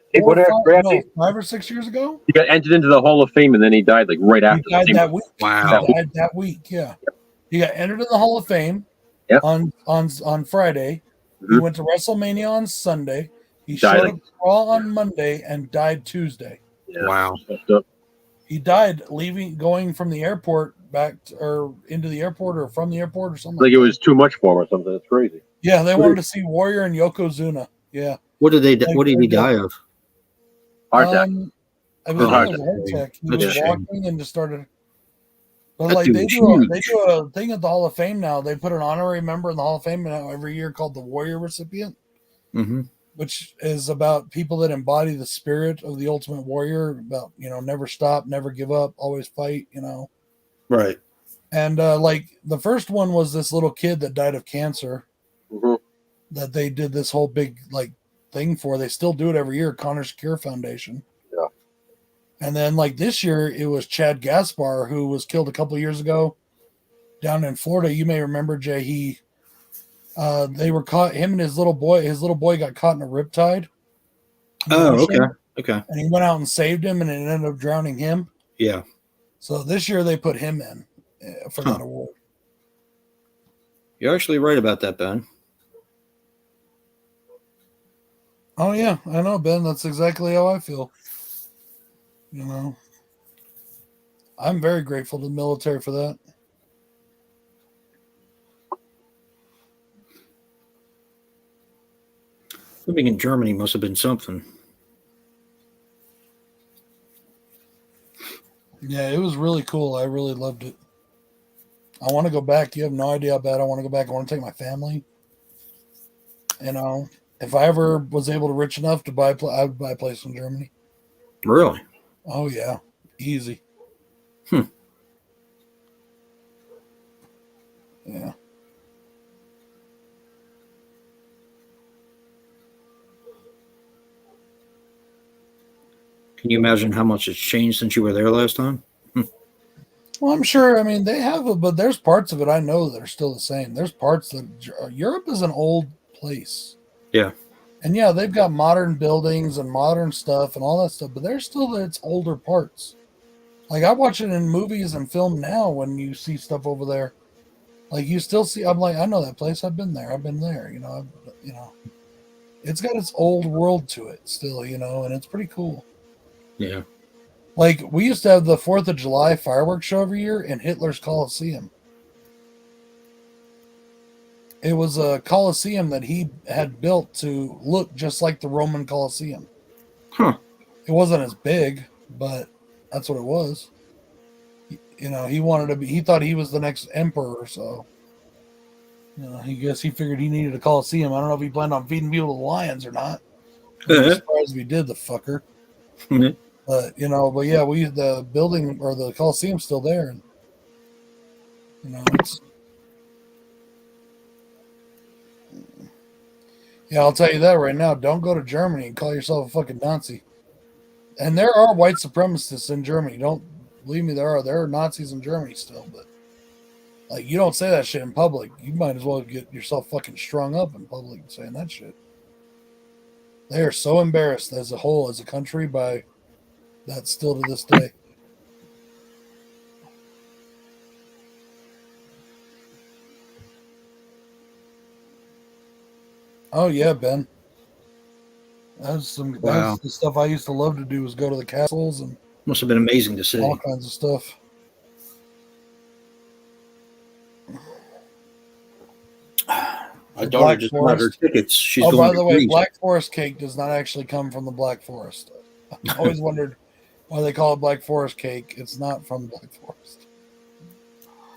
five or 6 years ago, he got entered into the Hall of Fame, and then he died like right after. He died that week. Wow. He died that week. Yeah, he got entered in the Hall of Fame. Yep. On Friday. Mm-hmm. He went to WrestleMania on Sunday. He Died showed up Raw on Monday and died Tuesday. Yeah. Wow. He died going from the airport or into the airport or from the airport or something. Like it was too much for him or something. That's crazy. Yeah, they wanted to see Warrior and Yokozuna. Yeah. What did he die of? Heart attack. I believe Heart it was a heart attack. He That's was a shame. walking and just started. But That like dude they was do huge. a thing at the Hall of Fame now. They put an honorary member in the Hall of Fame now every year called the Warrior recipient, Mm-hmm. which is about people that embody the spirit of the Ultimate Warrior. About never stop, never give up, always fight. Right. And like the first one was this little kid that died of cancer. Mm-hmm. That they did this whole big like thing for. They still do it every year. Connor's Cure Foundation. Yeah. And then like this year it was Chad Gaspar, who was killed a couple of years ago down in Florida. You may remember, Jay. They were caught. Him and his little boy. His little boy got caught in a riptide. Oh, okay. Okay. And he went out and saved him, and it ended up drowning him. Yeah. So this year they put him in for that award. You're actually right about that, Ben. Oh yeah, I know, Ben. That's exactly how I feel. I'm very grateful to the military for that. Living in Germany must have been something. Yeah, it was really cool. I really loved it. I want to go back. You have no idea how bad I want to go back. I want to take my family. If I ever was able to rich enough to buy, I would buy a place in Germany. Really? Oh yeah, easy. Yeah. Can you imagine how much it's changed since you were there last time? Well, I'm sure. I mean, they have it, but there's parts of it I know that are still the same. There's parts that Europe is an old place. Yeah. And yeah, they've got modern buildings and modern stuff and all that stuff, but there's still its older parts. Like I watch it in movies and film now when you see stuff over there. Like you still see, I'm like, I know that place. I've been there. It's got its old world to it still, and it's pretty cool. Yeah. Like we used to have the 4th of July fireworks show every year in Hitler's Coliseum. It was a Coliseum that he had built to look just like the Roman Coliseum. Huh. It wasn't as big, but that's what it was. He wanted to be, he thought he was the next emperor, so he figured he needed a Coliseum. I don't know if he planned on feeding people to lions or not. I'm surprised if he did, the fucker. But yeah, the building or the Coliseum's still there, and it's. Yeah, I'll tell you that right now. Don't go to Germany and call yourself a fucking Nazi. And there are white supremacists in Germany. Don't believe me, there are Nazis in Germany still, but like you don't say that shit in public. You might as well get yourself fucking strung up in public saying that shit. They are so embarrassed as a whole, as a country, by that still to this day. Oh yeah, Ben. That's the stuff I used to love to do, was go to the castles and must have been amazing to see. All kinds of stuff. My daughter just bought her tickets. She's going by the way, Greece. Black Forest cake does not actually come from the Black Forest. I always wondered why they call it Black Forest cake. It's not from Black Forest.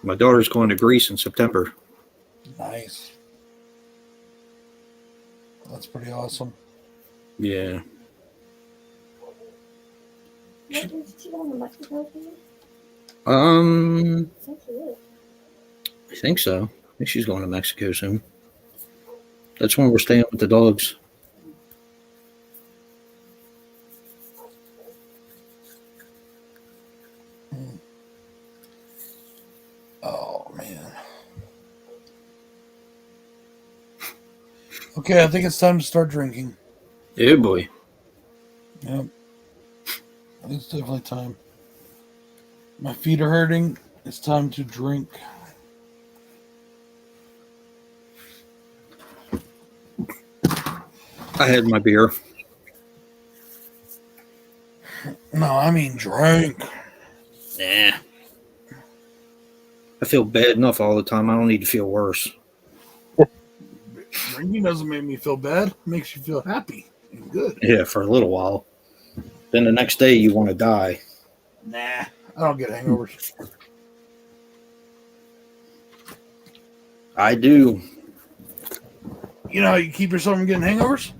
My daughter's going to Greece in September. Nice. That's pretty awesome. Yeah. What is she going to Mexico for? I think so. I think she's going to Mexico soon. That's when we're staying with the dogs. Oh, man. Okay, I think it's time to start drinking. Yeah, boy. Yep. It's definitely time. My feet are hurting. It's time to drink. I had my beer. No, I mean drink. Nah. I feel bad enough all the time. I don't need to feel worse. Drinking doesn't make me feel bad. It makes you feel happy and good. Yeah, for a little while. Then the next day you want to die. Nah, I don't get hangovers. I do. You know how you keep yourself from getting hangovers?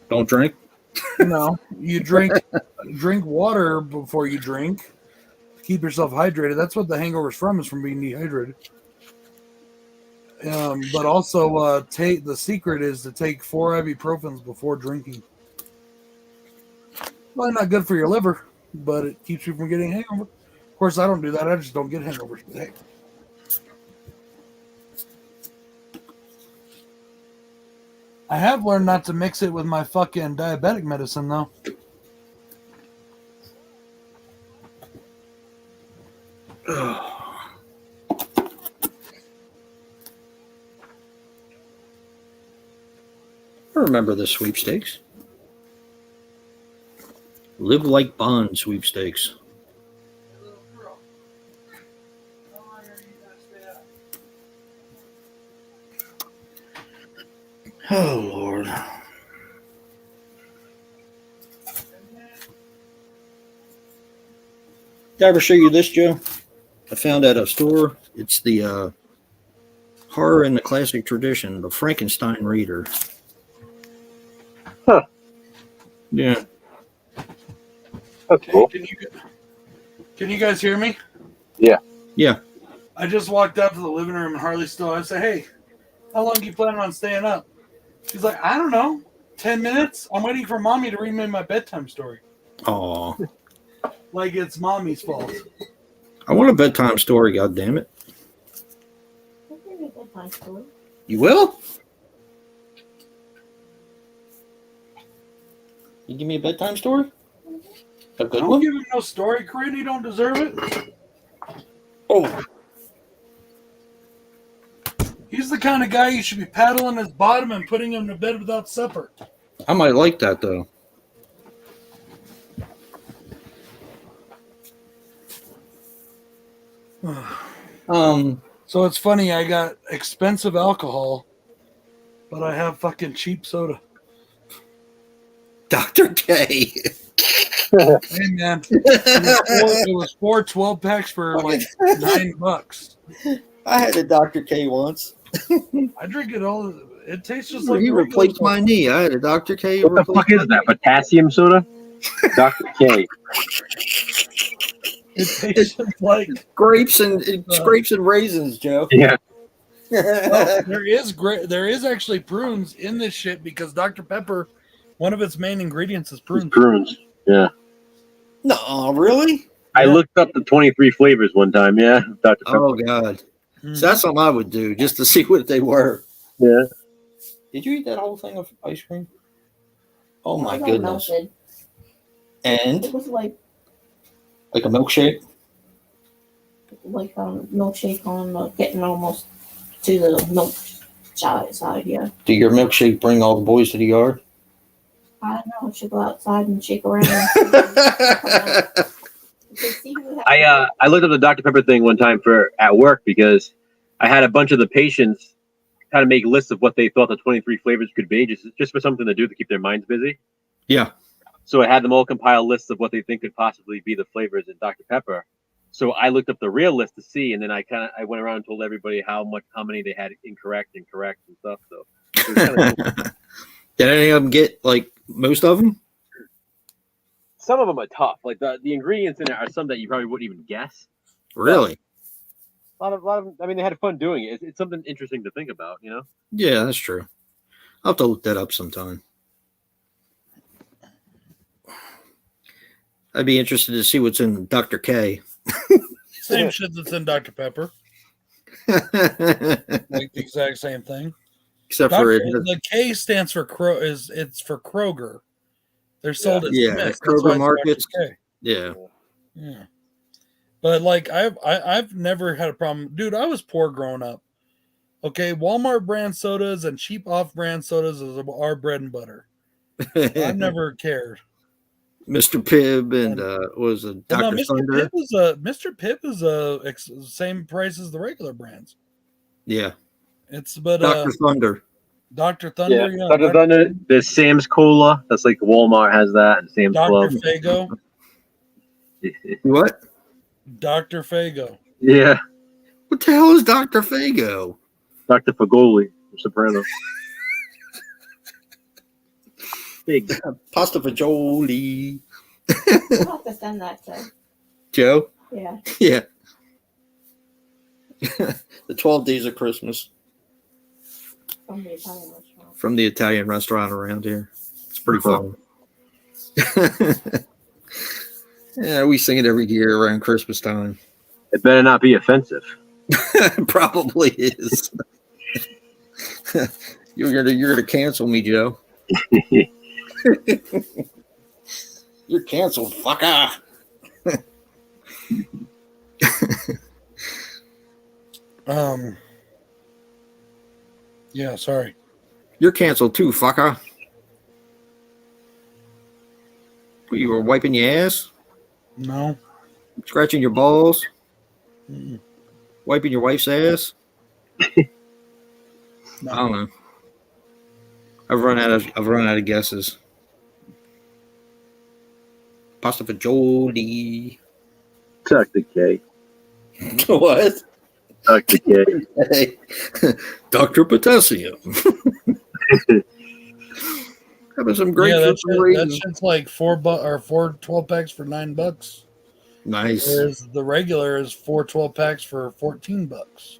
Don't drink. No, you drink water before you drink. Keep yourself hydrated. That's what the hangover's from, is from being dehydrated. But also, the secret is to take 4 ibuprofens before drinking. Well, not good for your liver, but it keeps you from getting a hangover. Of course, I don't do that. I just don't get hangovers. But hey. I have learned not to mix it with my fucking diabetic medicine, though. I remember the sweepstakes. Live like Bond sweepstakes. Oh, Lord. Did I ever show you this, Joe? I found at a store. It's the horror in the classic tradition, the Frankenstein Reader. Huh. Yeah. That's cool. Can you guys hear me? Yeah. Yeah. I just walked out to the living room and Harley's still. I said, "Hey, how long are you planning on staying up?" She's like, "I don't know, 10 minutes. I'm waiting for mommy to read me my bedtime story." Aw. Like it's mommy's fault. I want a bedtime story, goddammit. I'll give you a bedtime story. You will? You give me a bedtime story? A good Don't one? give him no story, Corinne. You don't deserve it. Oh. He's the kind of guy you should be paddling his bottom and putting him to bed without supper. I might like that, though. So it's funny, I got expensive alcohol, but I have fucking cheap soda. Dr. K. Hey man, it was 4 12 packs for like $9. I had a Dr. K once. I drink it all. It tastes just like He regular replaced stuff. my knee. I had a Dr. K. What the fuck is that? Potassium soda? Dr. K. It tastes just like Grapes and raisins, Joe. Yeah. well, there is actually prunes in this shit because Dr. Pepper, one of its main ingredients is prunes. Prunes. Yeah. No, really? I looked up the 23 flavors one time. Yeah. Dr. Pepper. Oh, God. So that's something I would do just to see what they were. Yeah. Did you eat that whole thing of ice cream? Oh, my It was all goodness. melted. And It was like a milkshake? milkshake on getting almost to the milk side, yeah. Did your milkshake bring all the boys to the yard? I don't know. I should go outside and shake around. I looked up the Dr. Pepper thing one time at work because I had a bunch of the patients kind of make lists of what they thought the 23 flavors could be, just for something to do to keep their minds busy. Yeah. So I had them all compile lists of what they think could possibly be the flavors in Dr. Pepper. So I looked up the real list to see, and then I went around and told everybody how many they had incorrect and stuff. So it was kind of cool. Did any of them get like most of them? Some of them are tough. Like the ingredients in it are some that you probably wouldn't even guess. Really? A lot of them. I mean, they had fun doing it. It's something interesting to think about, you know. Yeah, that's true. I'll have to look that up sometime. I'd be interested to see what's in Dr. K. Same shit that's in Dr. Pepper. Except Like the exact same thing. for The K stands for it's for Kroger. They're sold at Smith's. Kroger markets. K. Yeah. Yeah. But like I've never had a problem. Dude, I was poor growing up. Okay, Walmart brand sodas and cheap off-brand sodas is our bread and butter. I've never cared. Mr. Pibb and was a But no, Dr. Mr. Thunder. Mr. Pibb is same price as the regular brands. Yeah. It's Dr. Thunder. Dr. Thunder, Yeah, Dr. Thunder. There's Sam's Cola. That's like Walmart has that, and Sam's Club. Dr. Fago. What? Dr. Fago. Yeah. What the hell is Dr. Fago? Dr. Fagoli, Soprano. Big. Pasta fagioli. You'll have to send that to Joe? Yeah. Yeah. The 12 Days of Christmas From the Italian restaurant. from the Italian restaurant around here. It's pretty fun. Yeah, we sing it every year around Christmas time. It better not be offensive. Probably is. You're gonna cancel me, Joe. You're canceled, fucker. Yeah, sorry. You're canceled too, fucker. You were wiping your ass, No. scratching your balls, Mm-mm. wiping your wife's ass. No. I don't know. I've run out of guesses. Pasta fagioli. Dr. K. What? Dr. K. Hey, Dr. Potassium. Having some great that shit's like $4 or 4 12 packs for $9. Nice. Whereas the regular is 4 12 packs for $14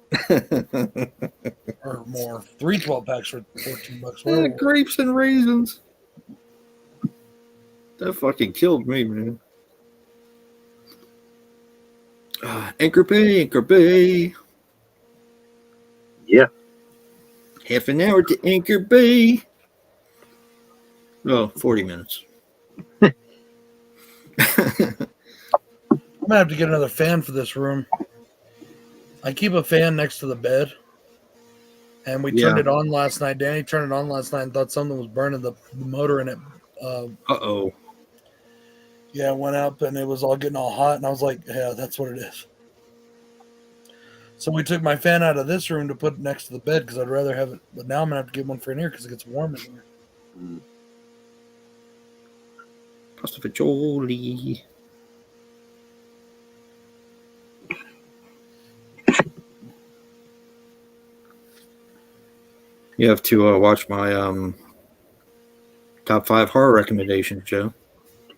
or more. 3 12 packs for $14. Grapes and raisins. That fucking killed me, man. Anchor Bay. Yeah. Half an hour to Anchor Bay. Oh, 40 minutes. I'm gonna have to get another fan for this room. I keep a fan next to the bed, and we turned it on last night. Danny turned it on last night and thought something was burning the motor in it. Uh-oh. Yeah, it went up and it was all getting all hot, and I was like, yeah, that's what it is. So we took my fan out of this room to put it next to the bed because I'd rather have it. But now I'm gonna have to get one for in here because it gets warm in here. Pasta fagioli. You have to watch my top 5 horror recommendations, Joe.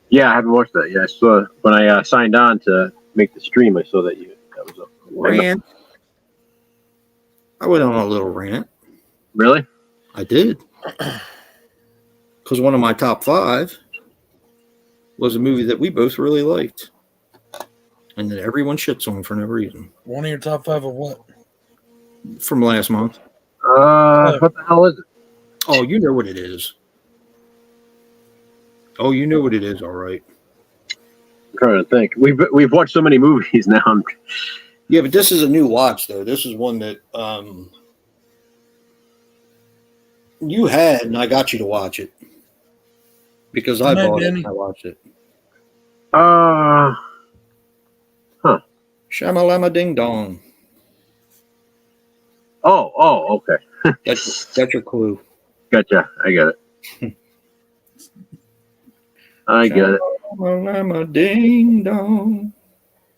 Yeah, I haven't watched that yet. I saw when I signed on to make the stream. I saw that was up. Rant. I went on a little rant. Really? I did. Because one of my top 5 was a movie that we both really liked. And that everyone shits on for no reason. One of your top 5 of what? From last month. What the hell is it? Oh, you know what it is. Oh, you know what it is, all right. I'm trying to think. We've watched so many movies now. Yeah, but this is a new watch, though. This is one that you had, and I got you to watch it. Because I bought it and I watched it. Shamalama Ding Dong. Oh, okay. That's your clue. Gotcha. I got it. I get it. Shamalama Ding Dong.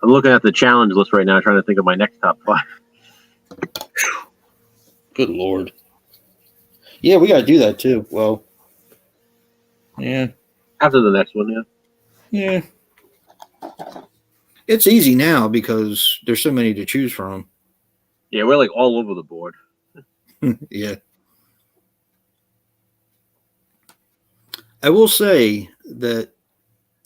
I'm looking at the challenge list right now, trying to think of my next top 5. Good Lord. Yeah, we got to do that too. Well, yeah. After the next one, yeah. Yeah. It's easy now because there's so many to choose from. Yeah, we're like all over the board. Yeah. I will say that,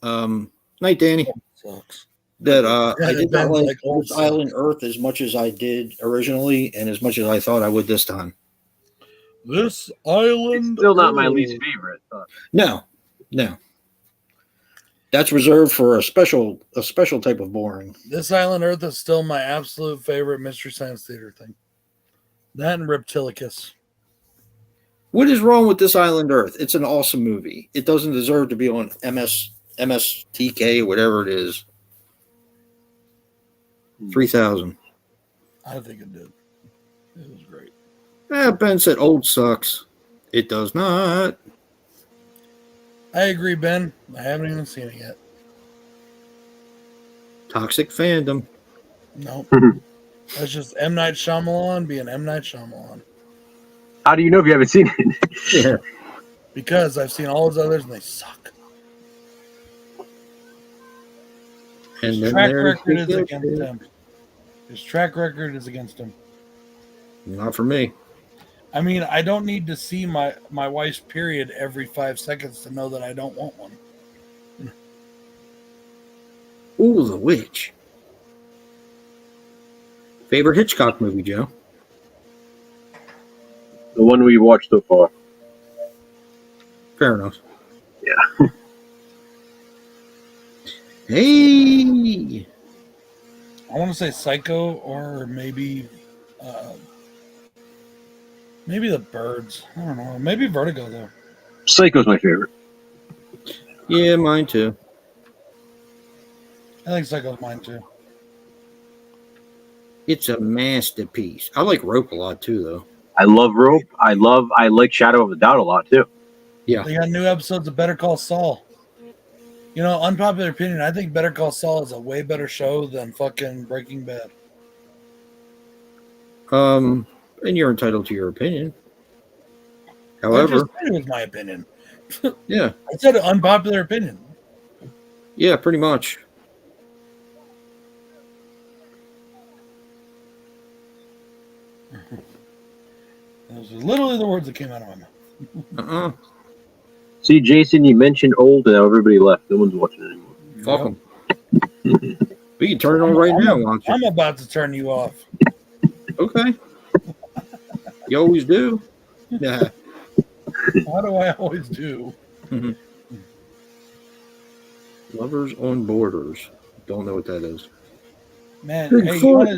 night, Danny, Sucks. that Yeah, I did not Ben's like like, "Oh, This Island Earth as much as I did originally and as much as I thought I would this time. This It's island. still not my least favorite. But No. That's reserved for a special type of boring. This Island Earth is still my absolute favorite Mystery Science Theater thing. That and Reptilicus. What is wrong with This Island Earth? It's an awesome movie. It doesn't deserve to be on MSTK, whatever it is. 3000. I think it did. It was great. Ben said old sucks. It does not. I agree, Ben. I haven't even seen it yet. Toxic fandom. No. That's just M. Night Shyamalan being M. Night Shyamalan. how do you know if you haven't seen it? Yeah. Because I've seen all his others and they suck. And His then track there's record is the against guilty. him. His track record is against him. Not for me. I mean, I don't need to see my wife's period every 5 seconds to know that I don't want one. Ooh, The Witch. Favorite Hitchcock movie, Joe? The one we watched so far. Fair enough. Yeah. Hey. I want to say Psycho or maybe The Birds. I don't know. Maybe Vertigo, though. Psycho's my favorite. Yeah, mine too. I think Psycho's mine, too. It's a masterpiece. I like Rope a lot too, though. I love Rope. I like Shadow of the Doubt a lot too. Yeah. They got new episodes of Better Call Saul. You know, unpopular opinion, I think Better Call Saul is a way better show than fucking Breaking Bad. And you're entitled to your opinion. I However, just said it was my opinion. yeah, I said an unpopular opinion. yeah, pretty much. Those are literally the words that came out of my mouth. See, Jason, you mentioned old, and now everybody left. No one's watching anymore. Fuck 'em. We can turn it on right now, why don't you? I'm about to turn you off. Okay. You always do. Yeah. Why do I always do? Lovers on Borders. Don't know what that is. Man, Big hey, fuck. you want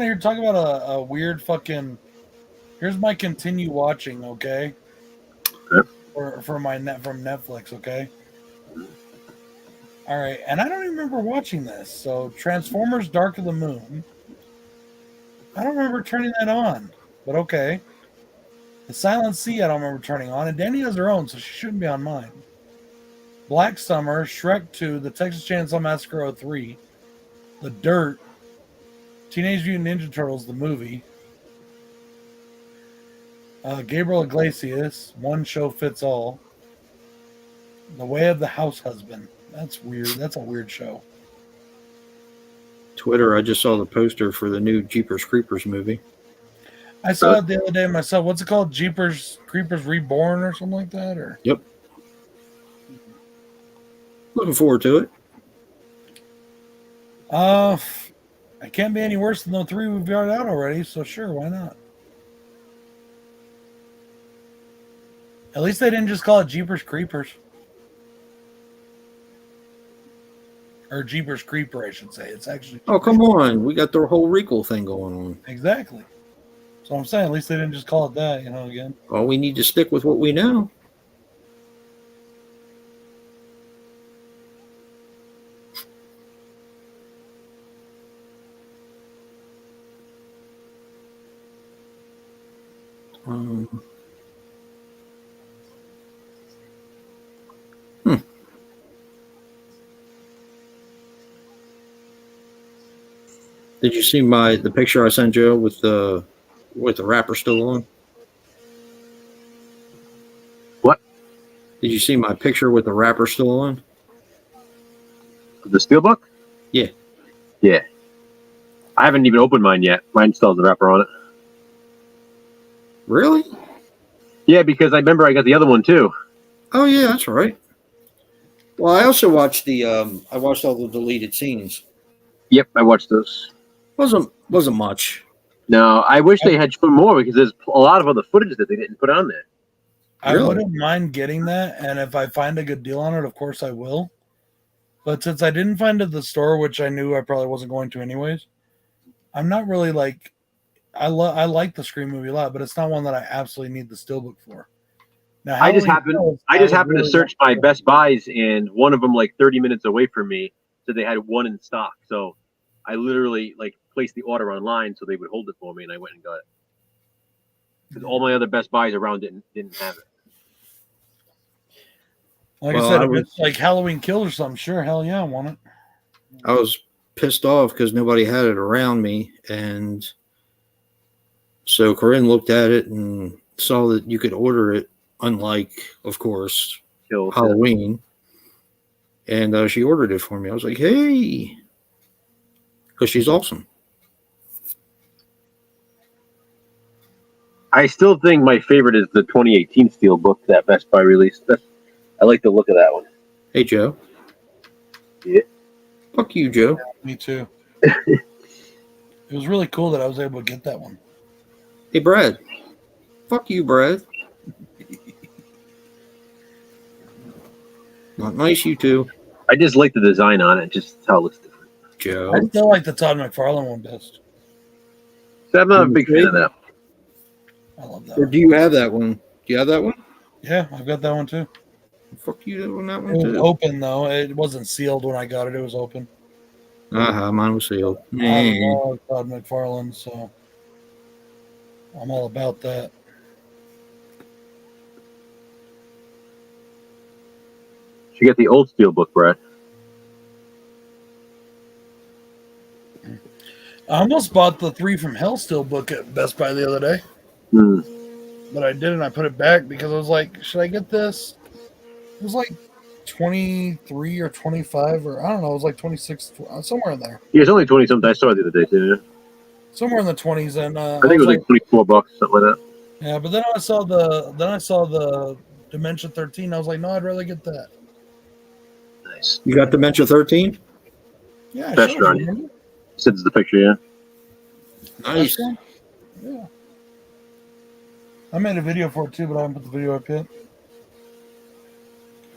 to hear talk about a weird fucking? Here's my continue watching, okay? Okay. For my from Netflix, okay? All right, and I don't even remember watching this. So Transformers: Dark of the Moon. I don't remember turning that on, but okay. The Silent Sea, I don't remember turning on, and Danny has her own, so she shouldn't be on mine. Black Summer, Shrek 2, The Texas Chainsaw Massacre 03, The Dirt, Teenage Mutant Ninja Turtles, the movie, Gabriel Iglesias, One Show Fits All, The Way of the House Husband. That's weird. That's a weird show. Twitter, I just saw the poster for the new Jeepers Creepers movie. I saw it the other day myself. What's it called? Jeepers Creepers Reborn or something like that? Or Yep. Looking forward to it. it can't be any worse than the 3 we've got out already. So sure, why not? At least they didn't just call it Jeepers Creepers. Or Jeepers Creeper, I should say. It's actually... Oh, come on. We got the whole recall thing going on. Exactly. So I'm saying, at least they didn't just call it that, again. Well, we need to stick with what we know. Did you see the picture I sent Joe with the wrapper still on? What? Did you see my picture with the wrapper still on? The Steelbook? Yeah. Yeah. I haven't even opened mine yet. Mine still has the wrapper on it. Really? Yeah, because I remember I got the other one too. Oh yeah, that's right. Well, I also watched I watched all the deleted scenes. Yep, I watched those. Wasn't much. No, I wish they had shown more because there's a lot of other footage that they didn't put on there. I Really? wouldn't mind getting that, and if I find a good deal on it, of course I will. But since I didn't find it at the store, which I knew I probably wasn't going to anyways, I'm not really like I like the Scream movie a lot, but it's not one that I absolutely need the steelbook for. Now, I just Halloween happened Kills, to search my Best Buys, and one of them, like 30 minutes away from me, said they had one in stock. So I literally like placed the order online so they would hold it for me, and I went and got it. Because all my other Best Buys around didn't have it. Like Well, I said, I if was- it's like Halloween Kills or something, sure, hell yeah, I want it. I was pissed off because nobody had it around me, and so Corinne looked at it and saw that you could order it, unlike, of course, Kills. Halloween. And she ordered it for me. I was like, hey, because she's awesome. I still think my favorite is the 2018 Steelbook that Best Buy released. I like the look of that one. Hey, Joe. Yeah. Fuck you, Joe. Me too. It was really cool that I was able to get that one. Hey, Brad. Fuck you, Brad. Not nice, you two. I just like the design on it, just how it looks different. Joe. I still like the Todd McFarlane one best. So I'm not a big fan of that. I love that Or one. do you have that one? Do you have that one? Yeah, I've got that one too. Fuck you on that It one, was too. open though. It wasn't sealed when I got it. It was open. Mine was sealed. I love Todd McFarlane, so I'm all about that. You get the old Steelbook, Brad. I almost bought the 3 from Hell Steelbook at Best Buy the other day, but I didn't. I put it back because I was like, should I get this? It was like 23 or 25, or I don't know. It was like 26, somewhere in there. Yeah, it's only 20 something. I saw it the other day too. Yeah. Somewhere in the 20s, and I think it was like $24, something like that. yeah. But then I saw the Dimension 13. I was like, no, I'd rather get that. Nice. You got Dementia 13? Yeah, I Best showed you, run. remember? Sends the picture, yeah. Nice. Yeah. I made a video for it too, but I haven't put the video up yet.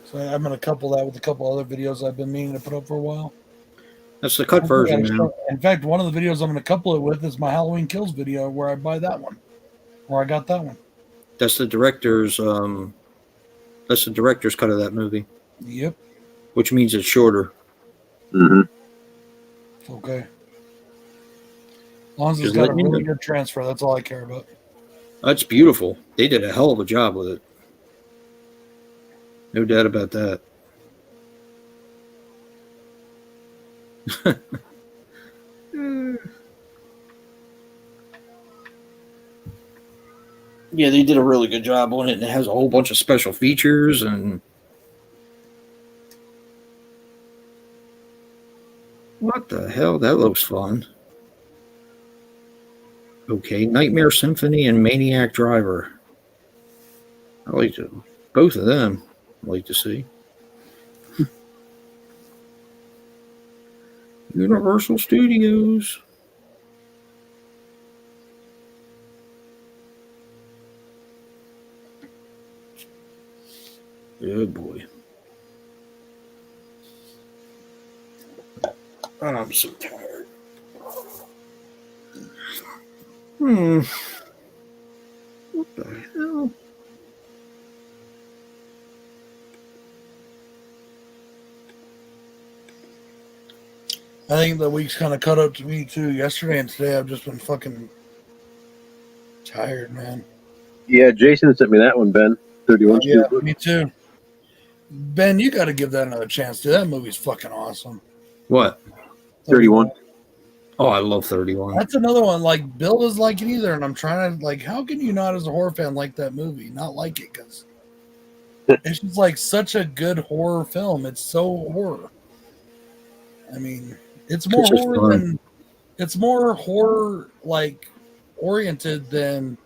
So I'm gonna couple that with a couple other videos I've been meaning to put up for a while. That's the cut version, man. In fact, one of the videos I'm gonna couple it with is my Halloween Kills video where I buy that one. Where I got that one. That's the director's cut of that movie, Yep. which means it's shorter. Mm-hmm. It's okay. As long as it's Just got a let me really know. good transfer, that's all I care about. That's beautiful. They did a hell of a job with it. No doubt about that. Yeah, they did a really good job on it, and it has a whole bunch of special features and what the hell? That looks fun. Okay, Nightmare Symphony and Maniac Driver. I like to both of them. I like to see. Universal Studios. Oh boy. I'm so tired. What the hell? I think the week's kind of caught up to me too. Yesterday and today, I've just been fucking tired, man. Yeah, Jason sent me that one, Ben. 31 Yeah, Steelbook. me too. Ben, you got to give that another chance, dude. That movie's fucking awesome. What? 31. Oh, I love 31. That's another one. Like Bill doesn't like it either, and I'm trying to like, how can you not, as a horror fan, like that movie? Not like it because it's just like such a good horror film. It's so horror. I mean, it's more horror like oriented than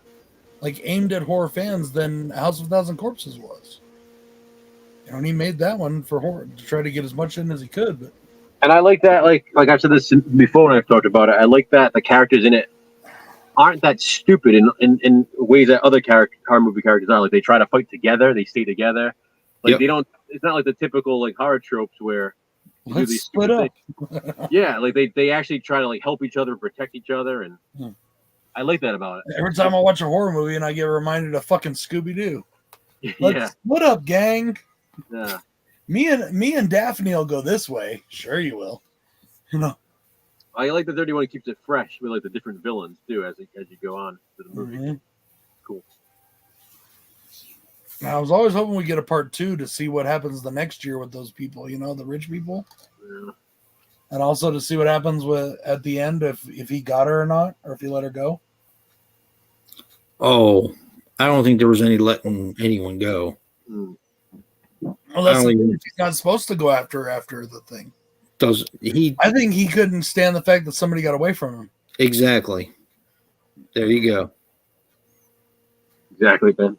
like aimed at horror fans than House of a Thousand Corpses was. You know, and he made that one for horror to try to get as much in as he could. But And I like that, like I've said this before when I've talked about it. I like that the characters in it aren't that stupid in ways that other horror movie characters are. Like they try to fight together, they stay together. Like they don't. It's not like the typical like horror tropes where you do let's these split stupid up. things. Yeah, like they actually try to like help each other, protect each other, and I like that about it. Every time I watch a horror movie and I get reminded of fucking Scooby Doo. Yeah. Split up, gang. Yeah. Me and Daphne will go this way. Sure, you will. You know. I like that 31 keeps it fresh with like the different villains too as you go on to the movie. Mm-hmm. Cool. Now, I was always hoping we get a part 2 to see what happens the next year with those people. You know, the rich people. Yeah. And also to see what happens with at the end if he got her or not, or if he let her go. Oh, I don't think there was any letting anyone go. Well, that's the thing. He's not supposed to go after the thing. Does he? I think he couldn't stand the fact that somebody got away from him. Exactly. There you go. Exactly, Ben.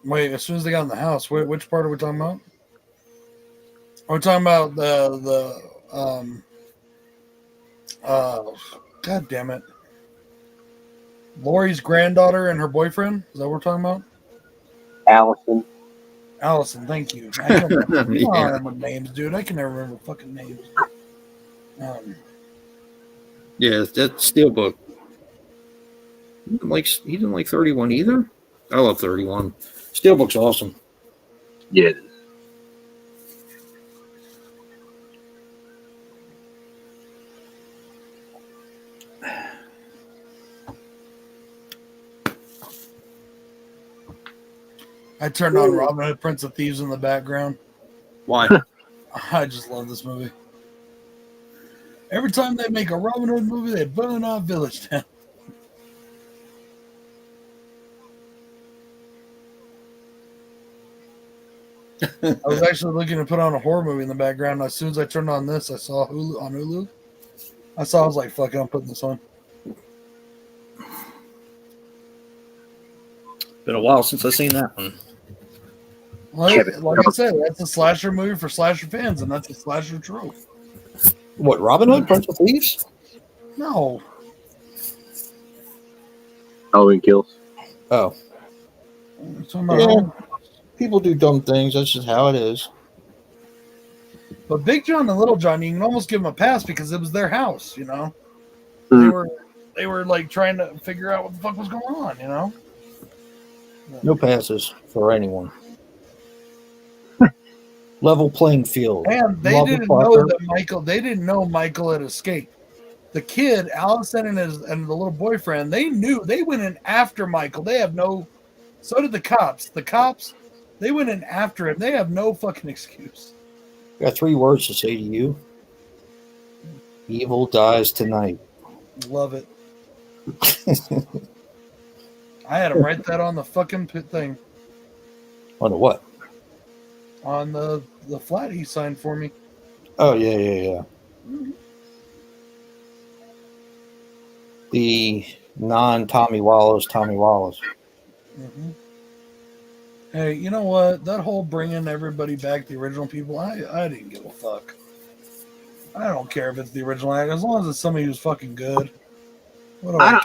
Wait, as soon as they got in the house, which part are we talking about? Are we talking about God damn it. Lori's granddaughter and her boyfriend? Is that what we're talking about? Allison, thank you. I don't remember names, dude. I can never remember fucking names. Yeah, that's Steelbook. He didn't like 31 either. I love 31. Steelbook's awesome. Yeah. I turned on Robin Hood, Prince of Thieves in the background. Why? I just love this movie. Every time they make a Robin Hood movie, they burn our village down. I was actually looking to put on a horror movie in the background. As soon as I turned on this, I saw Hulu. I was like, fuck it, I'm putting this on. Been a while since I've seen that one. Like I said, that's a slasher movie for slasher fans, and that's a slasher trope. What, Robin Hood, Prince of Thieves? No. Halloween Kills. Oh. Yeah. People do dumb things. That's just how it is. But Big John and Little John, you can almost give them a pass because it was their house, you know? They were like trying to figure out what the fuck was going on, you know? No passes for anyone. Level playing field. And they didn't know that Michael had escaped. The kid, Allison and the little boyfriend, they went in after Michael. So did the cops. The cops, they went in after him. They have no fucking excuse. Got 3 words to say to you. Evil dies tonight. Love it. I had him write that on the fucking thing. On the what? On the flat he signed for me. Oh, yeah. Mm-hmm. The non-Tommy Wallace. Mm-hmm. Hey, you know what? That whole bringing everybody back, the original people, I didn't give a fuck. I don't care if it's the original act, as long as it's somebody who's fucking good. I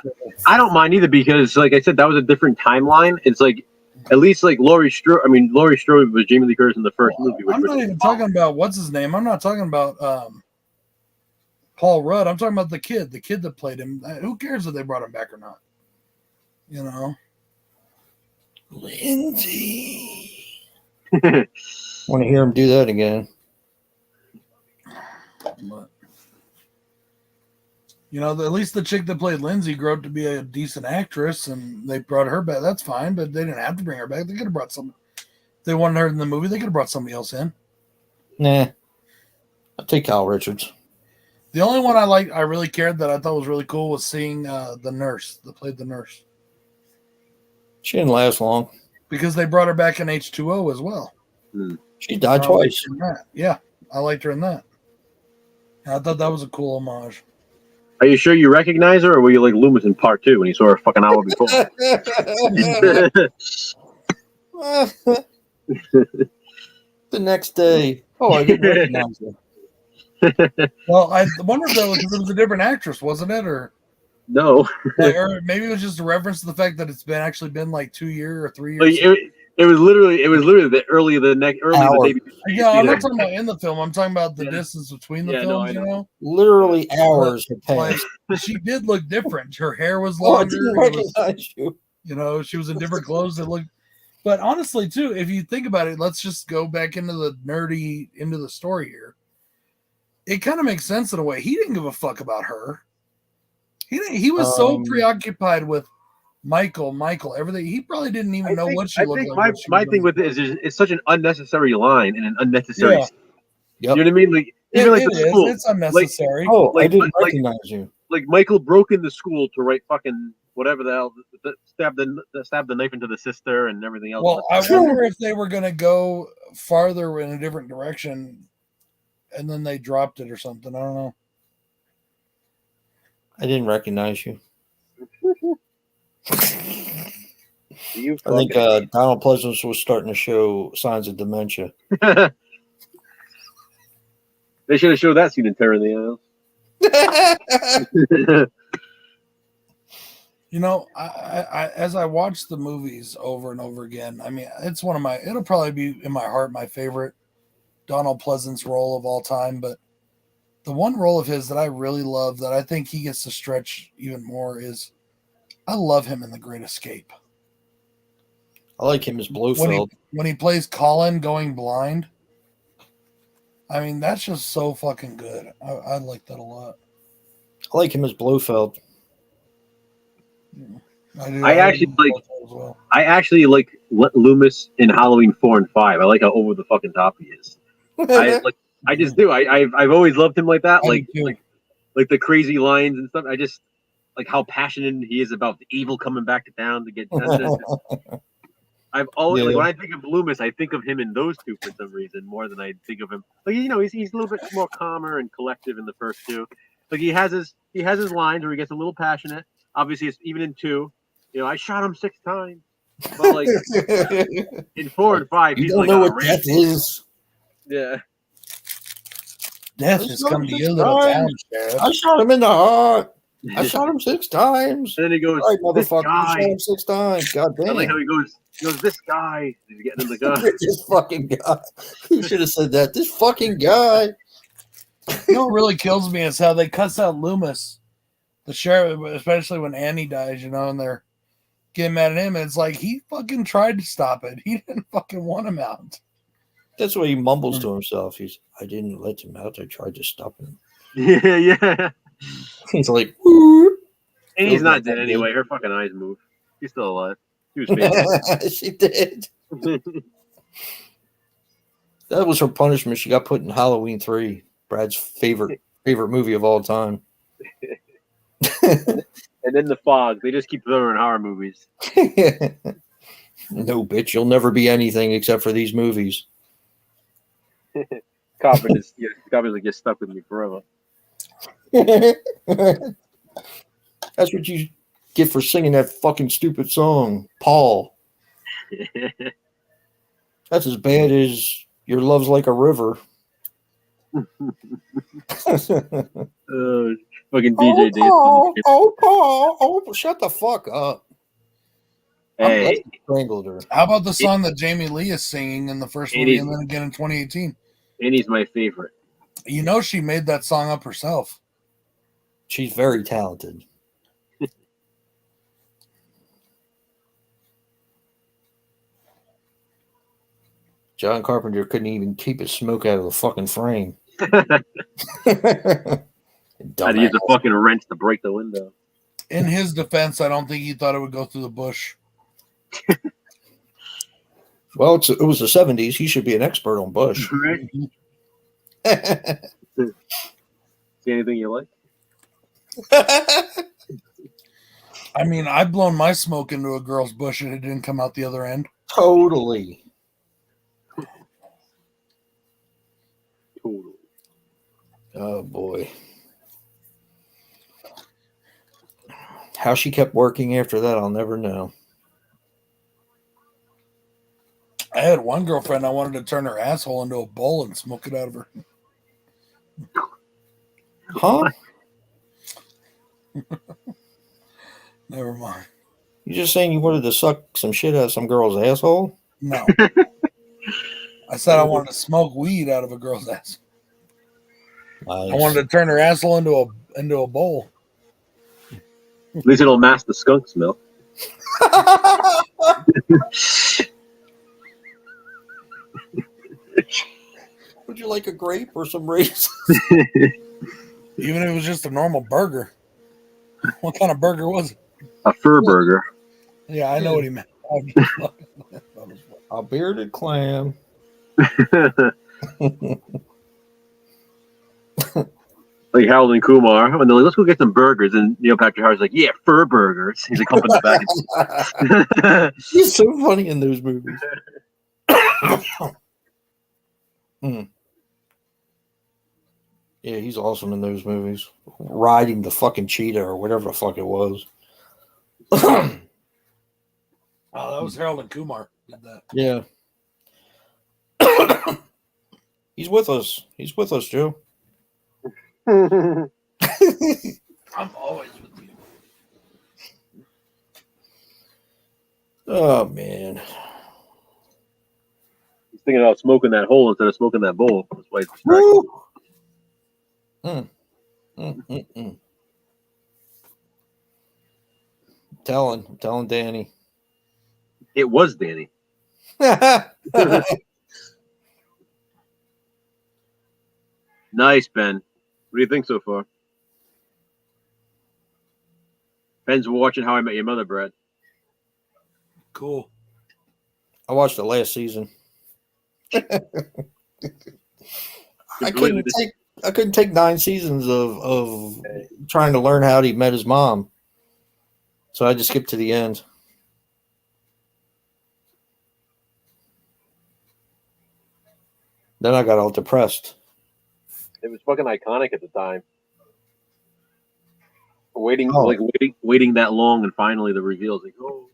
don't mind either because, like I said, that was a different timeline. It's like, at least like Laurie Strode was Jamie Lee Curtis in the first movie. I'm not even talking about what's his name. I'm not talking about Paul Rudd. I'm talking about the kid that played him. Who cares if they brought him back or not? You know, Lindsay. Want to hear him do that again? But, you know, at least the chick that played Lindsay grew up to be a decent actress, and they brought her back. That's fine, but they didn't have to bring her back. They could have brought some. If they wanted her in the movie, they could have brought somebody else in. Nah. I'll take Kyle Richards. The only one I really cared that I thought was really cool was seeing the nurse that played the nurse. She didn't last long. Because they brought her back in H2O as well. She died twice. Yeah, I liked her in that. And I thought that was a cool homage. Are you sure you recognize her, or were you like Loomis in Part 2 when you saw her fucking hour before? The next day. Oh, I didn't recognize her. Well, I wonder if it was a different actress, wasn't it? Or no. Or maybe it was just a reference to the fact that it's been like 2 years or 3 years. Like, it was literally the early the day. Yeah, I'm not talking about in the film. I'm talking about the distance between the films. No, you know, literally hours had passed. Like, she did look different. Her hair was Oh, I longer. didn't recognize you. You know, she was in different clothes that looked. But honestly, too, if you think about it, let's just go back into the story here. It kind of makes sense in a way. He didn't give a fuck about her. He was so preoccupied with Michael, everything. He probably didn't even know what she looked like. My thing with it is it's such an unnecessary line and an unnecessary. Yeah. Yep. You know what I mean? Like even like the school, it's unnecessary. I didn't recognize you. Like Michael broke into school to write fucking whatever the hell, stab the knife into the sister and everything else. Well, I wonder if they were going to go farther in a different direction, and then they dropped it or something. I don't know. I didn't recognize you. I think Donald Pleasance was starting to show signs of dementia. They should have showed that scene in Terror in the Aisle. You know, I as I watch the movies over and over again, I mean, it's it'll probably be in my heart my favorite Donald Pleasance role of all time. But the one role of his that I really love, that I think he gets to stretch even more, is I love him in The Great Escape. I like him as Blofeld. When he plays Colin going blind. I mean, that's just so fucking good. I like that a lot. I like him as Blofeld. I actually like Loomis in Halloween 4 and 5. I like how over the fucking top he is. I just do. I've always loved him like that. Like the crazy lines and stuff. I just like how passionate he is about the evil coming back to town to get justice. I've always when I think of Loomis, I think of him in those two for some reason more than I think of him. Like he's a little bit more calmer and collective in the first two. Like he has his lines where he gets a little passionate. Obviously, it's even in 2. I shot him 6 times. But like in 4 and 5, you he's don't like know what death is. Yeah. Death has come to your little town, Sheriff. I shot him in the heart. I shot him 6 times. And then he goes, "All right, motherfucker, guy. you shot him 6 times. God damn." I like how he goes, this guy. He's getting in the gun. This fucking guy. You should have said that. This fucking guy. You know what really kills me is how they cuss out Loomis, the sheriff, especially when Annie dies, and they're getting mad at him. And it's like, he fucking tried to stop it. He didn't fucking want him out. That's what he mumbles to himself. I didn't let him out. I tried to stop him. Yeah. He's like, and he's not dead anyway. Her fucking eyes move. She's still alive. She was famous. She did. That was her punishment. She got put in Halloween 3, Brad's favorite movie of all time. And then The Fog. They just keep throwing horror movies. No, bitch. You'll never be anything except for these movies. Carpenter's get stuck with me forever. That's what you get for singing that fucking stupid song, Paul. That's as bad as Your Love's Like a River. Fucking DJ Dave. Paul, shut the fuck up. Hey, strangled her. How about the song that Jamie Lee is singing in the first movie and then again in 2018? Annie's my favorite. She made that song up herself. She's very talented. John Carpenter couldn't even keep his smoke out of the fucking frame. I'd use a fucking wrench to break the window. In his defense, I don't think he thought it would go through the bush. Well, it was the 70s. He should be an expert on bush. Right? See anything you like? I mean, I've blown my smoke into a girl's bush and it didn't come out the other end. Totally. Totally. Oh boy. How she kept working after that, I'll never know. I had one girlfriend, I wanted to turn her asshole into a bowl and smoke it out of her. Huh? Never mind. You just saying you wanted to suck some shit out of some girl's asshole? No. I said I wanted to smoke weed out of a girl's ass. Nice. I wanted to turn her asshole into a bowl. At least it'll mask the skunk smell. Would you like a grape or some raisins? Even if it was just a normal burger. What kind of burger was it? A fur burger. Yeah, I know what he meant. A bearded clam. Like Harold and Kumar, when they're like, let's go get some burgers, and Neil Patrick Harris is like, yeah, fur burgers. He's like, humping the bag. He's so funny in those movies. Yeah, he's awesome in those movies. Riding the fucking cheetah or whatever the fuck it was. Oh, that was Harold and Kumar did that. Yeah. He's with us. He's with us, Joe. I'm always with you. Oh, man. He's thinking about smoking that hole instead of smoking that bowl. That's why he's distracted. I'm telling Danny. It was Danny. Nice, Ben. What do you think so far? Ben's watching How I Met Your Mother, Brad. Cool. I watched the last season. I couldn't take 9 seasons of trying to learn how he met his mom. So I just skipped to the end. Then I got all depressed. It was fucking iconic at the time. Waiting that long, and finally the reveal is like, oh.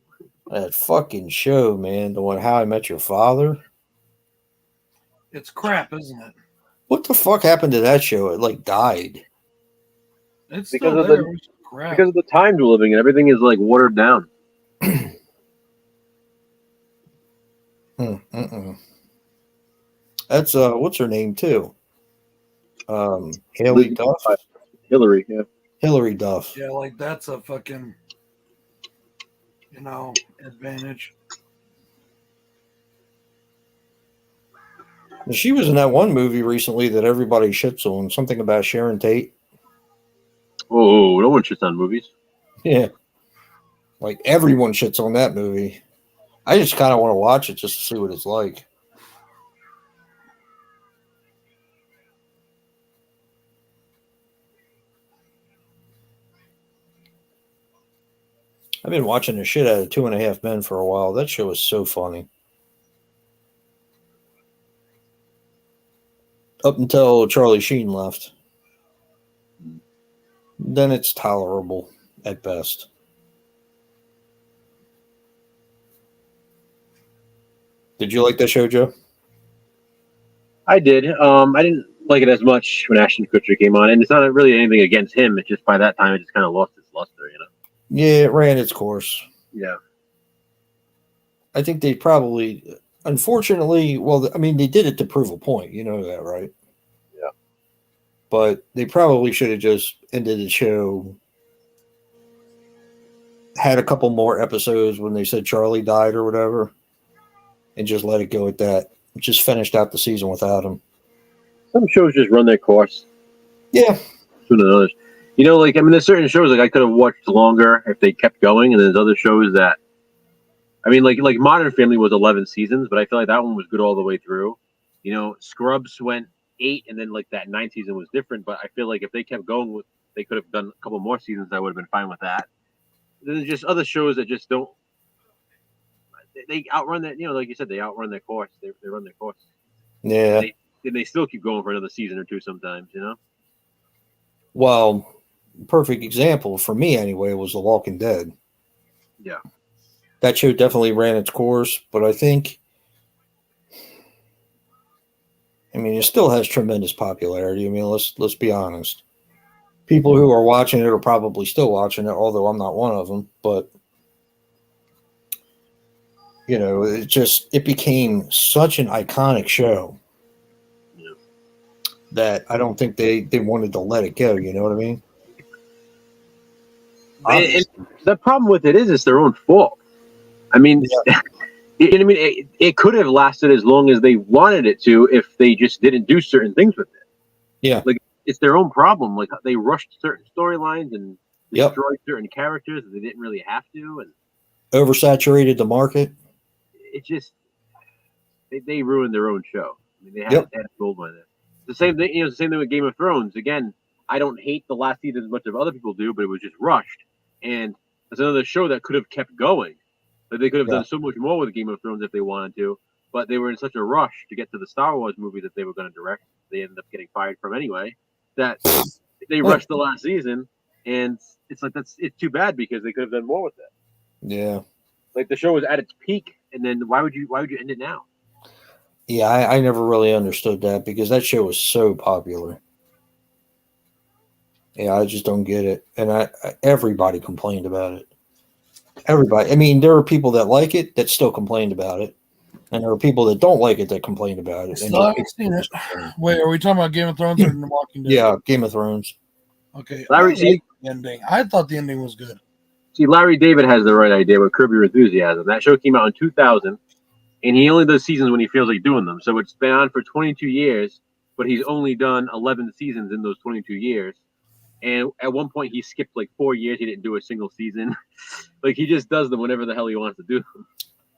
That fucking show, man. The one How I Met Your Father. It's crap, isn't it? What the fuck happened to that show? It like died. It's Because still of there. the- It was crap. Because of the times we're living in, everything is like watered down. That's what's her name too? Haley Duff. Hillary, yeah. Hillary Duff. Yeah, like that's a fucking, advantage. She was in that one movie recently that everybody shits on. Something about Sharon Tate. Oh, no one shits on movies. Yeah. Like everyone shits on that movie. I just kind of want to watch it just to see what it's like. I've been watching the shit out of 2.5 Men for a while. That show is so funny. Up until Charlie Sheen left. Then it's tolerable at best. Did you like that show, Joe? I did. I didn't like it as much when Ashton Kutcher came on, and it's not really anything against him. It's just by that time it just kind of lost its luster, Yeah, it ran its course. Yeah. I think they probably, unfortunately, well, I mean, they did it to prove a point. You know that, right? Yeah. But they probably should have just ended the show, had a couple more episodes when they said Charlie died or whatever, and just let it go at that. Just finished out the season without him. Some shows just run their course Yeah. sooner than others. There's certain shows like I could have watched longer if they kept going, and there's other shows that, like Modern Family was 11 seasons, but I feel like that one was good all the way through. Scrubs went 8, and then like that 9th season was different. But I feel like if they kept going with, they could have done a couple more seasons. I would have been fine with that. There's just other shows that just don't. They outrun that, like you said, they outrun their course. They run their course. Yeah. And they still keep going for another season or two sometimes. Well, perfect example for me anyway was The Walking Dead. Yeah. That show definitely ran its course, but I think, it still has tremendous popularity. Let's be honest. People who are watching it are probably still watching it, although I'm not one of them. But it became such an iconic show that I don't think they wanted to let it go. You know what I mean? And the problem with it is it's their own fault. It could have lasted as long as they wanted it to if they just didn't do certain things with it. Yeah. Like, it's their own problem. Like, they rushed certain storylines and destroyed certain characters that they didn't really have to, and oversaturated the market. It just they ruined their own show. They had gold by there. The same thing, the same thing with Game of Thrones. Again, I don't hate the last season as much as other people do, but it was just rushed. And it's another show that could have kept going. But they could have done so much more with Game of Thrones if they wanted to. But they were in such a rush to get to the Star Wars movie that they were going to direct. They ended up getting fired from anyway. That they rushed the last season, and it's it's too bad because they could have done more with it. Yeah. Like, the show was at its peak, and then why would you end it now? Yeah, I never really understood that because that show was so popular. Yeah, I just don't get it. And everybody complained about it. Everybody. There are people that like it that still complained about it. And there are people that don't like it that complained about it. Still haven't seen it. Wait, are we talking about Game of Thrones or The Walking Dead? Yeah, Game of Thrones. Okay. Larry, the ending. I thought the ending was good. See, Larry David has the right idea with Curb Your Enthusiasm. That show came out in 2000, and he only does seasons when he feels like doing them. So it's been on for 22 years, but he's only done 11 seasons in those 22 years. And at one point, he skipped like 4 years. He didn't do a single season. Like, he just does them whenever the hell he wants to do them.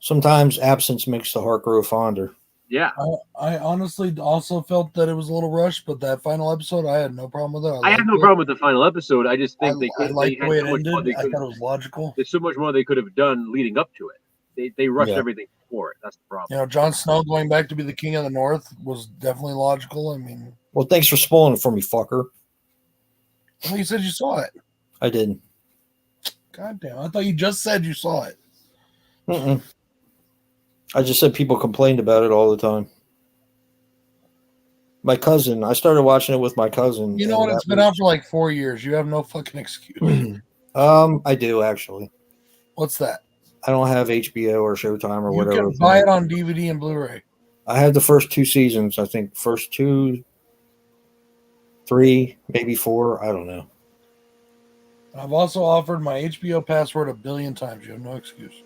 Sometimes absence makes the heart grow fonder. Yeah. I honestly also felt that it was a little rushed, but that final episode, I had no problem with it. I have no problem with the final episode. I just think I like the way it ended. I thought it was logical. There's so much more they could have done leading up to it. They rushed everything before it. That's the problem. Jon Snow going back to be the king of the North was definitely logical. Well, thanks for spoiling it for me, fucker. Well, you said you saw it. I didn't. God damn! I thought you just said you saw it. Mm-mm. I just said people complained about it all the time. My cousin, I started watching it with my cousin. You know what? It's been out for like 4 years. You have no fucking excuse. I do actually. What's that? I don't have HBO or Showtime or whatever. You can buy it on DVD and Blu-ray. I had the first 2 seasons. I think first 2, 3, maybe 4. I don't know. I've also offered my HBO password 1 billion times. You have no excuse.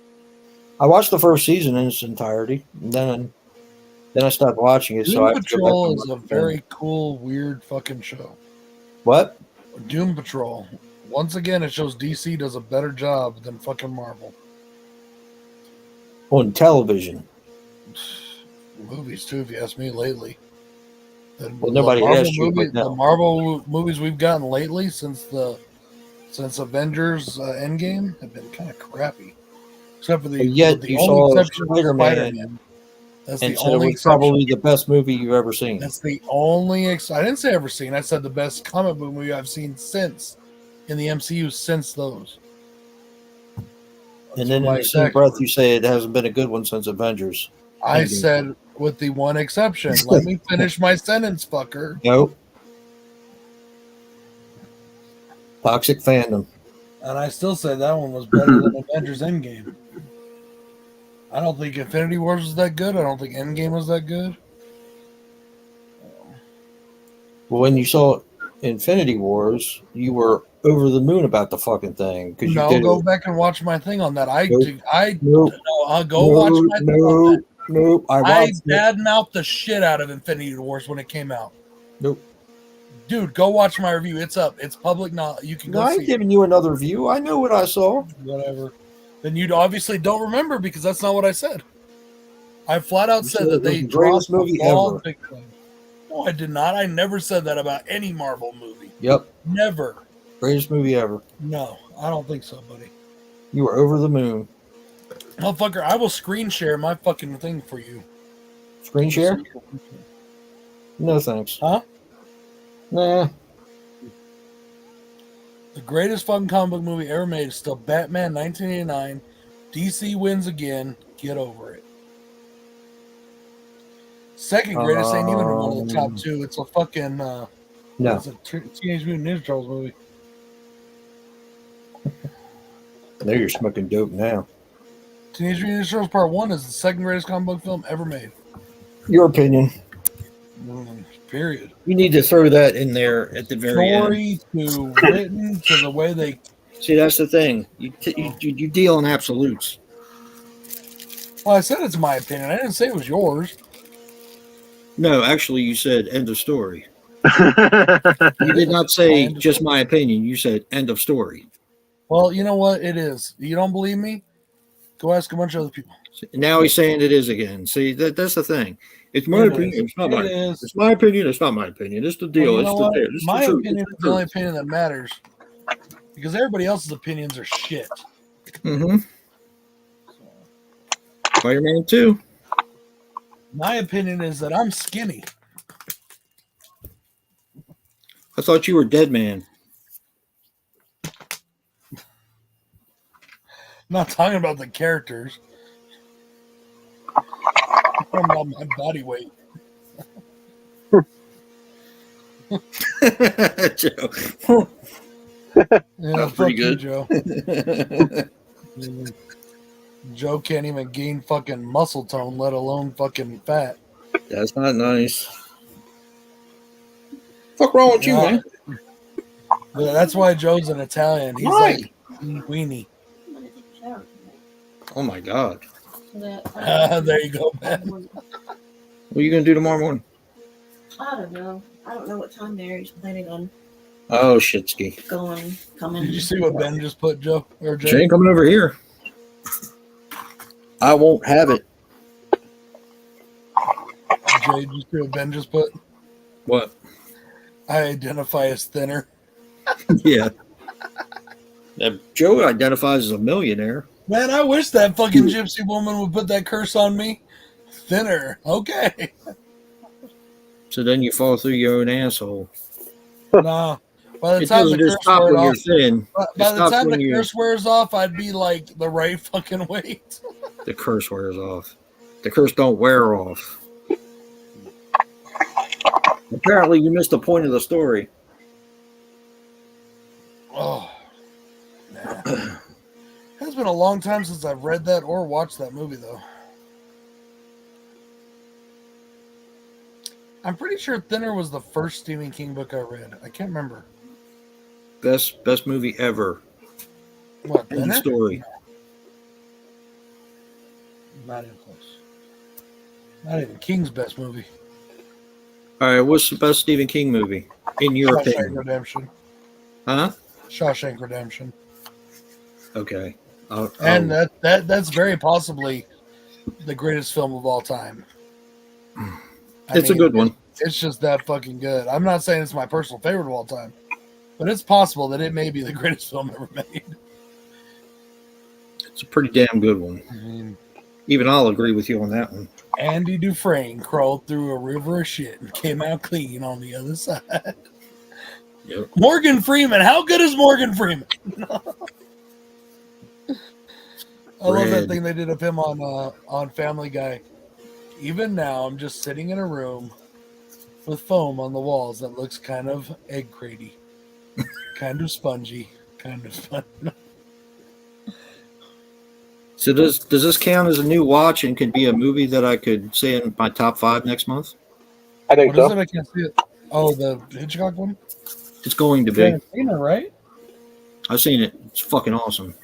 I watched the first season in its entirety. And then I stopped watching it. Doom Patrol is a very cool, weird fucking show. What? Doom Patrol. Once again, it shows DC does a better job than fucking Marvel. On television. Movies, too, if you ask me, lately. Nobody asked you. The Marvel movies we've gotten lately since Avengers Endgame have been kind of crappy. Except for the only exception Spider-Man. That's the only exception. Probably the best movie you've ever seen. That's the only I didn't say ever seen. I said the best comic book movie I've seen since in the MCU since those. And then in the same breath, you say it hasn't been a good one since Avengers. I said with the one exception. Let me finish my sentence, fucker. Nope. Toxic fandom. And I still said that one was better than Avengers Endgame. I don't think Infinity Wars was that good. I don't think Endgame was that good. Well, when you saw Infinity Wars, you were over the moon about the fucking thing. No, go back and watch my thing on that. I'll go watch my thing on that. Nope. I badmouthed the shit out of Infinity Wars when it came out. Nope. Dude, go watch my review. It's up. It's public now. You can go see it. I'm giving you another view. I know what I saw. Whatever. Then you obviously don't remember because that's not what I said. I flat out said that they greatest movie ever. No, I did not. I never said that about any Marvel movie. Yep. Never. Greatest movie ever. No, I don't think so, buddy. You were over the moon. Motherfucker, I will screen share my fucking thing for you. Screen share? No thanks. Huh? Nah. The greatest fucking comic book movie ever made is still Batman 1989. DC wins again. Get over it. Second greatest ain't even one of the top two. It's a fucking No. it's a Teenage Mutant Ninja Turtles movie. Now you're smoking dope now. Teenage Mutant Ninja Turtles Part 1 is the second greatest comic book film ever made. Your opinion. Period. You need to throw that in there at the very end. Story to written to the way they. See, that's the thing. You deal in absolutes. Well, I said it's my opinion. I didn't say it was yours. No, actually, you said end of story. You did not say just my opinion. You said end of story. Well, you know what? It is. You don't believe me? Go ask a bunch of other people. Now he's saying it is again. See, that's the thing. It's my opinion. It's not my opinion. It's my opinion. It's not my opinion. It's the deal. Well, you know It's my the opinion is the only opinion that matters. Because everybody else's opinions are shit. Mm-hmm. Spider-Man 2. My opinion is that I'm skinny. I thought you were Dead Man. I'm not talking about the characters. I'm talking about my body weight. Joe. Yeah, pretty fuck good. You, Joe. Joe can't even gain fucking muscle tone, let alone fucking fat. That's not nice. Fuck wrong with you, man? Yeah, that's why Joe's an Italian. He's like weenie. I'm gonna take a shower Oh my god. tonight. There you go, man. What are you gonna do tomorrow morning? I don't know. I don't know what time Mary's planning on Oh shitski. coming. Did you see what Ben just put, Joe? Or She Jay? ain't coming over here. I won't have it. Jay, did you see what Ben just put? What? I identify as thinner. Yeah. Joe identifies as a millionaire. Man, I wish that fucking gypsy woman would put that curse on me. Thinner. Okay. So then you fall through your own asshole. Nah. By the It time the doesn't curse just stop wears when you're off, thin. by the time the curse wears off, I'd be like the right fucking weight. The curse wears off. The curse don't wear off. Apparently, you missed the point of the story. Oh. Man. It's been a long time since I've read that or watched that movie, though. I'm pretty sure Thinner was the first Stephen King book I read. I can't remember. Best movie ever. What, End of Thinner? story. No. Not even close. Not even King's best movie. All right, what's the best Stephen King movie in your Shawshank opinion? Redemption. Huh? Shawshank Redemption. Okay. And that's very possibly the greatest film of all time. It's a good one. It's just that fucking good. I'm not saying it's my personal favorite of all time, but it's possible that it may be the greatest film ever made. It's a pretty damn good one. I mean, Even I'll agree with you on that one. Andy Dufresne crawled through a river of shit and came out clean on the other side. Yep. Morgan Freeman. How good is Morgan Freeman? I love that thing they did of him on Family Guy. Even now, I'm just sitting in a room with foam on the walls that looks kind of egg cratey, kind of spongy, kind of fun. So does this count as a new watch and could be a movie that I could say in my top 5 next month? I think What is so. it? I can't see it. Oh, the Hitchcock one? It's going to You be. haven't seen it, right? I've seen it. It's fucking awesome.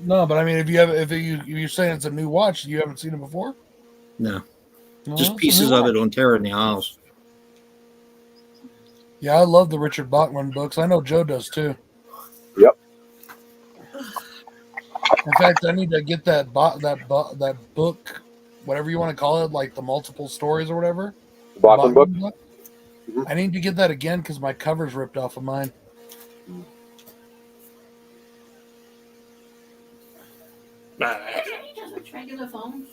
No, but I mean, if you're saying it's a new watch, you haven't seen it before? No, No, just it's a pieces new of watch. it on Terror in the Isles. Yeah, I love the Richard Bachman books. I know Joe does too. Yep. In fact, I need to get that book, whatever you want to call it, like the multiple stories or whatever. Bachman book. book. I need to get that again because my cover's ripped off of mine. Do you need to switch regular phones?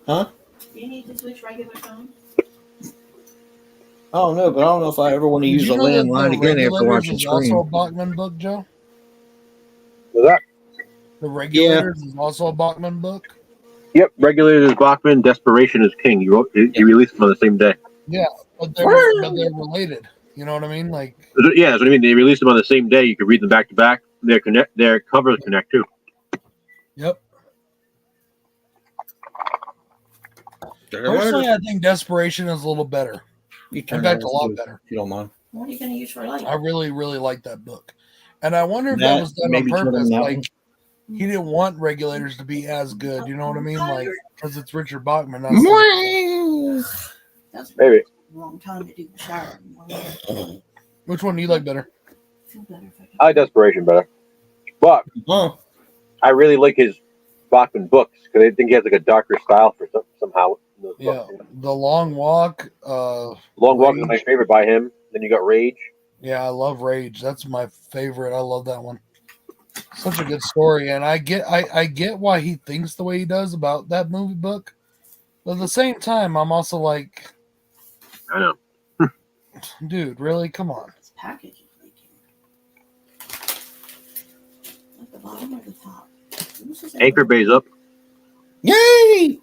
Huh? Do you need to switch regular phones? I don't know, but I don't know if I ever want to Did use you a know that landline the again after Regulators watching is also a Scream. Bachman book, Joe? Was that? The Regulators is also a Bachman book? Yep. Regulators Bachman. Desperation is King. He released them on the same day. Yeah, but they're related. You know what I mean? Like, Yeah, that's what I mean. They released them on the same day. You could read them back to back. Their covers connect too. yep. Personally, I think Desperation is a little better. You In fact, a lot better. If you don't mind. What are you going to use for light? I really, really like that book. And I wonder if That, that was done on maybe turn purpose. them that Like, one. he didn't want Regulators to be as good. You know what I mean? Like, because it's Richard Bachman. That's Maybe. a long time to do the shower. Which one do you like better? Feel better if I I like Desperation better, but Huh. I really like his Bachman books because I think he has like a darker style for somehow. In those Yeah. books. The Long Walk. Long Walk is my favorite by him. Then you got Rage. Yeah, I love Rage. That's my favorite. I love that one. Such a good story, and I get why he thinks the way he does about that movie book. But at the same time, I'm also like, I know. dude, really? Come on. This package is leaking. At the bottom or the top? This is Anchor Bay's up. Yay!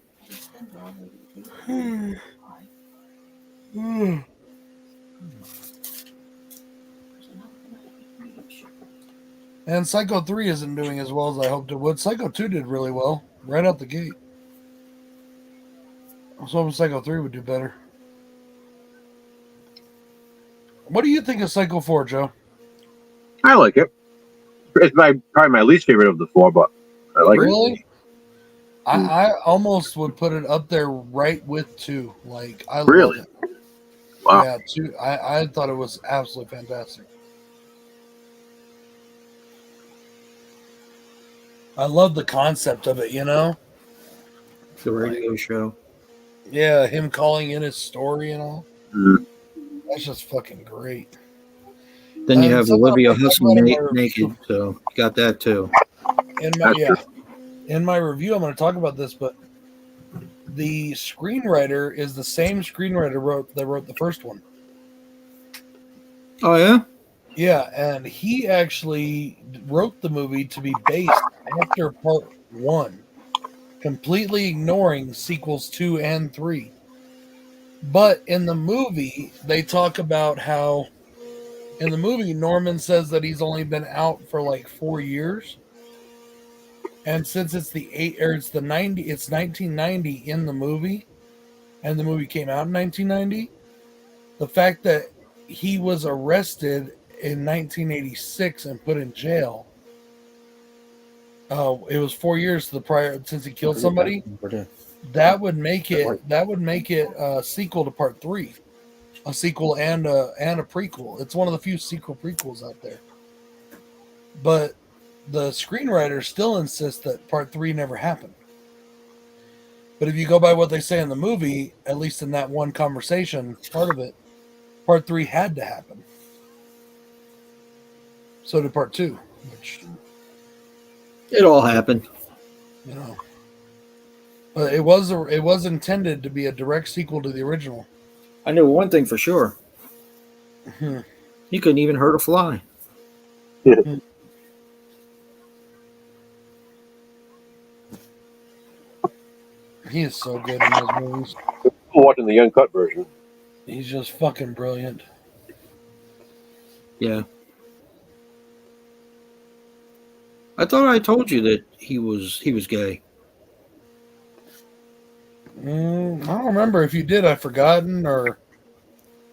And Psycho 3 isn't doing as well as I hoped it would. Psycho 2 did really well, right out the gate. I was hoping Psycho 3 would do better. What do you think of Psycho 4, Joe? I like it. It's probably my least favorite of the four, but I like it. Really? I almost would put it up there right with 2. Like, I Really? love it. Wow. Yeah, 2. I thought it was absolutely fantastic. I love the concept of it, you know? The radio show. Yeah, him calling in his story and all. Mhm. That's just fucking great. Then you have something Olivia I'm gonna talk Huston about in my naked, review. so you got that too. In my review, I'm going to talk about this, but the screenwriter is the same screenwriter that wrote the first one. Oh yeah? Yeah, and he actually wrote the movie to be based after part 1, completely ignoring sequels 2 and 3. But in the movie, they talk about how in the movie Norman says that he's only been out for like 4 years. And since it's it's 1990 in the movie, and the movie came out in 1990, the fact that he was arrested in 1986 and put in jail, it was 4 years to the prior since he killed somebody. That would make it a sequel to part 3, a sequel and a prequel. It's one of the few sequel prequels out there. But the screenwriter still insists that part 3 never happened. But if you go by what they say in the movie, at least in that one conversation, part of it, part 3 had to happen. So did part 2, which, It all happened. you know, but it was intended to be a direct sequel to the original. I know one thing for sure. Hmm. You couldn't even hurt a fly. He is so good in those movies. Watching the uncut version. He's just fucking brilliant. Yeah. I thought I told you that he was gay. I don't remember. If you did, I've forgotten. Or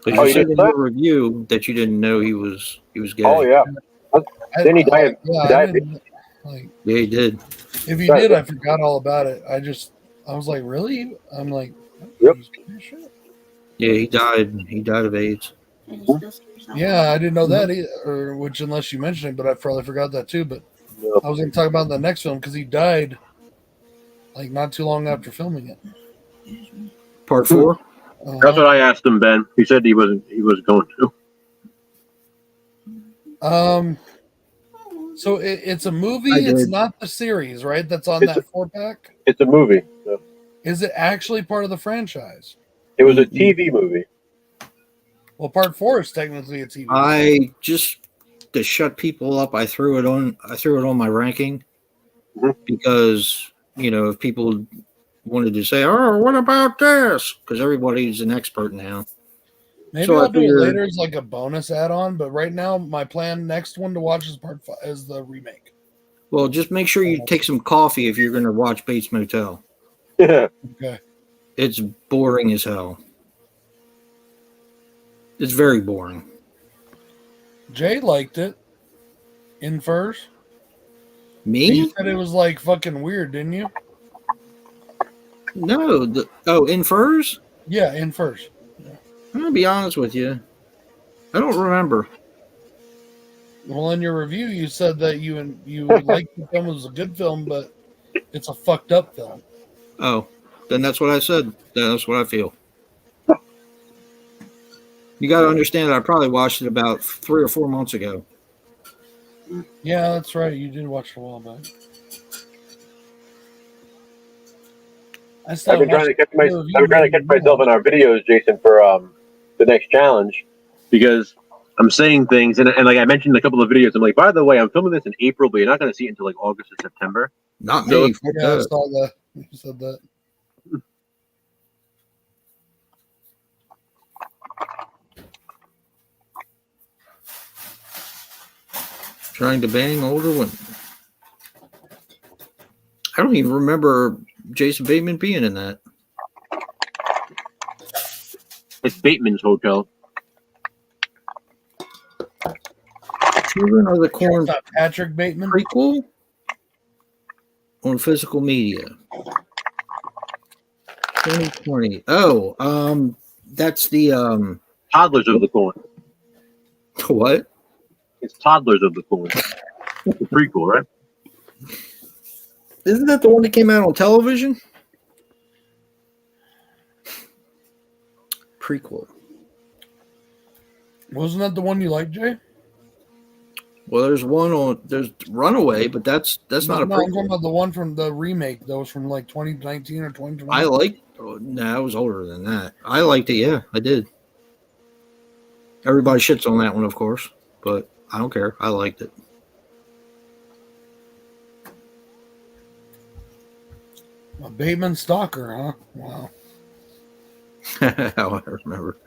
Because Oh, you you said did in that? your review that you didn't know he was gay. Oh yeah. Then he died. Yeah, He died. I didn't, like, Yeah, he did. if you did, I forgot all about it. I was like, really? I'm like, Yep. Yeah, he died. He died of AIDS. Can you still see yourself? Yeah, I didn't know that either. Or which, unless you mentioned it, but I probably forgot that too. But Yeah. I was going to talk about the next film because he died like not too long after filming it. Part 4? That's what I asked him, Ben. He said he wasn't going to. So it's a movie. I It's did. not the series, right? That's on It's that 4-pack. It's a movie. So. Is it actually part of the franchise? It was a TV movie. Well, part 4 is technically a TV. I just to shut people up. I threw it on my ranking because if people wanted to say, "Oh, what about this?" Because everybody's an expert now. Maybe So I'll I do it figured- later as like a bonus add-on. But right now, my plan next one to watch is part 5, is the remake. Well, just make sure you take some coffee if you're going to watch Bates Motel. Yeah. Okay. It's boring as hell. It's very boring. Jay liked it. In Furs. Me? You said it was like fucking weird, didn't you? No. In Furs? Yeah, In Furs. I'm going to be honest with you. I don't remember. Well, in your review, you said that you liked the film. It was a good film, but it's a fucked up film. Oh, then that's what I said. That's what I feel. You got to understand that I probably watched it about 3 or 4 months ago. Yeah, that's right. You did watch it a while back. I've been trying to catch myself in our videos, Jason, for the next challenge, because I'm saying things, and like I mentioned in a couple of videos, I'm like, by the way, I'm filming this in April, but you're not going to see it until like August or September. Not So- me. Fuck Yeah, I that. saw that. You said that. Trying to bang older women. I don't even remember Jason Bateman being in that. It's Bateman's Hotel. Children of the Corn Not Patrick Bateman. prequel on physical media. 2020. Oh, that's the Toddlers of the Corn. what? It's Toddlers of the Corn. The prequel, right? Isn't that the one that came out on television? Prequel. Wasn't that the one you liked, Jay? Well, there's Runaway, but that's not a I'm talking prequel. about the one from the remake that was from like 2019 or 2020. I I was older than that. I liked it, yeah, I did. Everybody shits on that one, of course, but I don't care. I liked it. A Bateman stalker, huh? Wow. How I remember.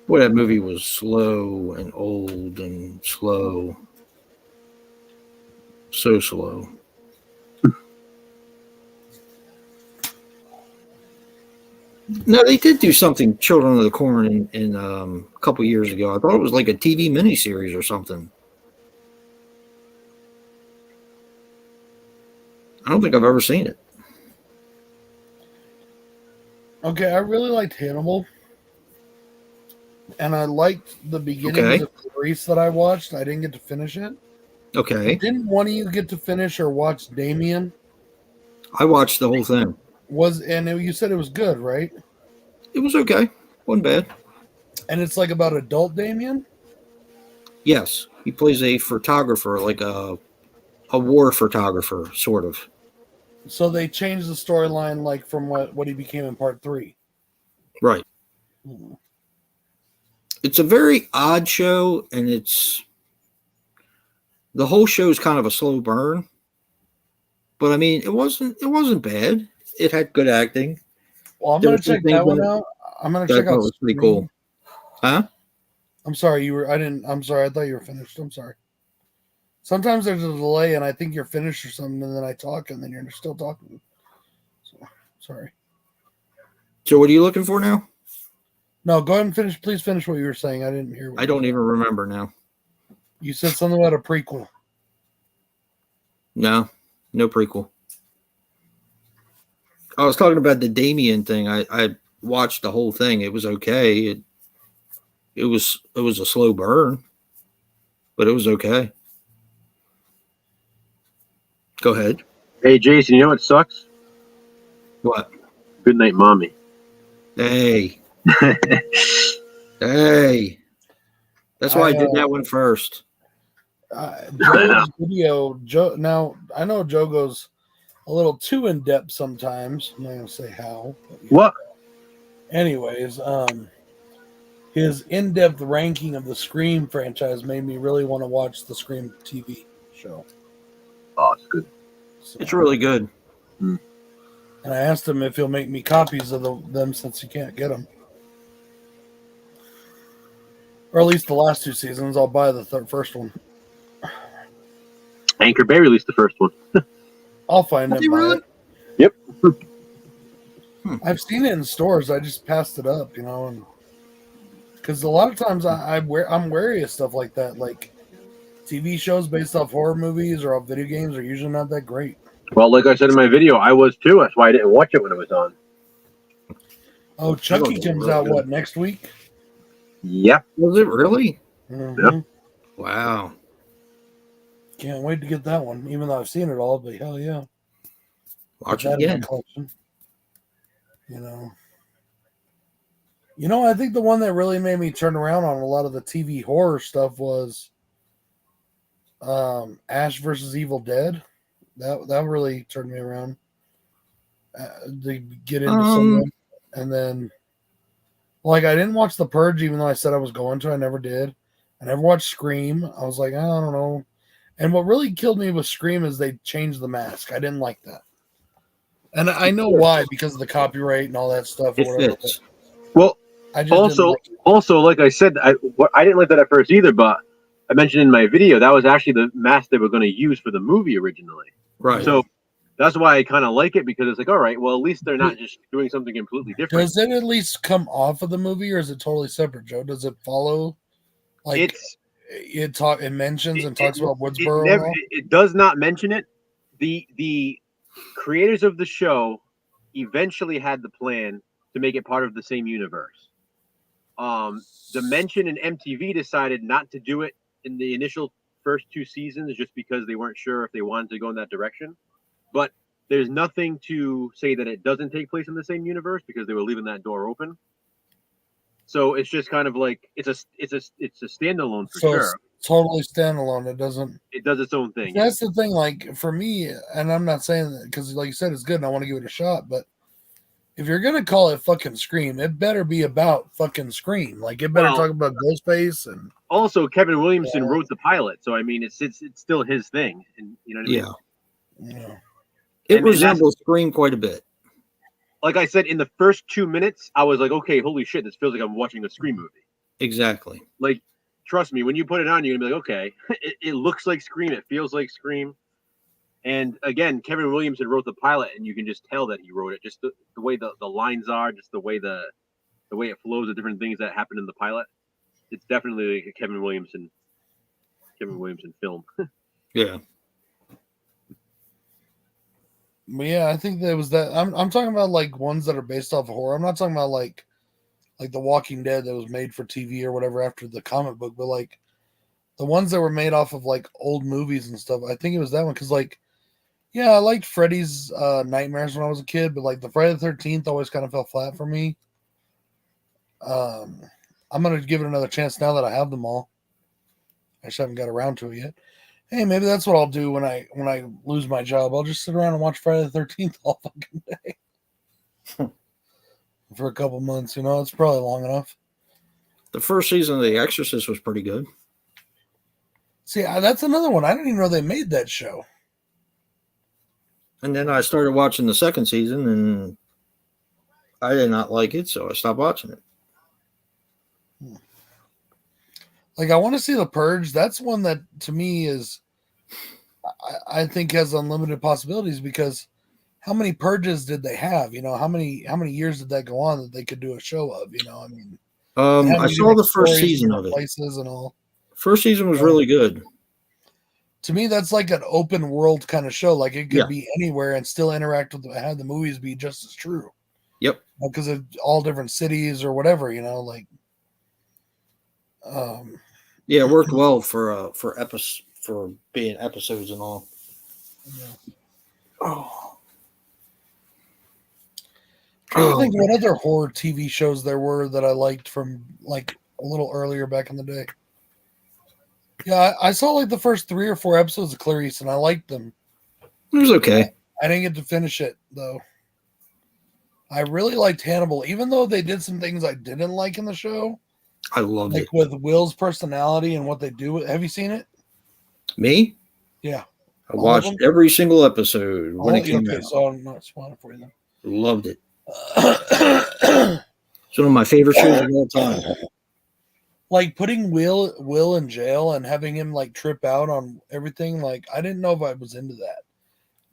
Boy, that movie was slow and old and slow. So slow. No, they did do something, Children of the Corn, in a couple years ago. I thought it was like a TV miniseries or something. I don't think I've ever seen it. Okay, I really liked Hannibal. And I liked the beginning Okay. of the Grease that I watched. I didn't get to finish it. Okay. Didn't one of you get to finish or watch Damien? I watched the whole thing. You said it was good, right? It was okay. Wasn't bad. And it's like about adult Damien? Yes. He plays a photographer, like a war photographer, sort of. So they changed the storyline like from what he became in part 3. Right. It's a very odd show, and the whole show is kind of a slow burn. But I mean, it wasn't bad. It had good acting. Well, I'm There gonna were some check that things one in it out. I'm gonna that I check thought out. was pretty Scream. cool. Huh? I'm sorry, I'm sorry, I thought you were finished. I'm sorry. Sometimes there's a delay and I think you're finished or something, and then I talk and then you're still talking. So sorry. So what are you looking for now? No, go ahead and finish. Please finish what you were saying. I didn't hear what I don't even remember now. you said something about a prequel. No prequel. I was talking about the Damien thing. I watched the whole thing. It was okay. It was a slow burn, but it was okay. Go ahead. Hey, Jason, you know what sucks? What? Good night, mommy. Hey, Hey, that's why I did that one first. Joe's video. Joe. Now I know Joe goes a little too in depth sometimes. I'm not gonna say how. But yeah. What? Anyways, his in-depth ranking of the Scream franchise made me really want to watch the Scream TV show. Oh, it's good. So, It's really good. and I asked him if he'll make me copies of them since he can't get them. Or at least the last 2 seasons. I'll buy the first one. Anchor Bay released the first one. I'll find it. Really? Yep. I've seen it in stores. I just passed it up, and because a lot of times I'm wary of stuff like that. Like TV shows based off horror movies or off video games are usually not that great. Well, like I said in my video, I was too. That's why I didn't watch it when it was on. Oh, Chucky comes out what, next week? Yeah. Was it really? Mm-hmm. Yep. Wow. Can't wait to get that one, even though I've seen it all. But hell yeah, Watch Put it that in my again. collection. I think the one that really made me turn around on a lot of the TV horror stuff was Ash versus Evil Dead. That really turned me around to get into some of them. And then, I didn't watch The Purge, even though I said I was going to. I never did. I never watched Scream. I was like, I don't know. And what really killed me with Scream is they changed the mask. I didn't like that. And I know why, because of the copyright and all that stuff. Or It whatever. fits. Well, I just didn't like it. also, like I said, I didn't like that at first either, but I mentioned in my video that was actually the mask they were going to use for the movie originally. Right. So that's why I kind of like it, because it's like, all right, well, at least they're not just doing something completely different. Does it at least come off of the movie, or is it totally separate, Joe? Does it follow? Like it mentions and talks about Woodsboro. It does not mention it. The creators of the show eventually had the plan to make it part of the same universe. Dimension and MTV decided not to do it in the initial first 2 seasons just because they weren't sure if they wanted to go in that direction. But there's nothing to say that it doesn't take place in the same universe, because they were leaving that door open. So it's just kind of like it's a standalone for sure. It's totally standalone. It does its own thing. That's the thing. Like for me, and I'm not saying that because, like you said, it's good and I want to give it a shot. But if you're gonna call it fucking Scream, it better be about fucking Scream. Like it better talk about Ghostface and. Also, Kevin Williamson wrote the pilot, so I mean, it's still his thing, and you know what I mean? Yeah. It resembles Scream quite a bit. Like I said, in the first 2 minutes, I was like, okay, holy shit, this feels like I'm watching a Scream movie. Exactly. Like, trust me, when you put it on, you're going to be like, okay, it looks like Scream. It feels like Scream. And again, Kevin Williamson wrote the pilot, and you can just tell that he wrote it. Just the way the lines are, just the way it flows, the different things that happen in the pilot. It's definitely like a Kevin Williamson film. Yeah. Yeah, I think there was that. I'm talking about like ones that are based off of horror. I'm not talking about like The Walking Dead that was made for TV or whatever after the comic book, but like the ones that were made off of like old movies and stuff. I think it was that one because I liked Freddy's Nightmares when I was a kid, but like the Friday the 13th always kind of fell flat for me. I'm gonna give it another chance now that I have them all. I just haven't got around to it yet. Hey, maybe that's what I'll do when I lose my job. I'll just sit around and watch Friday the 13th all fucking day for a couple months. It's probably long enough. The first season of The Exorcist was pretty good. See, that's another one. I didn't even know they made that show. And then I started watching the second season, and I did not like it, so I stopped watching it. Like, I want to see The Purge. That's one that, to me, is I think has unlimited possibilities, because how many purges did they have? How many years did that go on that they could do a show of? I mean, I saw the first season of it. Places and all. First season was really good. To me, that's like an open world kind of show. Like it could be anywhere and still interact with have the movies be just as true. Yep. Because of all different cities or whatever, like. Yeah, it worked well for being episodes and all. Yeah. Oh. trying to think what other horror TV shows there were that I liked from like a little earlier back in the day. Yeah, I saw like the first 3 or 4 episodes of Clarice, and I liked them. It was okay. I didn't get to finish it though. I really liked Hannibal, even though they did some things I didn't like in the show. I loved Like it. with Will's personality and what they do. Have you seen it? Me? Yeah. I All of watched them? every single episode when it came Okay, out. so I'm not spoiling for you then. Loved it. It's one of my favorite shows of all time. Like putting Will in jail and having him like trip out on everything. Like I didn't know if I was into that.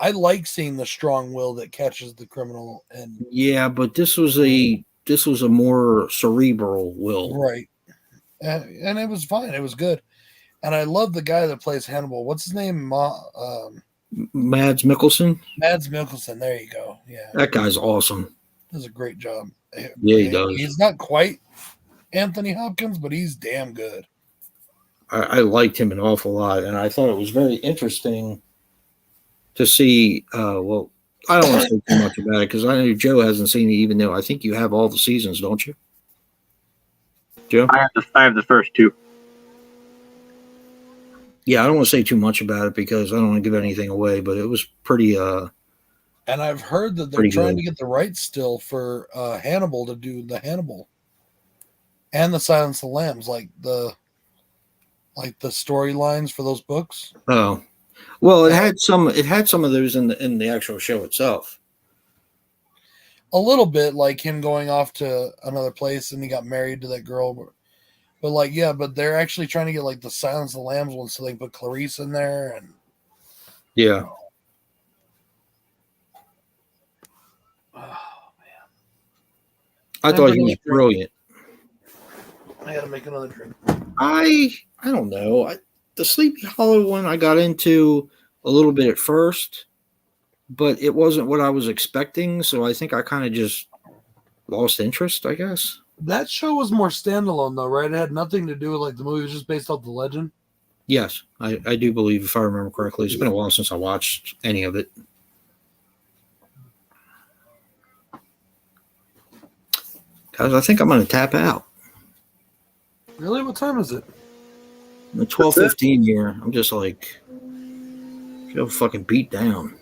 I like seeing the strong Will that catches the criminal and Yeah, but this was a more cerebral Will. right, and it was fine. It was good, and I love the guy that plays Hannibal. What's his name? Mads Mikkelsen. Mads Mikkelsen. There you go. Yeah, That guy's awesome. does a great job. Yeah, he does. He's not quite Anthony Hopkins, but he's damn good. I liked him an awful lot, and I thought it was very interesting to see. Well, I don't want to say too much about it because I know Joe hasn't seen it, even though I think you have all the seasons, don't you, Joe? I have the first 2. Yeah, I don't want to say too much about it because I don't want to give anything away, but it was pretty. And I've heard that they're Pretty trying good. to get the rights still for Hannibal to do the Hannibal and the Silence of the Lambs, like the storylines for those books. Oh, well, it had some of those in the actual show itself. A little bit, like him going off to another place and he got married to that girl. But like, yeah, but they're actually trying to get like the Silence of the Lambs one, so they can put Clarice in there. And Yeah, oh man, I thought he was brilliant. I gotta make another drink. I don't know. The Sleepy Hollow one I got into a little bit at first, but it wasn't what I was expecting. So I think I kind of just lost interest, I guess. That show was more standalone though, right? It had nothing to do with like the movie; it was just based off the legend. Yes, I do believe, if I remember correctly. It's been a while since I watched any of it. Guys, I think I'm going to tap out. Really? What time is it? The 12:15 here. I'm just like, feel fucking beat down.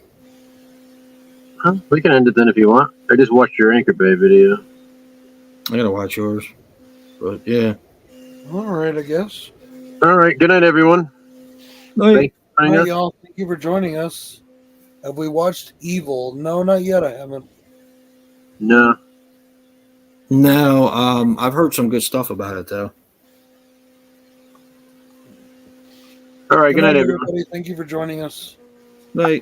Huh? We can end it then if you want. I just watched your Anchor Bay video. I got to watch yours. But yeah. All right, I guess. All right. Good night, everyone. Night. All right, y'all. Thank you for joining us. Have we watched Evil? No, not yet. I haven't. No. No, I've heard some good stuff about it, though. All right. Good night, everyone. everybody. Thank you for joining us. Night.